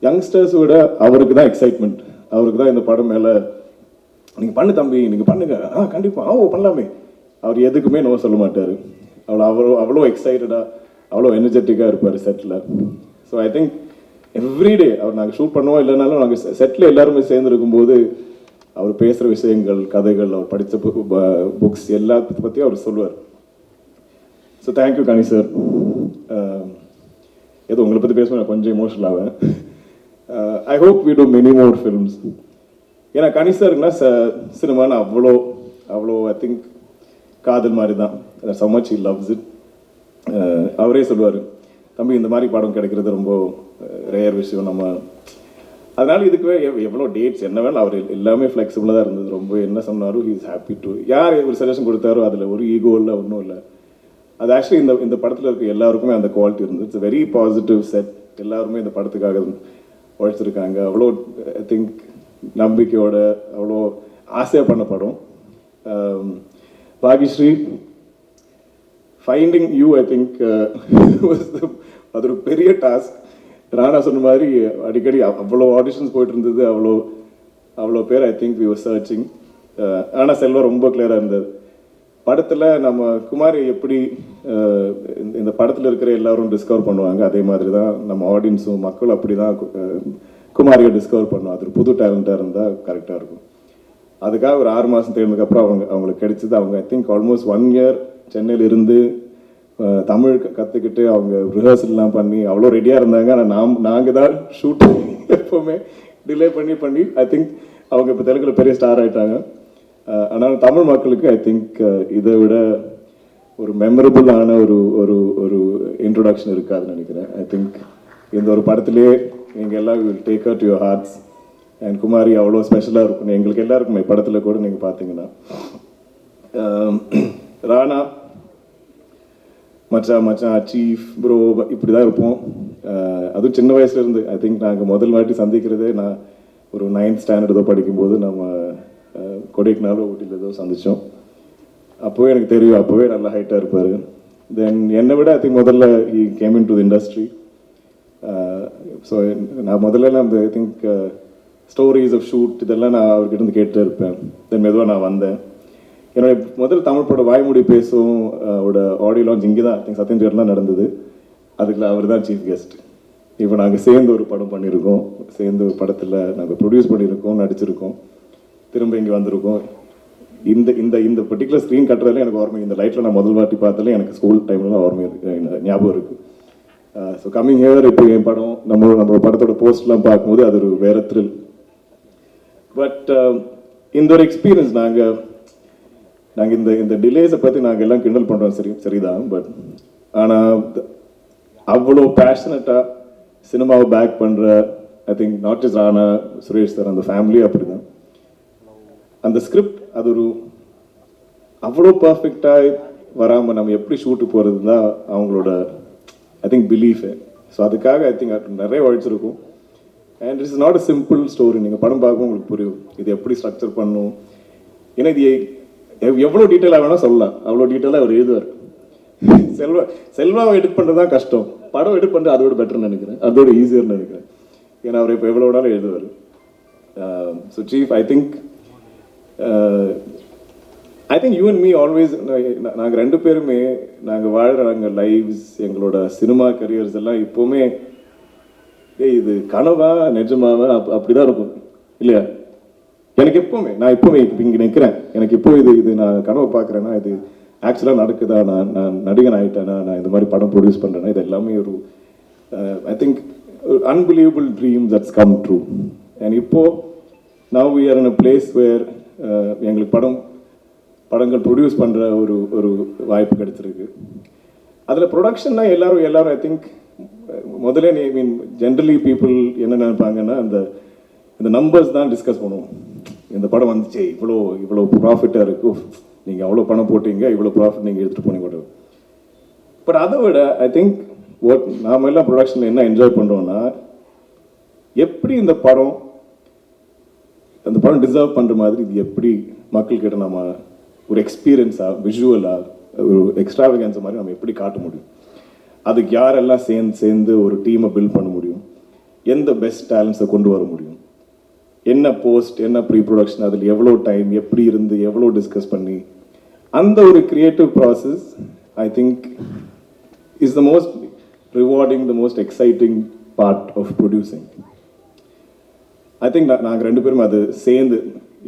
யங்ஸ்டர்ஸ் விட அவருக்கு தான் எக்ஸைட்மெண்ட். அவருக்கு தான் இந்த படம் மேலே நீங்கள் பண்ணு தம்பி, நீங்கள் பண்ணுங்க, கண்டிப்பாக பண்ணலாமே. அவர் எதுக்குமே நோ சொல்ல மாட்டார். அவ்வளோ எக்ஸைட்டடாக, அவ்வளோ எனர்ஜெட்டிக்காக இருப்பார் செட்டில். ஸோ ஐ திங்க் எவ்ரிடே அவர் நாங்கள் ஷூட் பண்ணுவோம் இல்லைனாலும் நாங்கள் செட்டில் எல்லாருமே சேர்ந்துருக்கும்போது அவர் பேசுகிற விஷயங்கள், கதைகள், அவர் படித்த புக்ஸ் எல்லாத்த பற்றியும் அவர் சொல்லுவார். ஸோ தேங்க்யூ கனி சார். ஏதோ உங்களை பற்றி பேசுவேன், கொஞ்சம் எமோஷனல் ஆவேன். I hope we do many more films. ஏன்னா கனி சாருக்குன்னா சினிமான்னு அவ்வளோ ஐ திங்க் காதல் மாதிரி தான். so much he loves it. அவரே சொல்லுவார், தம்பி இந்த மாதிரி படம் கிடைக்கிறது ரொம்ப ரேர் விஷயம். நம்ம அதனால் இதுக்குவே எவ்வளோ டேட்ஸ் என்ன வேணும் அவர் எல்லாமே ஃப்ளெக்சிபிளாக தான் இருந்தது. ரொம்ப என்ன சொன்னாலும் ஹீ இஸ் ஹாப்பி டு. யார் ஒரு சஜஷன் கொடுத்தாரோ அதில் ஒரு ஈகோ இல்லை, ஒன்றும் இல்லை. அது ஆக்சுவலி இந்த படத்தில் இருக்க எல்லாருக்குமே அந்த குவாலிட்டி இருந்தது. It's very positive set. எல்லாருமே இந்த படத்துக்காக உழைச்சிருக்காங்க. அவ்வளோ ஐ திங்க் நம்பிக்கையோட அவ்வளோ ஆசையாக பண்ண படம். பாகிஸ்ரீ ஃபைண்டிங் யூ ஐ திங்க் அது ஒரு பெரிய டாஸ்க். ராணா சொன்ன மாதிரி அடிக்கடி அவ்வளோ ஆடிஷன்ஸ் போயிட்டு இருந்தது, அவ்வளோ பேர் I think we were searching. ஆனால் செல்வா ரொம்ப கிளியராக இருந்தது. படத்தில் நம்ம குமாரி எப்படி இந்த படத்தில் இருக்கிற எல்லாரும் டிஸ்கவர் பண்ணுவாங்க, அதே மாதிரி தான் நம்ம ஆடியன்ஸும் மக்களும் அப்படி தான் குமாரியை டிஸ்கவர் பண்ணுவோம். அது ஒரு புது டேலண்டாக இருந்தால் கரெக்டாக இருக்கும். அதுக்காக ஒரு 6 மாதம் தேர்ந்ததுக்கப்புறம் அவங்களுக்கு கிடைச்சது. அவங்க ஐ திங்க் ஆல்மோஸ்ட் 1 year சென்னையில் இருந்து தமிழ் கற்றுக்கிட்டு அவங்க ரிஹர்சல்லாம் பண்ணி அவ்வளோ ரெடியாக இருந்தாங்க. ஆனால் நாங்கள் தான் ஷூட் எப்போவுமே டிலே பண்ணி ஐ திங்க் அவங்க இப்போ தெலுங்குல பெரிய ஸ்டார் ஆகிட்டாங்க. ஆனால் தமிழ் மக்களுக்கு ஐ திங்க் இதை விட ஒரு மெமரபுளான ஒரு ஒரு இன்ட்ரொடக்ஷன் இருக்காதுன்னு நினைக்கிறேன். ஐ திங்க் இந்த ஒரு படத்திலே நீங்கள் எல்லாம் will take out your hearts. And Kumari அவ்வளோ ஸ்பெஷலாக இருக்கும் எங்களுக்கு எல்லாருக்குமே. படத்தில் கூட நீங்கள் பார்த்தீங்கன்னா ராணா மச்சான் சீஃப் ப்ரோ இப்படி தான் இருப்போம். அதுவும் சின்ன வயசுலேருந்து ஐ திங்க் நாங்கள் முதல் வாட்டி சந்திக்கிறதே நான் ஒரு 9th standard ஏதோ படிக்கும்போது நம்ம கொடைக்கானலோ ஊட்டியில் ஏதோ சந்தித்தோம். அப்போவே எனக்கு தெரியும், அப்போவே நல்லா ஹைட்டாக இருப்பார். தென் என்னை விட ஐ திங்க் முதல்ல he came in to the industry. So நான் முதல்ல அந்த I think stories of shoot இதெல்லாம் நான் அவர்கிட்ட இருந்து கேட்டு இருப்பேன். தென் மெதுவாக நான் வந்தேன். என்னுடைய முதல் தமிழ் படம் வாய்மொழி பேசும் ஆடியோ லான்ச் இங்கே தான் ஐ திங்க் சத்யன் தேட்டர்லாம் நடந்தது. அதுக்குள்ள அவர் தான் சீஃப் கெஸ்ட். இப்போ நாங்கள் சேர்ந்து ஒரு படம் பண்ணியிருக்கோம், சேர்ந்து ஒரு படத்தில் நாங்கள் ப்ரொடியூஸ் பண்ணியிருக்கோம், நடிச்சிருக்கோம், திரும்ப இங்கே வந்திருக்கோம். இந்த இந்த இந்த பர்டிகுலர் ஸ்க்ரீன் கட்டுறதுல எனக்கு ஓர்மை. இந்த லைட்டில் நான் முதல் வாட்டி பார்த்தாலே எனக்கு ஸ்கூல் டைம்லாம் ஓர்மை ஞாபகம் இருக்குது. ஸோ கம்மிங் ஹியர் இப்போ என் படம் நம்ம படத்தோட போஸ்ட்லாம் பார்க்கும்போது அது ஒரு வேற த்ரில். பட் இந்த ஒரு எக்ஸ்பீரியன்ஸ் நாங்கள் இந்த டிலேஸை பற்றி நாங்கள் எல்லாம் கிண்டல் பண்ணுறோம், சரிதான். பட் ஆனால் அவ்வளோ பேஷனட்டாக சினிமாவை பேக் பண்ணுற I think not just Rana, Suresh sir, அந்த ஃபேமிலி அப்படி தான். அந்த ஸ்கிரிப்ட் அது ஒரு அவ்வளோ பர்ஃபெக்டாக வராமல் நம்ம எப்படி ஷூட்டு போகிறது தான் அவங்களோட ஐ திங்க் பிலீஃபு. ஸோ அதுக்காக ஐ திங்க் நிறைய உழைச்சிருக்கும். And it's not a simple story. நீங்கள் படம் பார்க்கும் உங்களுக்கு புரியும் இது எப்படி ஸ்ட்ரக்சர் பண்ணும். ஏன்னா இது எவ்வளோ டீட்டெயிலாக வேணால் சொல்லலாம், அவ்வளோ டீட்டெயிலாக அவர் எழுதுவார். செல்வாவை எடிட் பண்ணுறது தான் கஷ்டம், படம் எடிட் பண்ணுறது அதோட பெட்டர்னு நினைக்கிறேன், அதோட ஈஸியர்னு நினைக்கிறேன். ஏன்னா அவர் இப்போ எவ்வளோ வேணாலும் எழுதுவார். So chief I think you and me always நாங்கள் 2 பேருமே நாங்கள் வாழ்கிற நாங்கள் லைவ்ஸ் எங்களோட சினிமா கரியர்ஸ் எல்லாம் இப்போவுமே இது கனவா நிஜமாவா அப்படிதான் இருக்கும் இல்லையா? எனக்கு எப்பவுமே நான் இங்கே நிற்கிறேன், எனக்கு இப்போ இது நான் கனவு பார்க்குறேன்னா இது ஆக்சுவலாக நடக்குதா, நான் நடிகன் ஆகிட்டேனா, நான் இந்த மாதிரி படம் ப்ரொடியூஸ் பண்ணுறேன்னா, இது எல்லாமே ஒரு I think unbelievable dream that's come true. And இப்போது now we are in a place where எங்களுக்கு படங்கள் ப்ரொடியூஸ் பண்ணுற ஒரு வாய்ப்பு கிடைச்சிருக்கு. அதில் ப்ரொடக்ஷன்னா எல்லாரும் ஐ திங்க் முதல்ல ஜென்ரலி பீப்புள் என்ன நினைப்பாங்கன்னா இந்த நம்பர்ஸ் தான் டிஸ்கஸ் பண்ணுவோம். இந்த படம் வந்துச்சு, இவ்வளோ ப்ராஃபிட்டாக இருக்கும், நீங்கள் அவ்வளோ பணம் போட்டீங்க, இவ்வளோ ப்ராஃபிட் நீங்கள் எடுத்துகிட்டு போனீங்க. பட் அதை விட ஐ திங்க் நாம எல்லாம் ப்ரொடக்ஷனில் என்ன என்ஜாய் பண்ணுறோன்னா எப்படி அந்த படம் டிசர்வ் பண்ணுற மாதிரி இது எப்படி மக்கள்கிட்ட நம்ம ஒரு எக்ஸ்பீரியன்ஸாக விஷுவலாக ஒரு எக்ஸ்ட்ராவகன்ஸ் மாதிரி நம்ம எப்படி காட்ட முடியும், அதுக்கு யாரெல்லாம் சேர்ந்து ஒரு டீமை பில்ட் பண்ண முடியும், எந்த பெஸ்ட் டேலண்ட்ஸை கொண்டு வர முடியும், என்ன போஸ்ட் என்ன ப்ரீ ப்ரொடக்ஷன், அதில் எவ்வளோ டைம் எப்படி இருந்து எவ்வளோ டிஸ்கஸ் பண்ணி அந்த ஒரு creative process I think is the most rewarding, the most exciting part of producing. I think நாங்கள் 2 பேரும் அது சேர்ந்து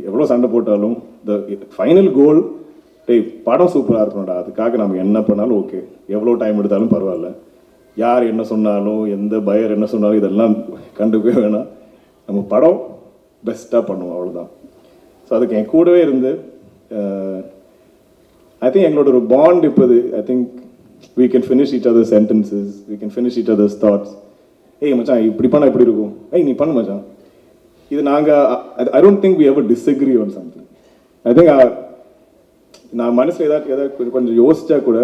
எவ்வளோ சண்டை போட்டாலும் த ஃபைனல் கோல் படம் சூப்பராக இருக்கணும்டா, அதுக்காக நம்ம என்ன பண்ணாலும் ஓகே, எவ்வளோ டைம் எடுத்தாலும் பரவாயில்ல, யார் என்ன சொன்னாலும் எந்த பயர் என்ன சொன்னாலும் இதெல்லாம் கண்டுக்கவே வேணாம், நம்ம படம் பெஸ்ட்டாக பண்ணுவோம், அவ்வளோதான். ஸோ அதுக்கு என் கூடவே இருந்து ஐ திங்க் எங்களோட ஒரு பாண்ட் இப்போது I think we can finish each other's sentences, we can finish each other's thoughts. ஏய் மச்சான் இப்படி பண்ணால் எப்படி இருக்கும், ஏய் நீ பண்ணு மச்சான், இது நாங்கள் I don't think we ever disagree on something. I think நான் மனசில் ஏதாவது கொஞ்சம் யோசிச்சா கூட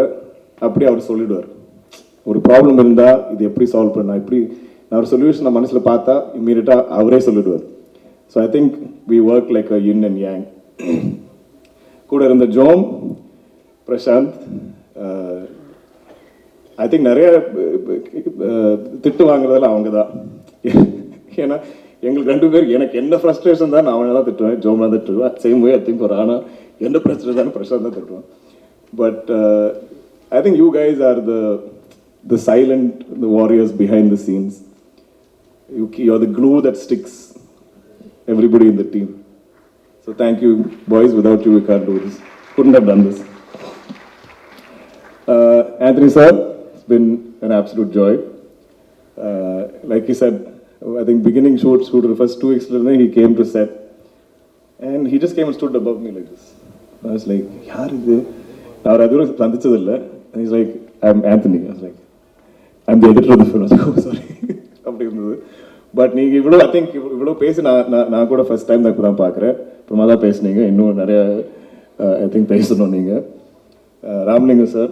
அப்படியே அவர் சொல்லிடுவார். ஒரு ப்ராப்ளம் இருந்தால் இது எப்படி சால்வ் பண்ணா, இப்படி நான் ஒரு சொல்யூஷன் நான் மனசில் பார்த்தா இம்மீடியட்டாக அவரே சொல்லிடுவார். So I think we work like a yin and yang. கூட இருந்த ஜோம், பிரசாந்த், ஐ திங்க் நிறைய திட்டு வாங்குறதெல்லாம் அவங்க தான். ஏன்னா எங்களுக்கு 2 பேர் எனக்கு என்ன ஃப்ரஸ்ட்ரேஷன் தான் நான் அவனை தான் திட்டுவேன், ஜோம் தான் திட்டுவேன். சேம் வே ஐ திங்க் ஒரு ஆனால் என்ன பிரச்சனை தான் பிரசாந்த் தான் திட்டுவேன். But I think you guys are the silent, the warriors behind the scenes. You're the glue that sticks everybody in the team. So thank you, boys. Without you, we can't do this. Couldn't have done this. Anthony sir, it's been an absolute joy. Like he said, I think beginning shoot the first 2 weeks, he came to set, and he just came and stood above me like this. I was like, yaar idu? Now I don't sandhichadilla. And he's like, I'm Anthony. I was like, I'm the editor of the film. I was like, oh, sorry. அப்படி இருந்தது. But நீங்கள் இவ்வளோ I think இவ்வளோ பேசி நான் கூட first time தான் இப்போ தான் பார்க்குறேன். அப்புறமா தான் பேசுனீங்க, இன்னும் நிறைய ஐ திங்க் பேசணும் நீங்கள். ராமலிங்கம் சார்,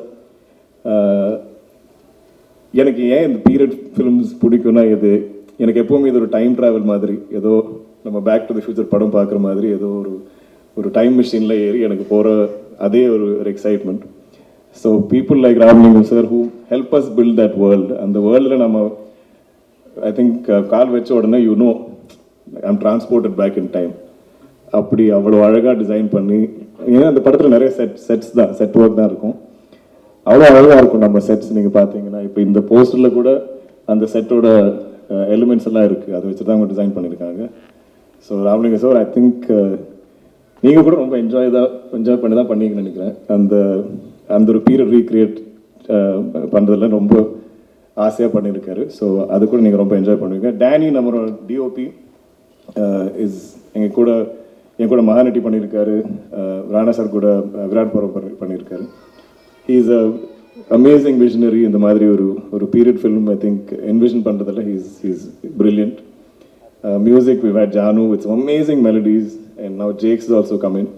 எனக்கு ஏன் இந்த பீரியட் ஃபிலிம்ஸ் பிடிக்கும்னா இது எனக்கு எப்போவுமே இது ஒரு டைம் ட்ராவல் மாதிரி, ஏதோ நம்ம பேக் டு தி ஃபியூச்சர் படம் பார்க்குற மாதிரி, ஏதோ ஒரு டைம் மிஷினில் ஏறி எனக்கு போகிற அதே ஒரு excitement. So people like Ramalingam sir who help us build that world. அந்த வேர்ல்டில் நம்ம ஐ திங்க் கால் வச்ச உடனே I'm transported back in time. அப்படி அவ்வளோ அழகாக டிசைன் பண்ணி, ஏன்னா அந்த படத்தில் நிறைய செட்ஸ் தான், செட் ஒர்க் தான் இருக்கும். அவ்வளோ அழகாக இருக்கும் நம்ம செட்ஸ். நீங்கள் பார்த்தீங்கன்னா இப்போ இந்த போஸ்டரில் கூட அந்த செட்டோட எலிமெண்ட்ஸ் எல்லாம் இருக்குது, அதை வச்சு தான் அவங்க டிசைன் பண்ணியிருக்காங்க. So Ramalingam sir, I think நீங்கள் கூட ரொம்ப என்ஜாய் பண்ணி தான் பண்ணீங்கன்னு நினைக்கிறேன். அந்த ஒரு பீரியட் ரீக்ரியேட் பண்ணுறதுல ரொம்ப ஆசையாக பண்ணியிருக்காரு. ஸோ அது கூட நீங்கள் ரொம்ப என்ஜாய் பண்ணுவீங்க. டேனி நம்மளோட டிஓபி என் கூட மகாநட்டி பண்ணியிருக்காரு. ராணா சார் கூட விராட் பருவம் பண்ணியிருக்காரு. He is a amazing visionary. இந்த மாதிரி ஒரு period film I think envision பண்ணுறதில்ல. He's brilliant. Music we had Jaanu with amazing melodies and now Jakes also come in.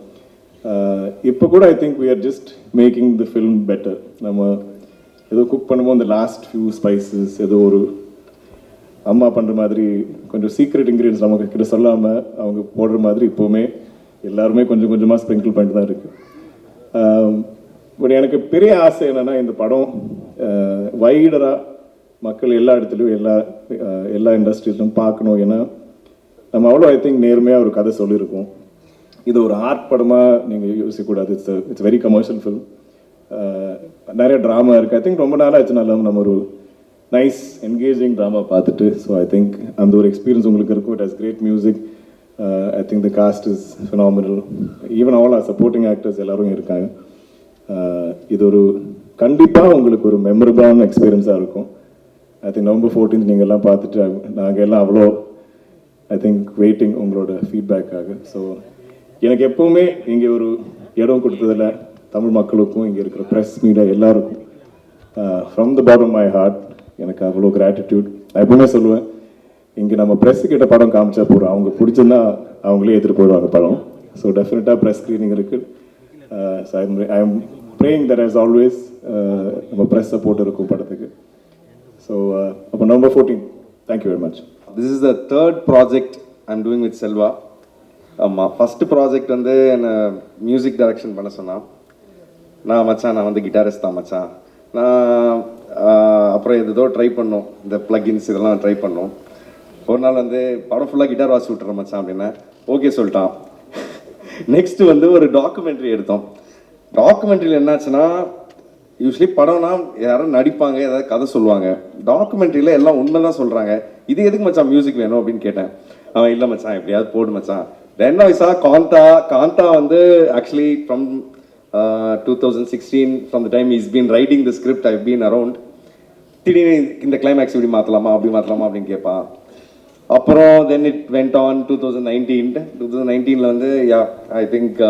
இப்போ கூட I think we are just making the film better. நம்ம ஏதோ cook பண்ணும்போது அந்த லாஸ்ட் ஃபியூ ஸ்பைசஸ் ஏதோ ஒரு அம்மா பண்ணுற மாதிரி கொஞ்சம் சீக்ரெட் இன்க்ரீடியன்ஸ் நமக்கு கிட்ட சொல்லாமல் அவங்க போடுற மாதிரி இப்போவுமே எல்லாருமே கொஞ்சம் கொஞ்சமாக ஸ்ப்ரிங்கிள் பண்ணிட்டு தான் இருக்குது. பட் எனக்கு பெரிய ஆசை என்னென்னா இந்த படம் வைடராக மக்கள் எல்லா இடத்துலையும் எல்லா இண்டஸ்ட்ரீஸ்லையும் பார்க்கணும். ஏன்னா நம்ம அவ்வளோ ஐ திங்க் நேர்மையாக ஒரு கதை சொல்லியிருக்கோம். இது ஒரு ஆர்ட் படமாக நீங்கள் யோசிக்கக்கூடாது. It's very commercial film. நிறைய ட்ராமா இருக்குது. ஐ திங்க் ரொம்ப நாளாக ஆச்சுனாலும் நம்ம ஒரு நைஸ் என்கேஜிங் ட்ராமா பார்த்துட்டு, ஸோ ஐ திங்க் அந்த ஒரு எக்ஸ்பீரியன்ஸ் உங்களுக்கு இருக்கும். It has great music. I think the cast is phenomenal. Even all our supporting actors எல்லாரும் இருக்காங்க. இது ஒரு கண்டிப்பாக உங்களுக்கு ஒரு மெமரபிளான எக்ஸ்பீரியன்ஸாக இருக்கும். ஐ திங்க் November 14th நீங்கள் எல்லாம் பார்த்துட்டு நாங்கள் எல்லாம் அவ்வளோ ஐ திங்க் வெயிட்டிங் உங்களோட ஃபீட்பேக்காக. ஸோ எனக்கு எப்போவுமே இங்கே ஒரு இடம் கொடுத்ததில்ல தமிழ் மக்களுக்கும் இங்கே இருக்கிற ப்ரெஸ் மீடியா எல்லாருக்கும் from the bottom my heart எனக்கு அவ்வளோ கிராட்டிடியூட். நான் எப்பவுமே சொல்லுவேன், இங்கே நம்ம ப்ரெஸ்ஸுக்கிட்ட படம் காமிச்சா போகிறோம், அவங்க பிடிச்சிருந்தா அவங்களே எடுத்துகிட்டு போயிடுவாங்க படம். ஸோ டெஃபினட்டாக ப்ரெஸ் ஸ்க்ரீனிங் இருக்குது. So I am praying that as always நம்ம ப்ரெஸ் சப்போர்ட் இருக்கும் படத்துக்கு. ஸோ அப்போ November 14th. Thank you very much. This is the third project I am doing with Selva. ஆமாம், ஃபஸ்ட்டு ப்ராஜெக்ட் வந்து என்னை மியூசிக் டைரக்ஷன் பண்ண சொன்னான். நான் வந்து கிட்டாரிஸ்ட் தான் மச்சான். நான் அப்புறம் ஏதோ ட்ரை பண்ணோம், இந்த ப்ளகின்ஸ் இதெல்லாம் ட்ரை பண்ணோம். ஒரு நாள் வந்து படம் ஃபுல்லாக கிட்டார் வாசி விட்டுறேன் மச்சான் அப்படின்னா ஓகே சொல்லிட்டான். நெக்ஸ்ட்டு வந்து ஒரு டாக்குமெண்ட்ரி எடுத்தோம். டாக்குமெண்ட்ரியில் என்னாச்சுன்னா, யூஸ்வலி படம்னா யாரும் நடிப்பாங்க, ஏதாவது கதை சொல்லுவாங்க. டாக்குமெண்ட்ரியில் எல்லாம் உண்மை தான் சொல்கிறாங்க. இது எதுக்கு மச்சான் மியூசிக் வேணும் அப்படின்னு கேட்டேன். அவன் இல்லை மச்சான் எப்படியாவது போடு மச்சான். தென் ஐ சா காந்தா வந்து actually from 2016 from the time he's been writing the script, I've been around. திடீர்னு இந்த கிளைமேக்ஸ் இப்படி மாற்றலாமா அப்படி மாற்றலாமா அப்படின்னு கேட்பான். அப்புறம் தென் இட் வெண்ட் ஆன் 2019 வந்து yeah I think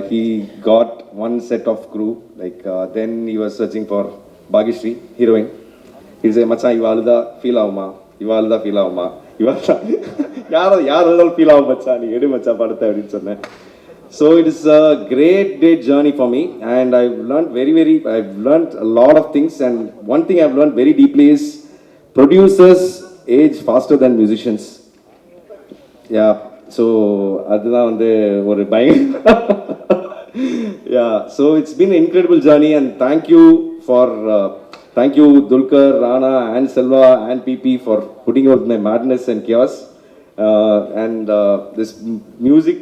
he got one set of crew like then he was searching for Bhagyashree heroine. He said மச்சான் இவாளுதா feel ஆகுமா இவாளுதா யாரும் ஃபீல் ஆகும் மச்சான் நீ எடு மச்சான் படத்தை அப்படின்னு சொன்னேன். So it is a great journey for me and I've learned a lot of things, and one thing I've learned very deeply is producers age faster than musicians. Yeah, so அதுதான் வந்து ஒரு yeah, so it's been an incredible journey and thank you Dulquer, Rana and Selva and PP for putting out my madness and chaos, and this music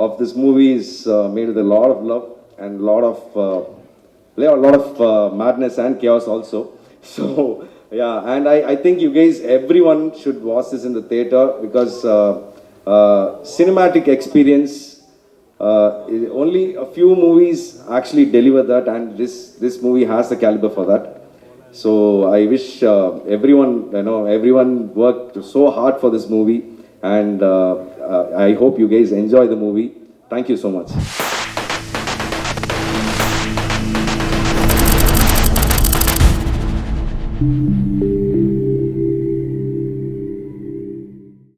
of this movie is made with a lot of love and a lot of madness and chaos also. So yeah, and I think you guys, everyone should watch this in the theater because cinematic experience, only a few movies actually deliver that, and this movie has the caliber for that. So I wish everyone worked so hard for this movie, and I hope you guys enjoy the movie. Thank you so much.